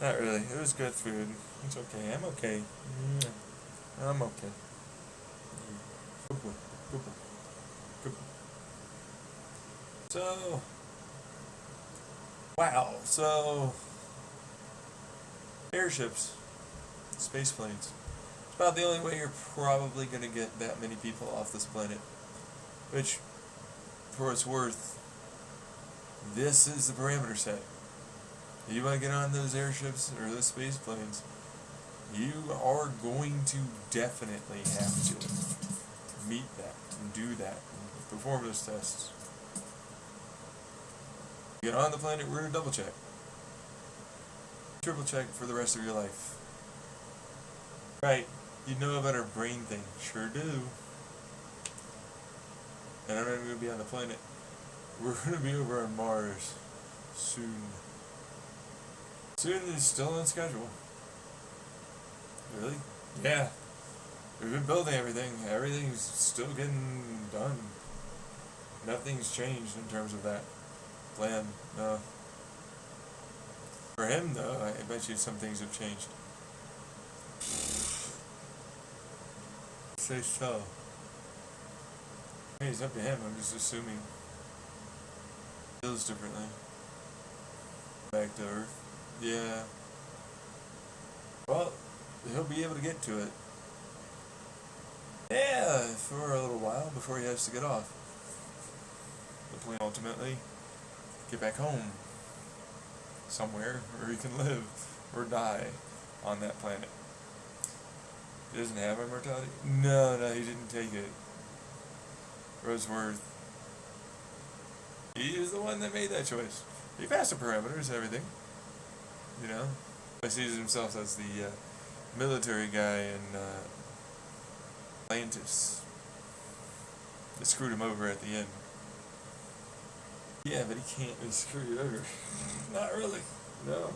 Not really. It was good food. It's okay. I'm okay. I'm okay. Good boy. Good boy. Good boy. So, wow. So, airships, space planes. It's about the only way you're probably going to get that many people off this planet. Which, for its worth, this is the parameter set. You want to get on those airships or those space planes, you are going to definitely have to meet that and do that and perform those tests. Get on the planet, we're going to double check. Triple check for the rest of your life. Right, you know about our brain thing. Sure do. And I'm not even going to be on the planet. We're going to be over on Mars soon. Soon is still on schedule. Really? Yeah. We've been building everything. Everything's still getting done. Nothing's changed in terms of that plan. No. For him, though, I bet you some things have changed. Say so. Hey, it's up to him. I'm just assuming. Feels differently. Back to Earth. Yeah. Well, he'll be able to get to it. Yeah, for a little while before he has to get off. But we ultimately get back home. Somewhere where he can live or die on that planet. He doesn't have immortality? No, he didn't take it. Roseworth. He is the one that made that choice. He passed the parameters and everything. You know? He sees himself as the military guy in Atlantis. They screwed him over at the end. Yeah, but he can't really screw you over. Not really. No.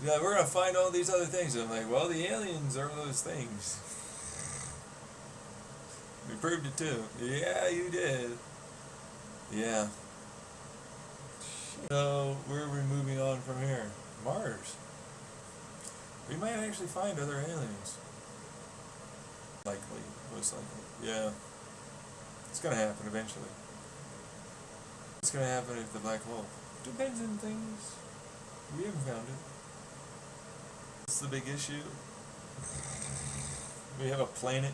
Yeah, we're gonna find all these other things. And I'm like, well, the aliens are those things. We proved it too. Yeah, you did. Yeah. So, where are we moving on from here? Mars. We might actually find other aliens. Likely. Most likely. Yeah. It's gonna happen eventually. It's gonna happen if the black hole. Depends on things. We haven't found it. What's the big issue? We have a planet.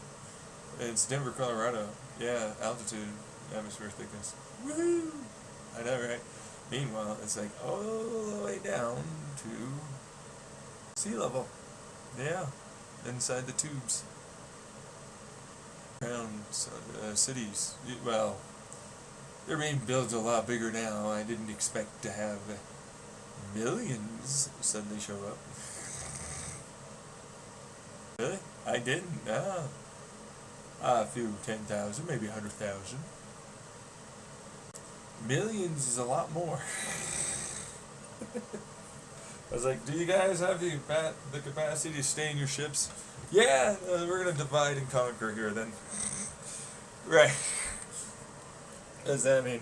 It's Denver, Colorado. Yeah, altitude, atmosphere thickness. Woohoo! I know, right? Meanwhile, it's like all the way down to sea level. Yeah, inside the tubes. Around cities. Well, they're being built a lot bigger now. I didn't expect to have millions suddenly show up. Really? I didn't. No. A few 10,000, maybe 100,000. Millions is a lot more. I was like, do you guys have the capacity to stay in your ships? Yeah, we're going to divide and conquer here then. Right. What does that mean?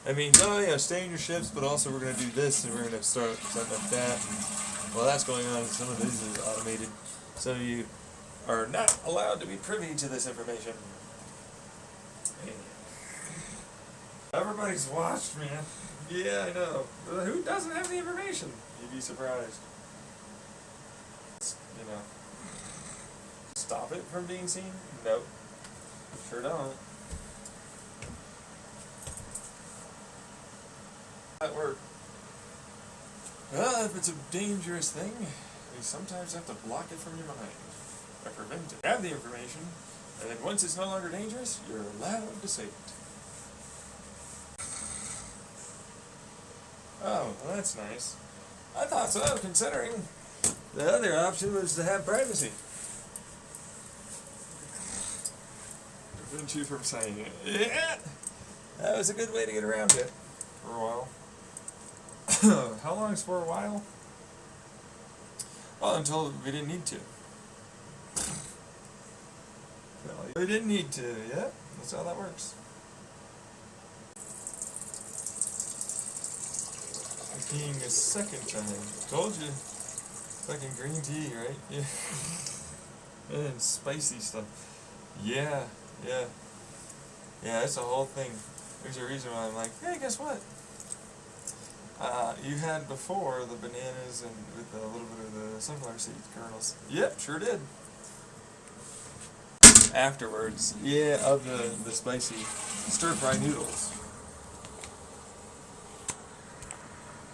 I mean, oh yeah, stay in your ships, but also we're going to do this, and we're going to start something like that. And, well, that's going on. Some of this is automated. So you are not allowed to be privy to this information. Everybody's watched, man. Yeah, I know. Who doesn't have the information? You'd be surprised. You know. Stop it from being seen? Nope. Sure don't. That work. Well, if it's a dangerous thing, you sometimes have to block it from your mind. Or prevent it. Have the information, and then once it's no longer dangerous, you're allowed to say it. Oh, well that's nice. I thought so, considering the other option was to have privacy. Prevent you from saying it. Yeah! That was a good way to get around it. For a while. How long's for a while? Well, until we didn't need to. We didn't need to, yeah? That's how that works. peeing a second time. Told you. Fucking green tea, right? Yeah. And spicy stuff. Yeah, yeah. Yeah, it's a whole thing. There's a reason why I'm like, hey, guess what? You had before the bananas and with a little bit of the sunflower seed kernels. Yep, sure did. Afterwards, yeah, of the spicy stir-fry noodles.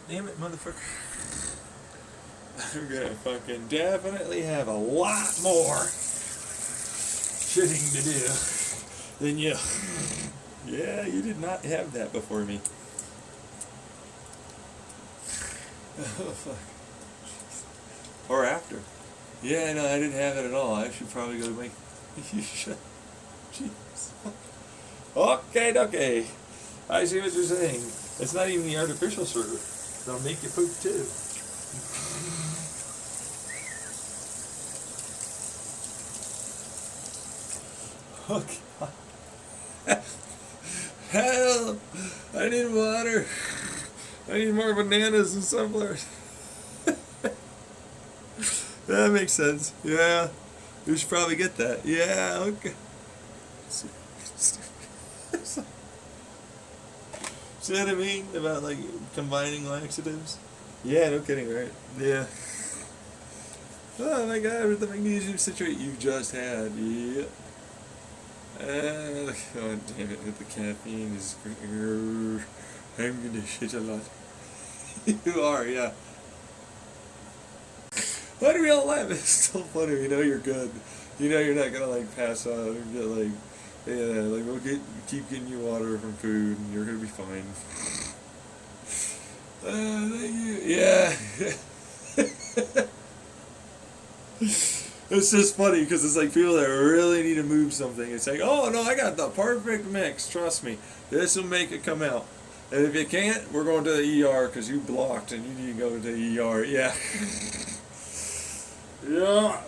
Damn it, motherfucker. I'm gonna fucking definitely have a lot more shitting to do than you. Yeah, you did not have that before me. Oh, fuck. Or after. Yeah, no, I didn't have it at all. I should probably go to make... You should. Jeez. Okay. I see what you're saying. It's not even the artificial sugar. They'll make you poop too. Okay. Hell, I need water. I need more bananas and sunflowers. That makes sense. Yeah, you should probably get that. Yeah, okay. See what I mean about like combining laxatives? Yeah, no kidding, right? Yeah. Oh my God, with the magnesium citrate you just had. Yeah. Oh damn it, with the caffeine is... I'm gonna shit a lot. You are, yeah. Why do we all laugh? It's still funny. You know you're good. You know you're not gonna like pass out and get like, yeah, like we'll keep getting you water from food and you're gonna be fine. Thank you. Yeah. It's just funny because it's like people that really need to move something. It's like, oh no, I got the perfect mix. Trust me, this will make it come out. And if you can't, we're going to the ER because you blocked and you need to go to the ER. Yeah. Yeah.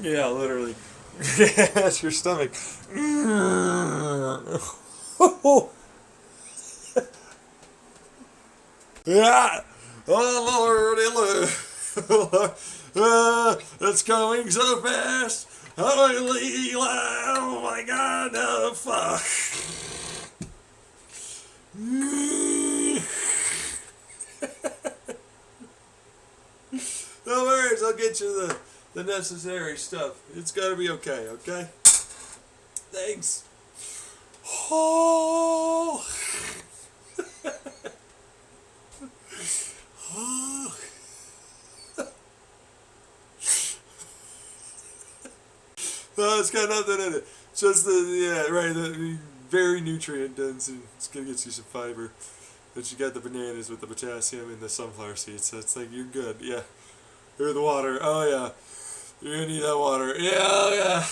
Yeah, literally. Yeah, that's your stomach. Yeah. Oh Lord, it's coming so fast. Oh my God, oh fuck. No worries, I'll get you the necessary stuff. It's gotta be okay, okay? Thanks. Oh. Oh. No, it's got nothing in it. Just the very nutrient dense, and it's gonna get you some fiber. But you got the bananas with the potassium and the sunflower seeds, so it's like you're good. Yeah. Here's the water. Oh yeah. You're gonna need that water. Yeah, oh yeah.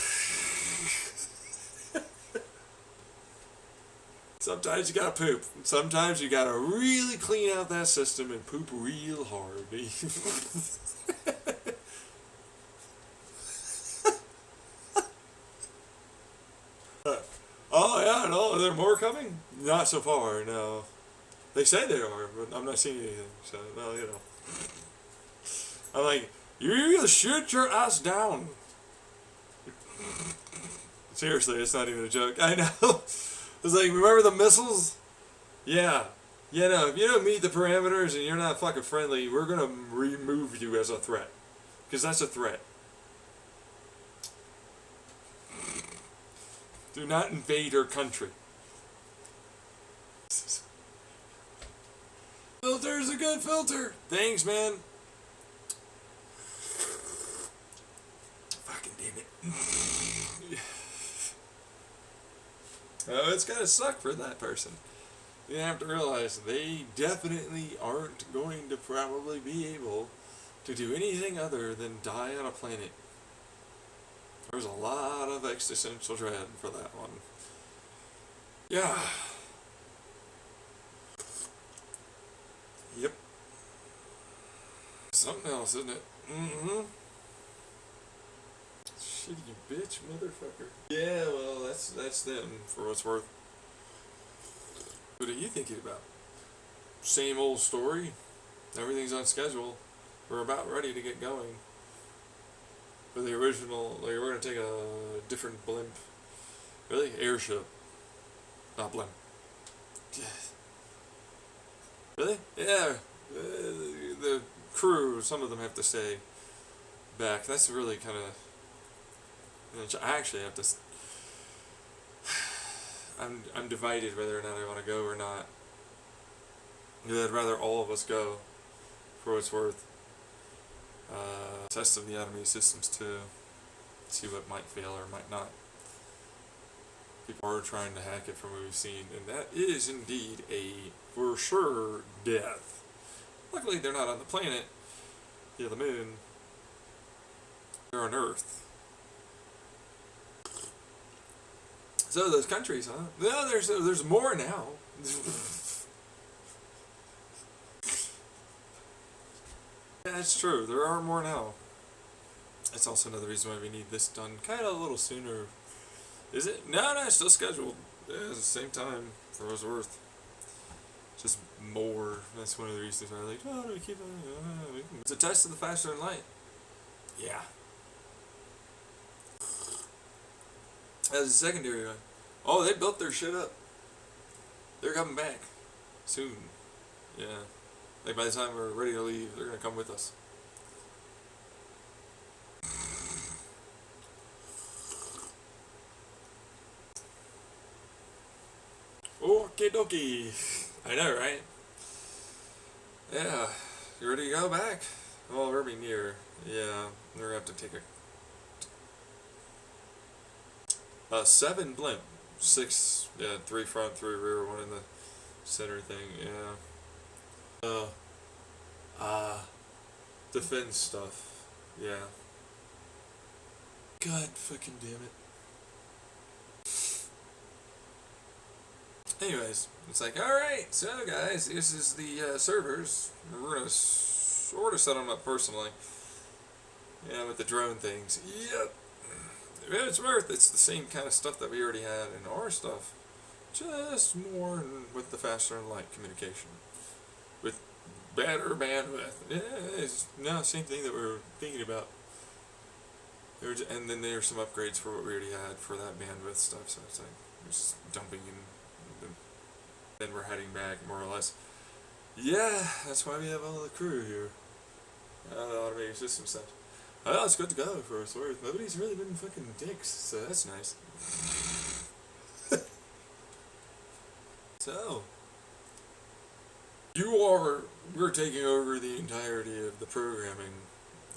Sometimes you gotta poop. Sometimes you gotta really clean out that system and poop real hard. Oh yeah, no, are there more coming? Not so far, no. They say they are, but I'm not seeing anything. So, well, you know. I'm like, you shoot your ass down. Seriously, it's not even a joke. I know. It's like, remember the missiles? Yeah. Yeah, no, if you don't meet the parameters and you're not fucking friendly, we're gonna remove you as a threat. Because that's a threat. Do not invade our country. Filter's a good filter. Thanks, man. Fucking damn it. Oh, it's gotta suck for that person. You have to realize they definitely aren't going to probably be able to do anything other than die on a planet. There's a lot of existential dread for that one. Yeah. Yep. Something else, isn't it? Mm-hmm. Shitty bitch, motherfucker. Yeah, well, that's them, for what's worth. What are you thinking about? Same old story. Everything's on schedule. We're about ready to get going. But the original, like, we're gonna take a different blimp. Really? Airship. Not blimp. Really? Yeah. The crew, some of them have to stay back. That's really kind of. I actually have to. I'm divided whether or not I want to go or not. Yeah, I'd rather all of us go, for what it's worth. Test of the enemy systems too. See what might fail or might not. People are trying to hack it from what we've seen, and that is indeed a for sure death. Luckily, they're not on the planet, the moon. They're on Earth. So those countries, huh? No, there's more now. Yeah, it's true. There are more now. That's also another reason why we need this done kind of a little sooner. Is it? No, it's still scheduled. Yeah, it's the same time for what it's worth. Just more. That's one of the reasons why I'm like, oh, no, keep on. It's a test of the faster than light. Yeah. As a secondary one. Oh, they built their shit up. They're coming back. Soon. Yeah. Like by the time we're ready to leave, they're gonna come with us. Okie dokie. I know, right? Yeah. You ready to go back? Well, we're be near. Yeah. We're gonna have to take a 7 blimp. 6, yeah, 3 front, 3 rear, 1 in the center thing, yeah. Defense stuff. Yeah. God fucking damn it. Anyways, it's like, alright, so guys, this is the servers. We're gonna sort of set them up personally. Yeah, with the drone things. Yep. It's worth. It's the same kind of stuff that we already had in our stuff. Just more with the faster than light communication. With better bandwidth. Yeah, it's same thing that we were thinking about. And then there's some upgrades for what we already had for that bandwidth stuff. So it's like we're just dumping in. Then we're heading back more or less. Yeah, that's why we have all the crew here. The automated system stuff. Oh, it's good to go for what's worth. Nobody's really been fucking dicks, so that's nice. So, we're taking over the entirety of the programming.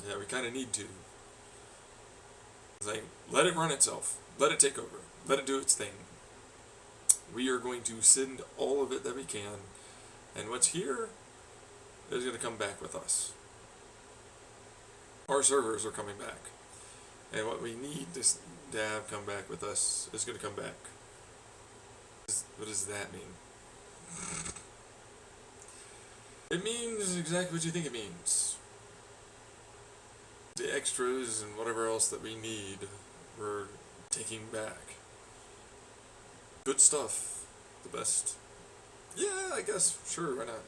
Yeah, we kind of need to. It's like, let it run itself. Let it take over. Let it do its thing. We are going to send all of it that we can, and what's here is going to come back with us. Our servers are coming back, and what we need to have come back with us is going to come back. What does that mean? It means exactly what you think it means. The extras and whatever else that we need, we're taking back. Good stuff. The best. Yeah, I guess. Sure, why not?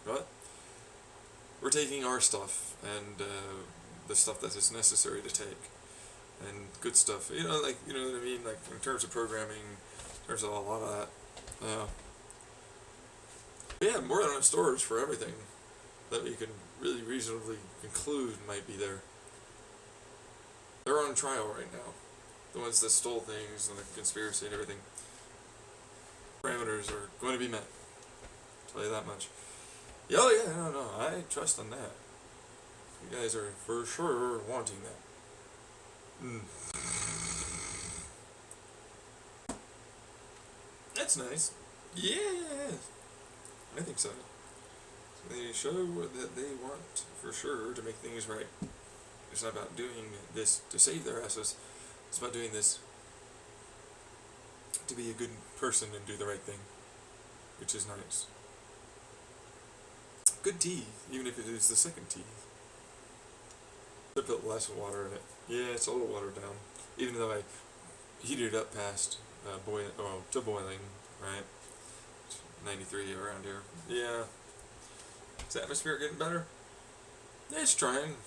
What? We're taking our stuff and the stuff that is necessary to take. And good stuff. You know, like, you know what I mean? Like, in terms of programming, in terms of a lot of that. Yeah, more than enough storage for everything that we can really reasonably conclude might be there. They're on trial right now. The ones that stole things and the conspiracy and everything. Parameters are going to be met. I'll tell you that much. Oh yeah, no, I trust on that. You guys are for sure wanting that. That's nice. Yeah, I think so. They show that they want, for sure, to make things right. It's not about doing this to save their asses. It's about doing this to be a good person and do the right thing, which is nice. Good tea, even if it is the second tea. I put less water in it. Yeah, it's a little watered down. Even though I heated it up past to boiling, right? 93 around here. Yeah. Is the atmosphere getting better? It's trying.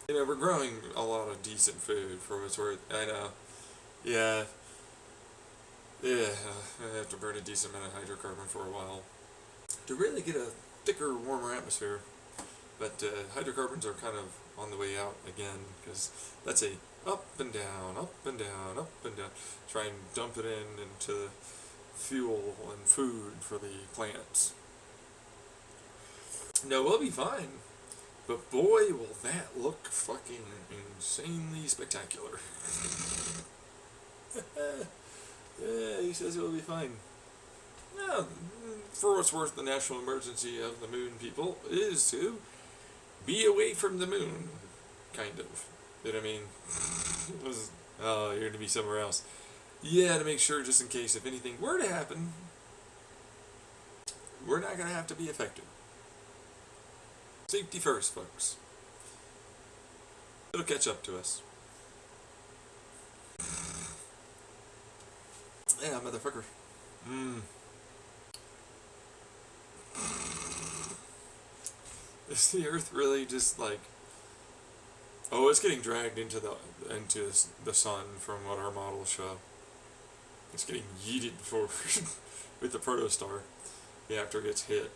You know, we're growing a lot of decent food for what it's worth. I know. Yeah. Yeah. I have to burn a decent amount of hydrocarbon for a while to really get a thicker, warmer atmosphere. But hydrocarbons are kind of on the way out again, because that's a up and down, up and down, up and down. Try and dump it into fuel and food for the plants. No, we'll be fine. But boy, will that look fucking insanely spectacular. Yeah, he says it will be fine. Now, for what's worth, the national emergency of the moon people is to be away from the moon, kind of. You know what I mean? Oh, you're going to be somewhere else. Yeah, to make sure, just in case, if anything were to happen, we're not going to have to be affected. Safety first, folks. It'll catch up to us. Yeah, motherfucker. Is the Earth really just like... Oh, it's getting dragged into the sun from what our models show. It's getting yeeted forward with the protostar. After it gets hit.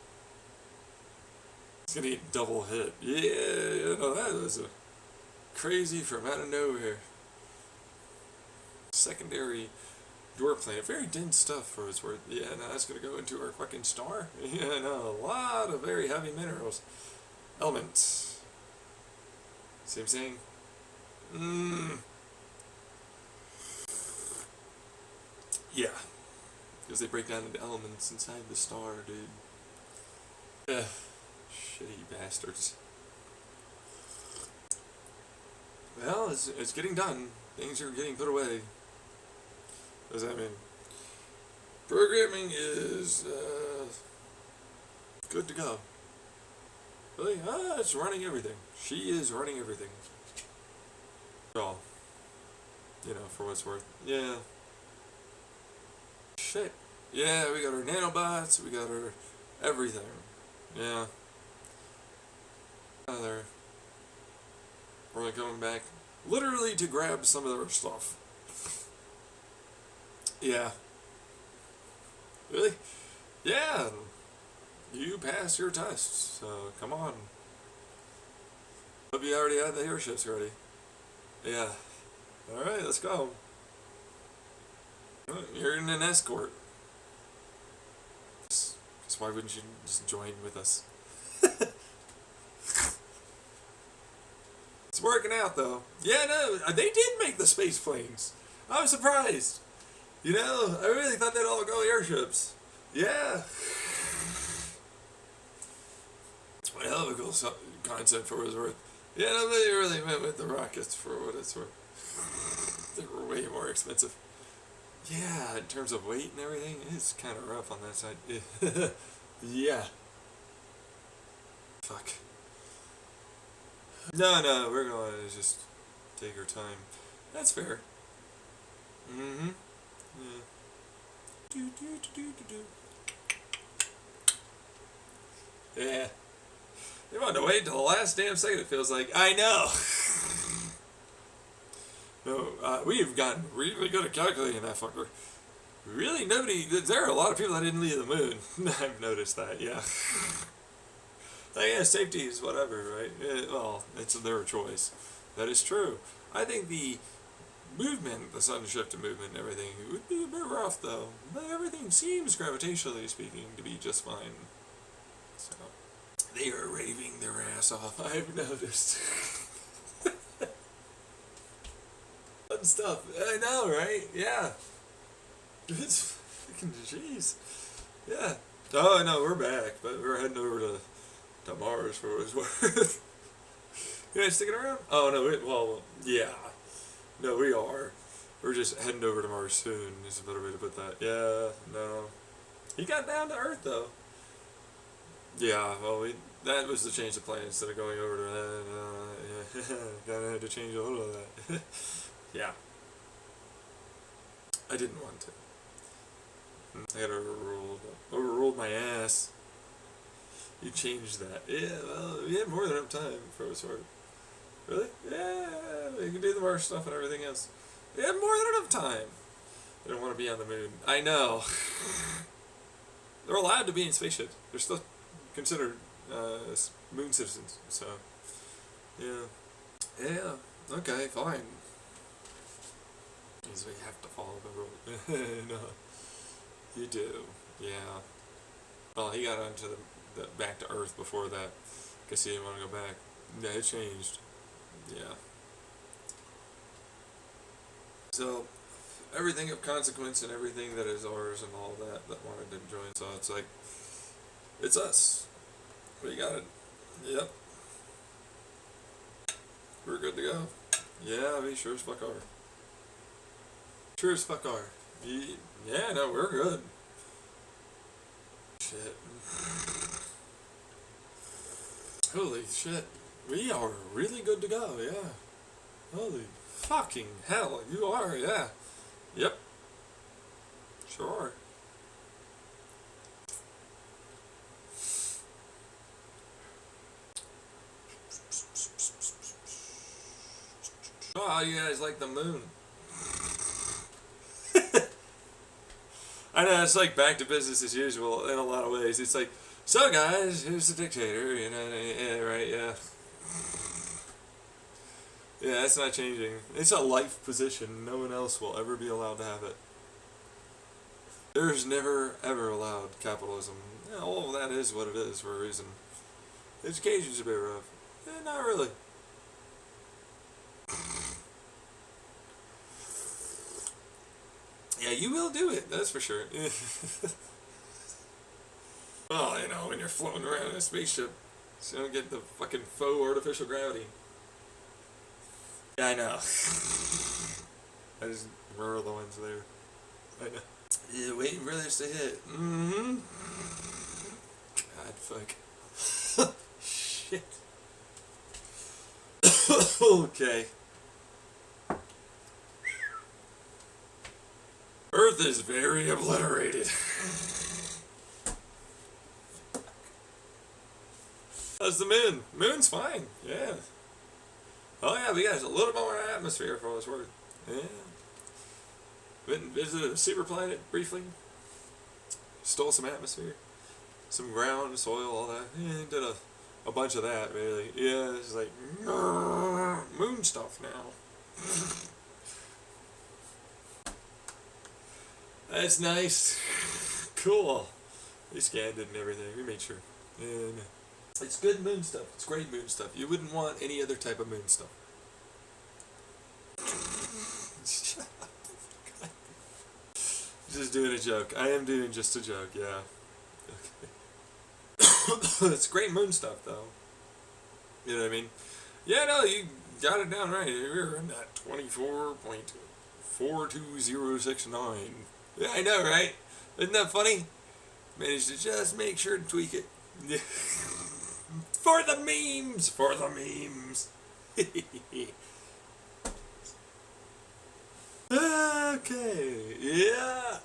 It's gonna get double hit. Yeah, you know, that was a crazy from out of nowhere. Secondary dwarf planet. Very dense stuff for its worth. Yeah, no, that's gonna go into our fucking star. Yeah, no, a lot of very heavy minerals. Elements. See what I'm saying? Yeah. Because they break down into elements inside the star, dude. Shitty bastards. Well, it's getting done. Things are getting put away. What does that mean? Programming is good to go. Really? It's running everything. She is running everything. Well, you know, for what it's worth. Yeah. Shit. Yeah, we got our nanobots, we got our everything. Yeah. They're really coming back literally to grab some of their stuff. Yeah. Really? Yeah. You passed your tests, so come on. Hope you already had the airships ready. Yeah. Alright, let's go. You're in an escort. So why wouldn't you just join with us? It's working out, though. Yeah, no, they did make the space planes. I was surprised. You know, I really thought they'd all go airships. Yeah. Hell of a cool concept for what it's worth. Yeah, no, they really went with the rockets for what it's worth. They were way more expensive. Yeah, in terms of weight and everything, it's kind of rough on that side. Yeah. Fuck. No, we're going to just take our time. That's fair. Mm-hmm. Yeah. Yeah. They want to wait till the last damn second, it feels like. I know! No, we've gotten really good at calculating that fucker. Really, there are a lot of people that didn't leave the moon. I've noticed that, yeah. Like, yeah, safety is whatever, right? Well, it's their choice. That is true. I think the movement, the sun shifted movement and everything, would be a bit rough, though. But everything seems, gravitationally speaking, to be just fine. So, they are raving their ass off, I've noticed. Fun stuff. I know, right? Yeah. It's fucking jeez. Yeah. Oh, no, we're back, but we're heading over to Mars for what it's worth. You guys sticking around? Oh, no, well, yeah. No, we are. We're just heading over to Mars soon, is a better way to put that. Yeah, no. He got down to Earth, though. Yeah, well, that was the change of plan instead of going over to that. Yeah, kinda had to change a little of that. Yeah. I didn't want to. I got overruled my ass. You changed that. Yeah, well, we had more than enough time for a sword. Really? Yeah, we can do the Mars stuff and everything else. We had more than enough time. They don't want to be on the moon. I know. They're allowed to be in spaceships. They're still considered moon citizens. So, yeah. Yeah, okay, fine. Means we have to follow the rule. No, you do. Yeah. Well, he got onto the back to Earth before that. Guess he didn't want to go back. Yeah, it changed. Yeah. So, everything of consequence and everything that is ours and all that wanted to join. So it's like, it's us. We got it. Yep. We're good to go. Yeah, we sure as fuck are. Sure as fuck are. Yeah, no, we're good. Shit. Holy shit. We are really good to go, yeah. Holy fucking hell, you are, yeah. Yep. Sure. Oh, how you guys like the moon? I know, it's like back to business as usual in a lot of ways. It's like, so guys, who's the dictator? You know, yeah, right, yeah. Yeah, that's not changing. It's a life position. No one else will ever be allowed to have it. There's never, ever allowed capitalism. Yeah, all of that is what it is for a reason. Education's a bit rough. Not really. Yeah, you will do it, that's for sure. Well, you know, when you're floating around in a spaceship, so you don't get the fucking faux artificial gravity. Yeah, I know. I just remember the ones there. I know. Yeah, waiting for this to hit. Mm-hmm. God, fuck. Shit. Okay. Earth is very obliterated. That's the moon. Moon's fine. Yeah. Oh yeah, we got a little more atmosphere for what's worth. Yeah. Went and visited a super planet briefly. Stole some atmosphere. Some ground, soil, all that. Yeah, did a bunch of that, really. Yeah, it's like, moon stuff now. That's nice. Cool. We scanned it and everything. We made sure. And it's good moon stuff. It's great moon stuff. You wouldn't want any other type of moon stuff. Just doing a joke. I am doing just a joke, yeah. Okay. It's great moon stuff, though. You know what I mean? Yeah, no, you got it down right. We're in that 24.42069. Yeah, I know, right? Isn't that funny? Managed to just make sure to tweak it. For the memes! For the memes! Okay, yeah.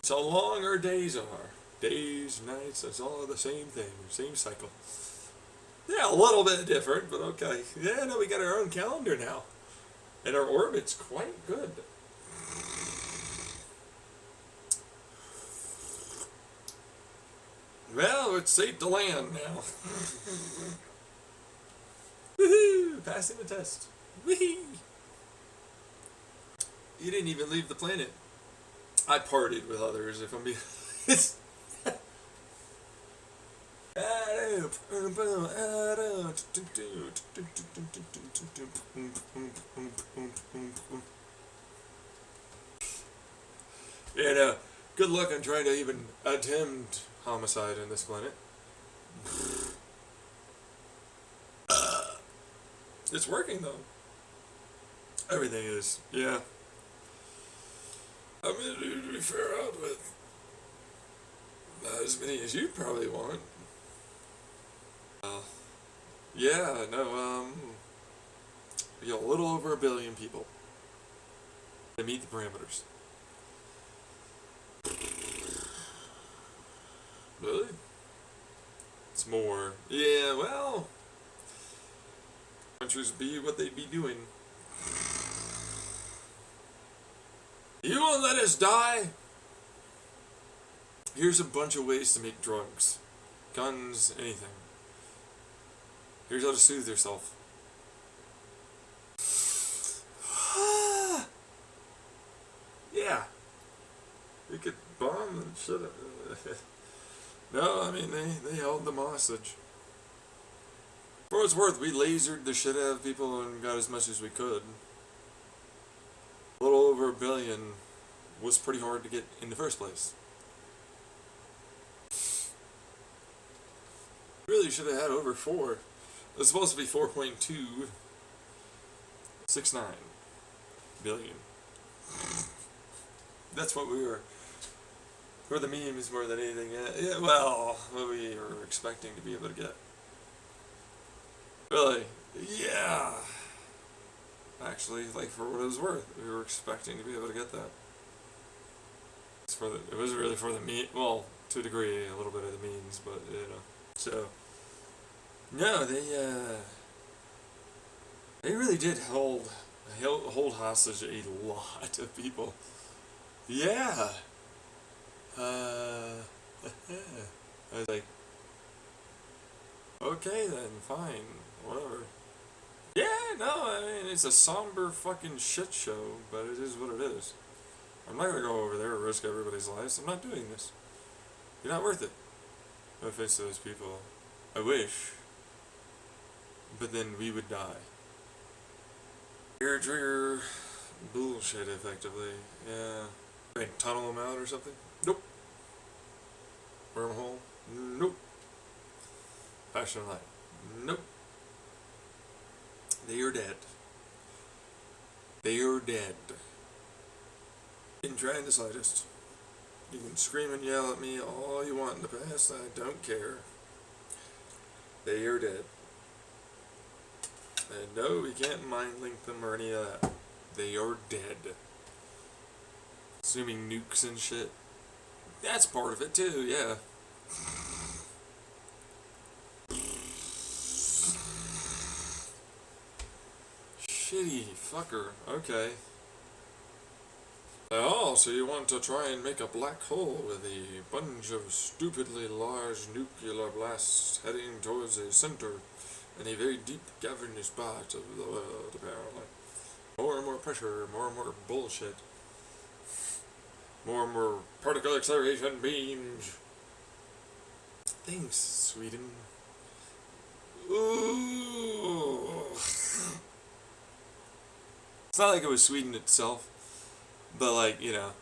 So long our days are. Days, nights, it's all the same thing, same cycle. Yeah, a little bit different, but okay. Yeah, no, we got our own calendar now. And our orbit's quite good. Well, it's safe to land now. Woohoo! Passing the test. Whee! You didn't even leave the planet. I partied with others, if I'm being honest. Yeah, good luck on trying to even attempt homicide on this planet. It's working though. Everything is, yeah. I'm gonna to be fair out with not as many as you probably want. Yeah, no, we got a little over 1 billion people to meet the parameters. once more. Yeah, well, countries be what they be doing. You won't let us die? Here's a bunch of ways to make drugs. Guns, anything. Here's how to soothe yourself. Yeah. You could bomb and shit. No, I mean, they held them hostage. For what it's worth, we lasered the shit out of people and got as much as we could. A little over 1 billion was pretty hard to get in the first place. Really should have had over 4. It was supposed to be 4.269 billion. That's what we were, for the memes more than anything. Yeah, well, what we were expecting to be able to get. Really? Yeah. Actually, like, for what it was worth, we were expecting to be able to get that. It was really for the meme, well, to a degree, a little bit of the memes, but, you know. So, no, they really did hold hostage a lot of people. Yeah. I was like, okay then, fine, whatever. Yeah, no, I mean, it's a somber fucking shit show, but it is what it is. I'm not gonna go over there and risk everybody's lives. I'm not doing this. You're not worth it. No offense to those people. I wish. But then we would die. Trigger bullshit, effectively. Yeah. Right, tunnel them out or something? Nope. Wormhole? Nope. Passion of light? Nope. They are dead. They are dead. Didn't try in the slightest. You can scream and yell at me all you want in the past, I don't care. They are dead. And no, we can't mind link them or any of that. They are dead. Assuming nukes and shit. That's part of it too, yeah. Shitty fucker. Okay. Oh, so you want to try and make a black hole with a bunch of stupidly large nuclear blasts heading towards a center in a very deep cavernous part of the world, apparently. More and more pressure, more and more bullshit. More and more particle acceleration beams. Thanks, Sweden. Ooh. It's not like it was Sweden itself, but like, you know.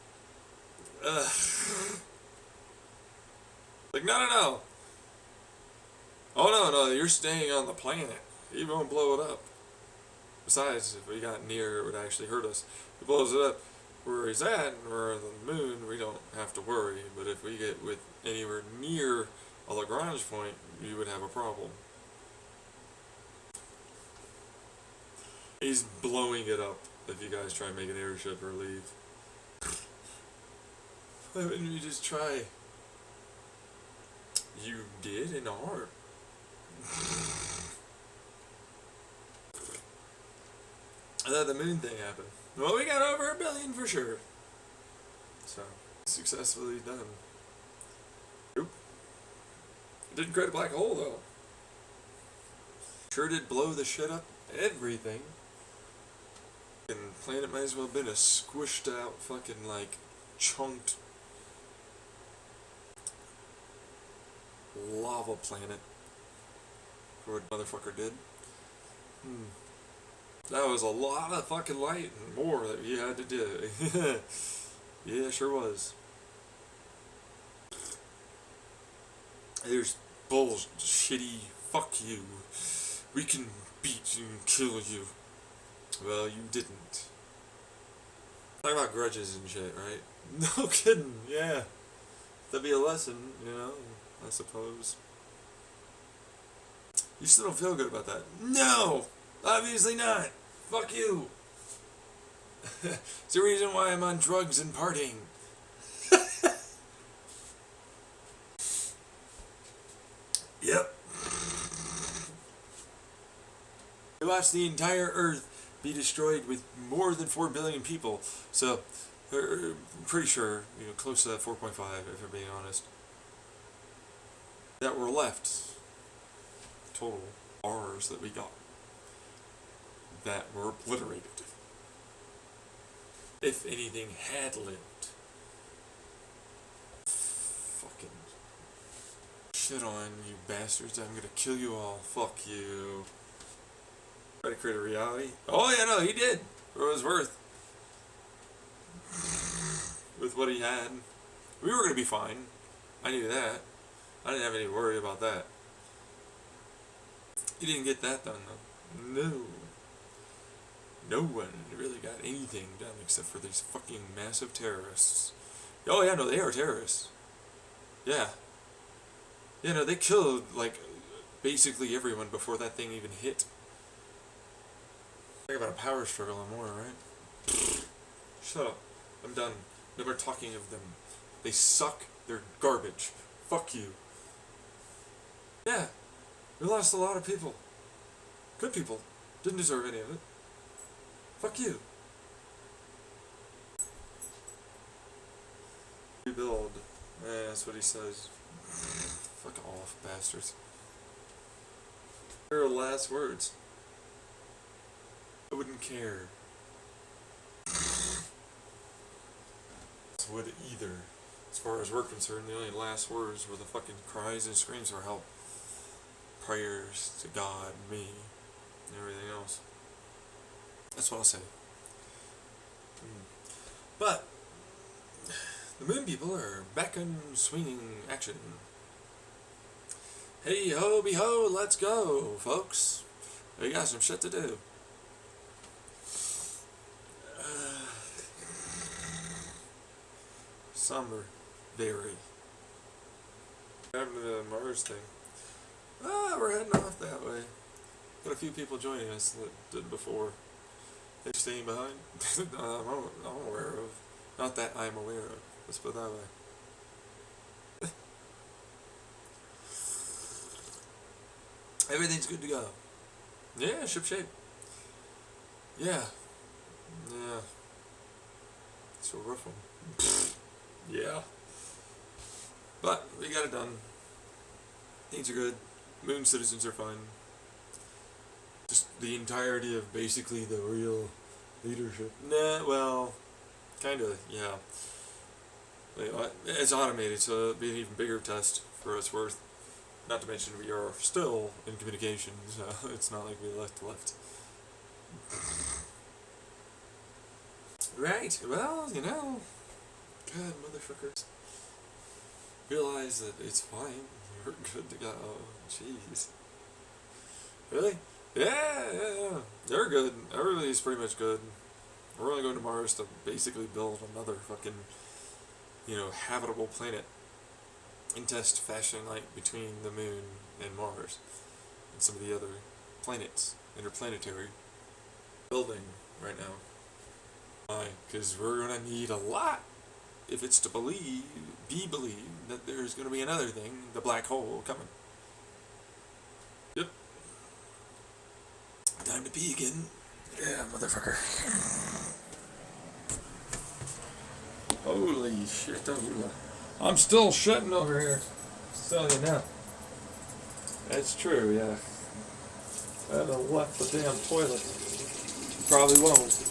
Like, no. Oh, no, you're staying on the planet. You won't blow it up. Besides, if we got near, it would actually hurt us. If it blows it up where he's at, or the moon, we don't have to worry. But if we get with anywhere near a Lagrange point, you would have a problem. He's blowing it up if you guys try and make an airship or leave. Why wouldn't you just try? You did in art. I thought the moon thing happened. Well, we got over 1 billion for sure. So, successfully done. Nope. It didn't create a black hole though. Sure did blow the shit up. Everything. And planet might as well have been a squished out fucking like chunked lava planet. For what motherfucker did. That was a lot of fucking light and more that you had to do. Yeah, sure was. There's bullshitty fuck you. We can beat you and kill you. Well, you didn't. Talk about grudges and shit, right? No kidding, yeah. That'd be a lesson, you know, I suppose. You still don't feel good about that? No! Obviously not! Fuck you! It's the reason why I'm on drugs and partying. Yep. watched the entire Earth be destroyed with more than 4 billion people. So, I'm pretty sure, close to that 4.5, if we're being honest, that were left. Total R's that we got. That were obliterated. If anything had lived. Fucking shit on you bastards. I'm gonna kill you all. Fuck you. Try to create a reality. Oh yeah, no, he did. For what it was worth. With what he had. We were gonna be fine. I knew that. I didn't have any worry about that. He didn't get that done though. No. No one really got anything done except for these fucking massive terrorists. Oh yeah, no, they are terrorists. Yeah. Yeah, no, they killed, like, basically everyone before that thing even hit. Think about a power struggle and more, right? Shut up. I'm done. No more talking of them. They suck. They're garbage. Fuck you. Yeah. We lost a lot of people. Good people. Didn't deserve any of it. Fuck you. Rebuild. Yeah, that's what he says. Fuck off, bastards. Here are the last words. I wouldn't care. Would either. As far as we're concerned, the only last words were the fucking cries and screams for help. Prayers to God, me, and everything else. That's what I'll say. But the moon people are back in swinging action. Hey ho, beho, let's go, folks. We got some shit to do. Somber, very. What happened to the Mars thing? We're heading off that way. Got a few people joining us that did before. They're staying behind. I'm aware of. Not that I'm aware of. Let's put it that way. Everything's good to go. Yeah, ship shape. Yeah. Yeah. It's a rough one. Yeah. But we got it done. Things are good. Moon citizens are fine. Just the entirety of basically the real leadership. Nah, well, kinda, yeah. It's automated, so it'll be an even bigger test for what it's worth. Not to mention we are still in communication, so it's not like we left. Right, well, God, motherfuckers. Realize that it's fine. We're good to go. Jeez. Really? Yeah. They're good. Everybody's pretty much good. We're only going to Mars to basically build another fucking, habitable planet in test fashion, like between the moon and Mars and some of the other planets, interplanetary building right now. Why? Because we're going to need a lot if it's to be believed that there's going to be another thing, the black hole, coming. Yep. Time to pee again. Yeah, motherfucker. Holy shit. I'm still shitting over here. Just telling you now. That's true, yeah. I haven't left the damn toilet. Probably won't.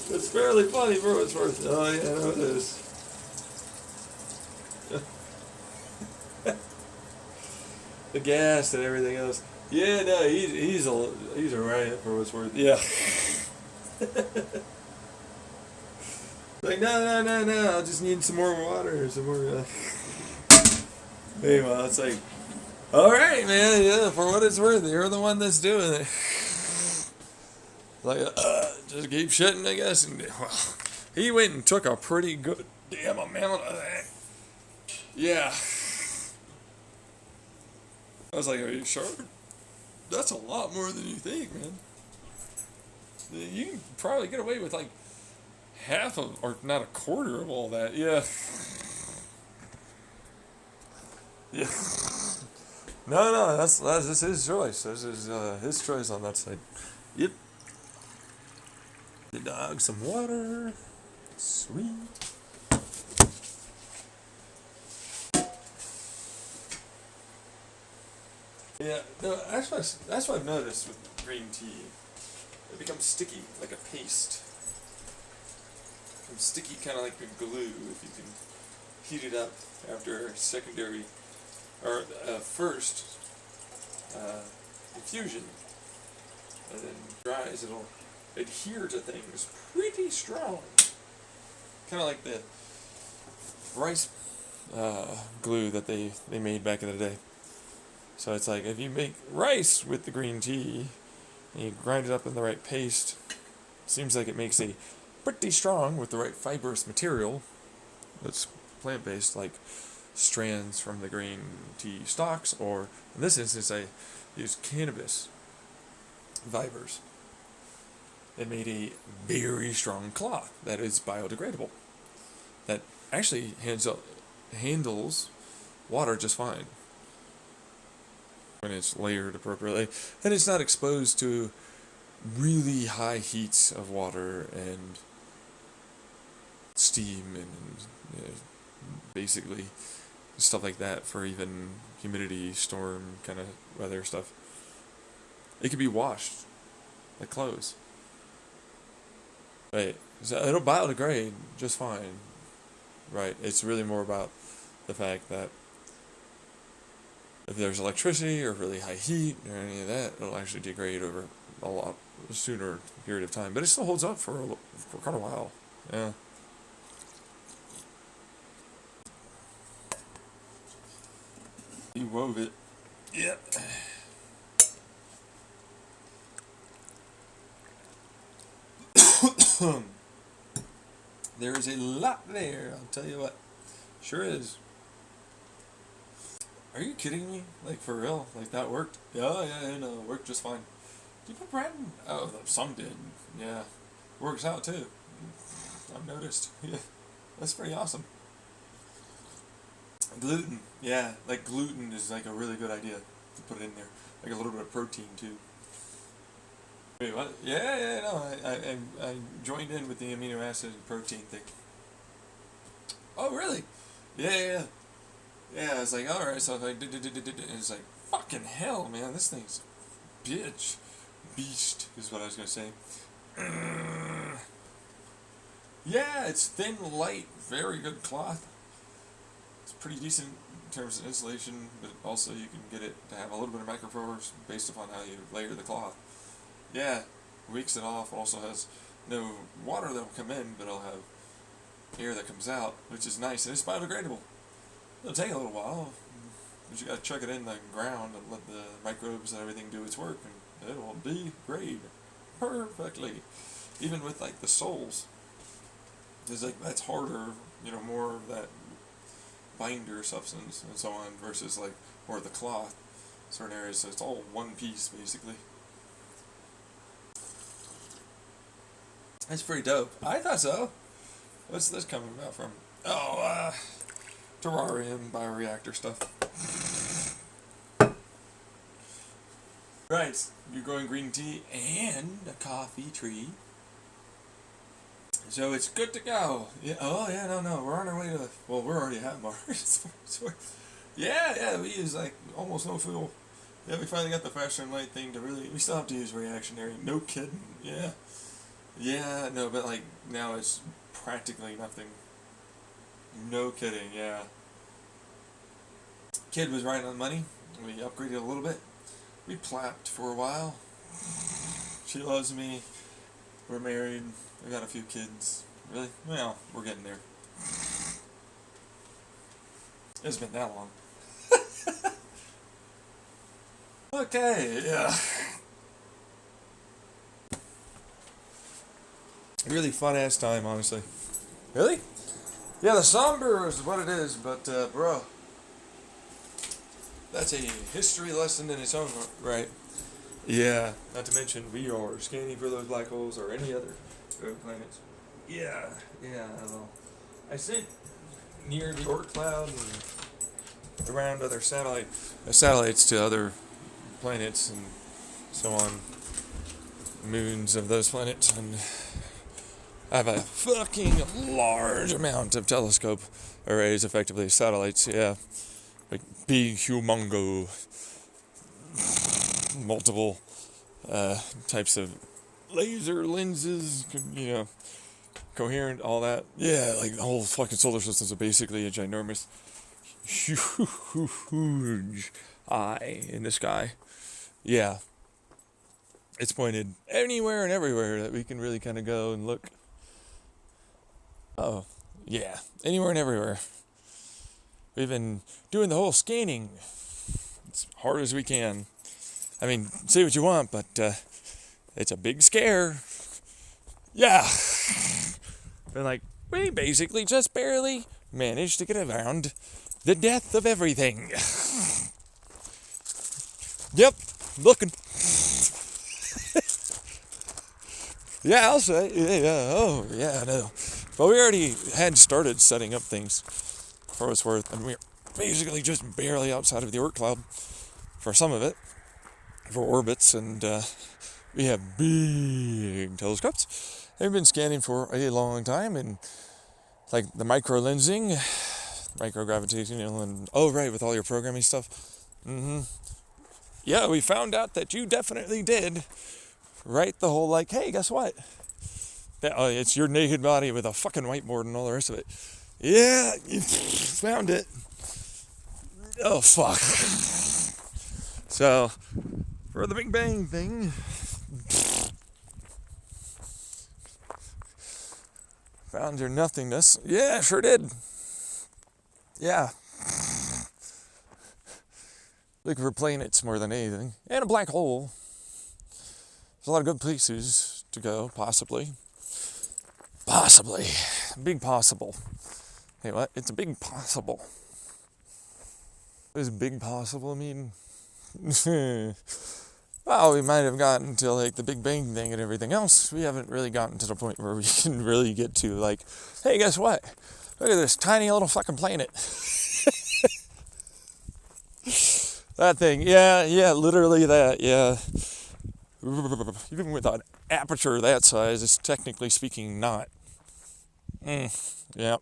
It's fairly funny for what it's worth. Oh yeah, no it is. The gas and everything else. Yeah, no, he's alright for what it's worth. Yeah. Like no. I just need some more water, some more. Meanwhile, it's like, all right, man. Yeah, for what it's worth, you're the one that's doing it. Like, just keep shitting, I guess. And, well, he went and took a pretty good damn amount of that. Yeah. I was like, are you sure? That's a lot more than you think, man. You can probably get away with like half of, or not a quarter of all that. Yeah. Yeah. No, no, that's his choice. This is his choice on that side. Yep. The dog some water. Sweet. Yeah, no, that's what I've noticed with green tea. It becomes sticky, like a paste. It becomes sticky, kind of like a glue, if you can heat it up after secondary, or first infusion, and then dries, it'll adhere to things pretty strong. Kind of like the rice glue that they made back in the day. So it's like if you make rice with the green tea and you grind it up in the right paste, it seems like it makes a pretty strong with the right fibrous material that's plant-based, like strands from the green tea stalks, or in this instance I used cannabis fibers. It made a very strong cloth that is biodegradable, that actually handles water just fine when it's layered appropriately, and it's not exposed to really high heats of water and steam and basically stuff like that for even humidity, storm kind of weather stuff. It can be washed like clothes. Right. So it'll biodegrade just fine. Right. It's really more about the fact that if there's electricity or really high heat or any of that, it'll actually degrade over a lot sooner period of time. But it still holds up for quite a while. Yeah. You wove it. Yep. There is a lot there, I'll tell you what. Sure is. Are you kidding me? Like, for real? Like, that worked? Yeah, no, it worked just fine. Did you put bread in? Oh, some did. Yeah. Works out, too. I've noticed. Yeah. That's pretty awesome. Gluten. Yeah, like, gluten is, like, a really good idea to put it in there. Like, a little bit of protein, too. Wait, what? Yeah, no, I joined in with the amino acid and protein thing. Oh, really? Yeah. Yeah, I was like, alright, so if I did, and it's like, fucking hell, man, this thing's bitch. Beast is what I was gonna say. Yeah, it's thin, light, very good cloth. It's pretty decent in terms of insulation, but also you can get it to have a little bit of microfibers based upon how you layer the cloth. Yeah, weeks it off, also has no water that will come in, but it'll have air that comes out, which is nice, and it's biodegradable. It'll take a little while, but you gotta chuck it in the ground and let the microbes and everything do its work, and it will degrade perfectly. Even with like the soles, because like that's harder, more of that binder substance and so on versus like more of the cloth, certain areas. So it's all one piece basically. That's pretty dope. I thought so. What's this coming about from? Oh, terrarium, bioreactor stuff. Right, you're growing green tea and a coffee tree. So it's good to go. Yeah. Oh, yeah, no. We're on our way to, well, we're already at Mars. Yeah, we use like almost no fuel. Yeah, we finally got the faster and light thing to really, we still have to use reactionary. No kidding. Yeah. Yeah, no, but like now it's practically nothing. No kidding, yeah. Kid was right on the money. We upgraded a little bit. We plapped for a while. She loves me. We're married. We got a few kids. Really? Well, we're getting there. It's been that long. Okay, yeah. Really fun ass time, honestly. Really? Yeah, the somber is what it is, but bro, that's a history lesson in its own right. Yeah. Not to mention we are scanning for those black holes or any other planets. Yeah. Well, I sent near the Oort cloud and around other satellites to other planets and so on, moons of those planets, and I have a fucking large amount of telescope arrays, effectively satellites, yeah, like big, humongo, multiple types of laser lenses, coherent, all that. Yeah, like the whole fucking solar system is basically a ginormous, huge eye in the sky. Yeah. It's pointed anywhere and everywhere that we can really kind of go and look. Oh, yeah. Anywhere and everywhere. We've been doing the whole scanning as hard as we can. I mean, say what you want, but it's a big scare. Yeah. And like, we basically just barely managed to get around the death of everything. Yep, looking. Yeah, I'll say. Yeah, oh, yeah, no. But we already had started setting up things for what it's worth, and we're basically just barely outside of the Oort cloud for some of it, for orbits, and we have big telescopes. They've been scanning for a long time, and like the micro lensing, microgravitational, and oh, right, with all your programming stuff. Yeah, we found out that you definitely did write the whole, like, hey, guess what? It's your naked body with a fucking whiteboard and all the rest of it. Yeah, you found it. Oh, fuck. So, for the Big Bang thing, found your nothingness. Yeah, sure did. Yeah. Looking for planets more than anything. And a black hole. There's a lot of good places to go, possibly. Possibly. Big possible. Hey, what? It's a big possible. What does big possible mean? Well, we might have gotten to like the Big Bang thing and everything else. We haven't really gotten to the point where we can really get to like, hey, guess what? Look at this tiny little fucking planet. That thing. Yeah, literally that, yeah. Even with an aperture that size, it's technically speaking not. Yeah,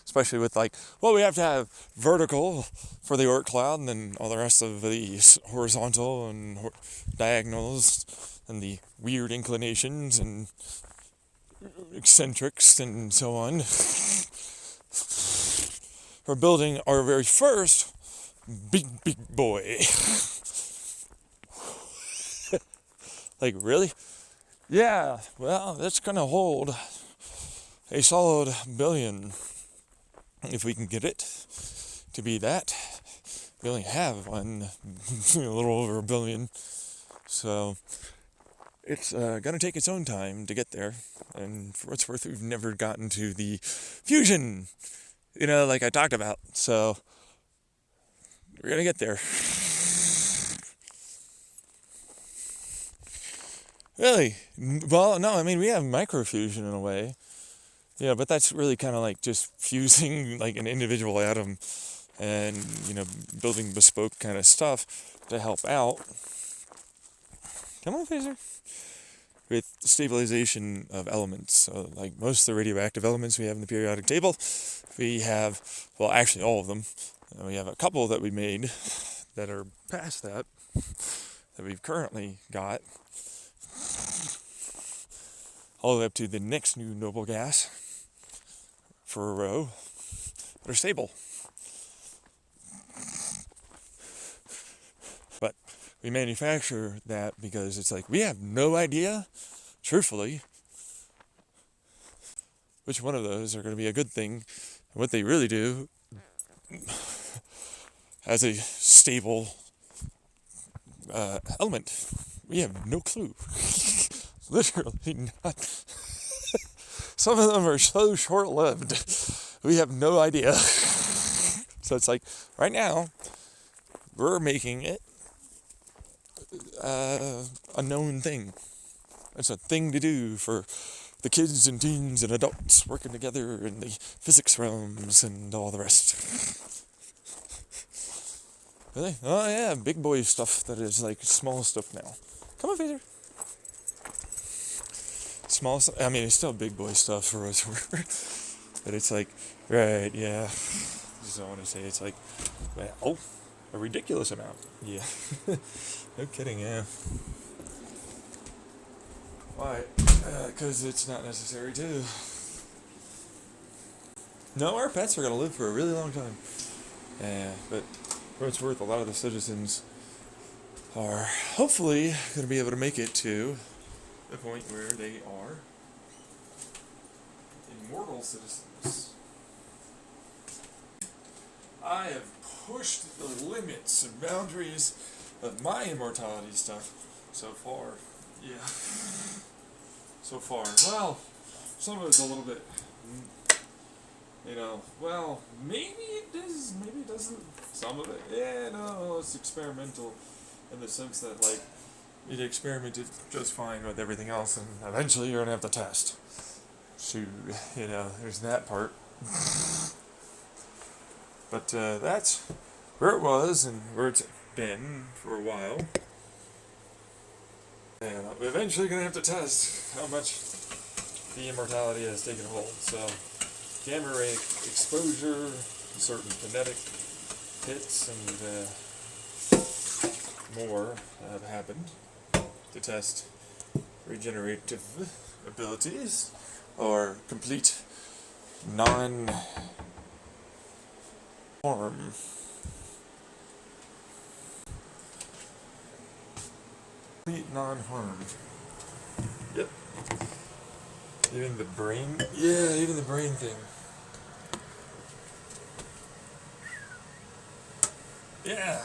especially with like, well, we have to have vertical for the Oort cloud, and then all the rest of the horizontal and diagonals, and the weird inclinations and eccentrics and so on. We're building our very first big boy. Like, really? Yeah, well, that's gonna hold a solid billion, if we can get it to be that. We only have one, a little over a billion, so it's gonna take its own time to get there. And for what's worth, we've never gotten to the fusion, like I talked about. So we're gonna get there. Really? Well, no, I mean, we have microfusion in a way. Yeah, but that's really kind of like just fusing like an individual atom and, building bespoke kind of stuff to help out. Come on, Phaser. With stabilization of elements. So, like most of the radioactive elements we have in the periodic table, we have, well, actually all of them. We have a couple that we made that are past that we've currently got. All the way up to the next new noble gas for a row that are stable. But we manufacture that because it's like we have no idea, truthfully, which one of those are going to be a good thing and what they really do as a stable element. We have no clue. Literally not. Some of them are so short-lived. We have no idea. So it's like, right now, we're making it a known thing. It's a thing to do for the kids and teens and adults working together in the physics realms and all the rest. Really? Oh yeah, big boy stuff that is like small stuff now. Come on, Phaser. Small stuff. I mean, it's still big boy stuff for us, but it's like, right? Yeah. Just don't want to say it's like, oh, a ridiculous amount. Yeah. No kidding. Yeah. Why? Because it's not necessary to. No, our pets are gonna live for a really long time. Yeah, but for what it's worth, a lot of the citizens are hopefully gonna be able to make it to the point where they are immortal citizens. I have pushed the limits and boundaries of my immortality stuff so far. Yeah. So far. Well, some of it's a little bit, well, maybe it does, maybe it doesn't. Some of it, yeah, no, it's experimental in the sense that, like, it experimented just fine with everything else, and eventually you're going to have to test. So, there's that part. But that's where it was and where it's been for a while. And I'm eventually going to have to test how much the immortality has taken hold. So, gamma ray exposure, certain kinetic hits, and more have happened to test regenerative abilities or complete non-harm. Complete non-harm. Yep. Even the brain? Yeah, even the brain thing. Yeah.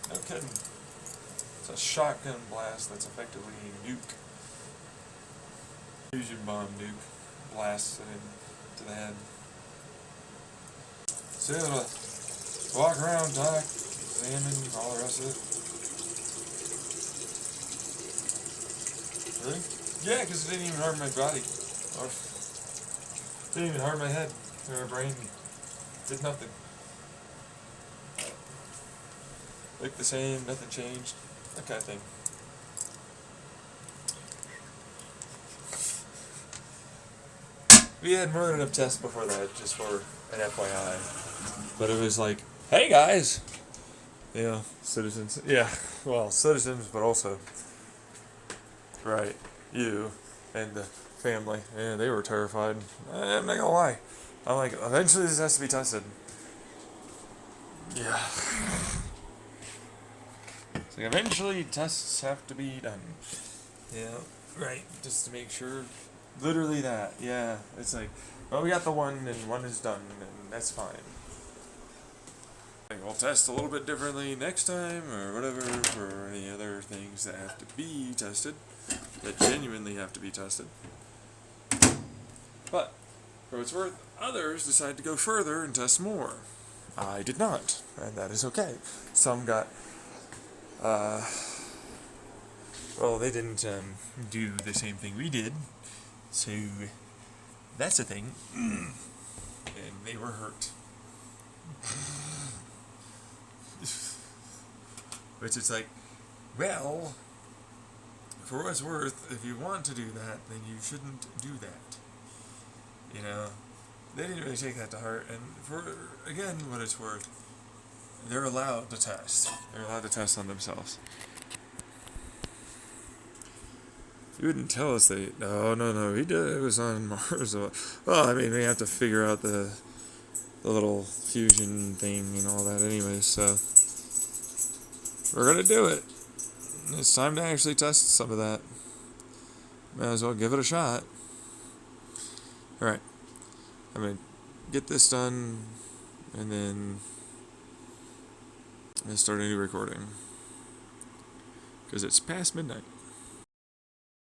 No kidding. It's a shotgun blast that's effectively a nuke. Fusion bomb nuke. Blasts it into the head. So you're able to walk around, talk, examine, all the rest of it. Really? Yeah, because it didn't even harm my body. Or didn't even harm my head. Or my brain. Did nothing. Looked the same, nothing changed. That kind of thing. We had more than enough tests before that, just for an FYI. But it was like, hey guys! Citizens. Yeah, well, citizens, but also, right, you and the family. Yeah, they were terrified. I'm not gonna lie. I'm like, eventually this has to be tested. Yeah. So eventually tests have to be done. Yeah, right. Just to make sure. Literally that. Yeah. It's like, well, we got the one and one is done and that's fine. We'll test a little bit differently next time or whatever for any other things that have to be tested. That genuinely have to be tested. But, for what it's worth, others decide to go further and test more. I did not, and that is okay. Some got, they didn't do the same thing we did, so that's a thing, and they were hurt. Which is like, well, for what it's worth, if you want to do that, then you shouldn't do that. They didn't really take that to heart, and for, again, what it's worth, they're allowed to test. They're allowed to test on themselves. You wouldn't tell us that, no, he did, it was on Mars. Well, I mean, we have to figure out the little fusion thing and all that anyway, so we're gonna do it. It's time to actually test some of that. Might as well give it a shot. Alright. I'm going to get this done, and then I'm going to start a new recording. Because it's past midnight.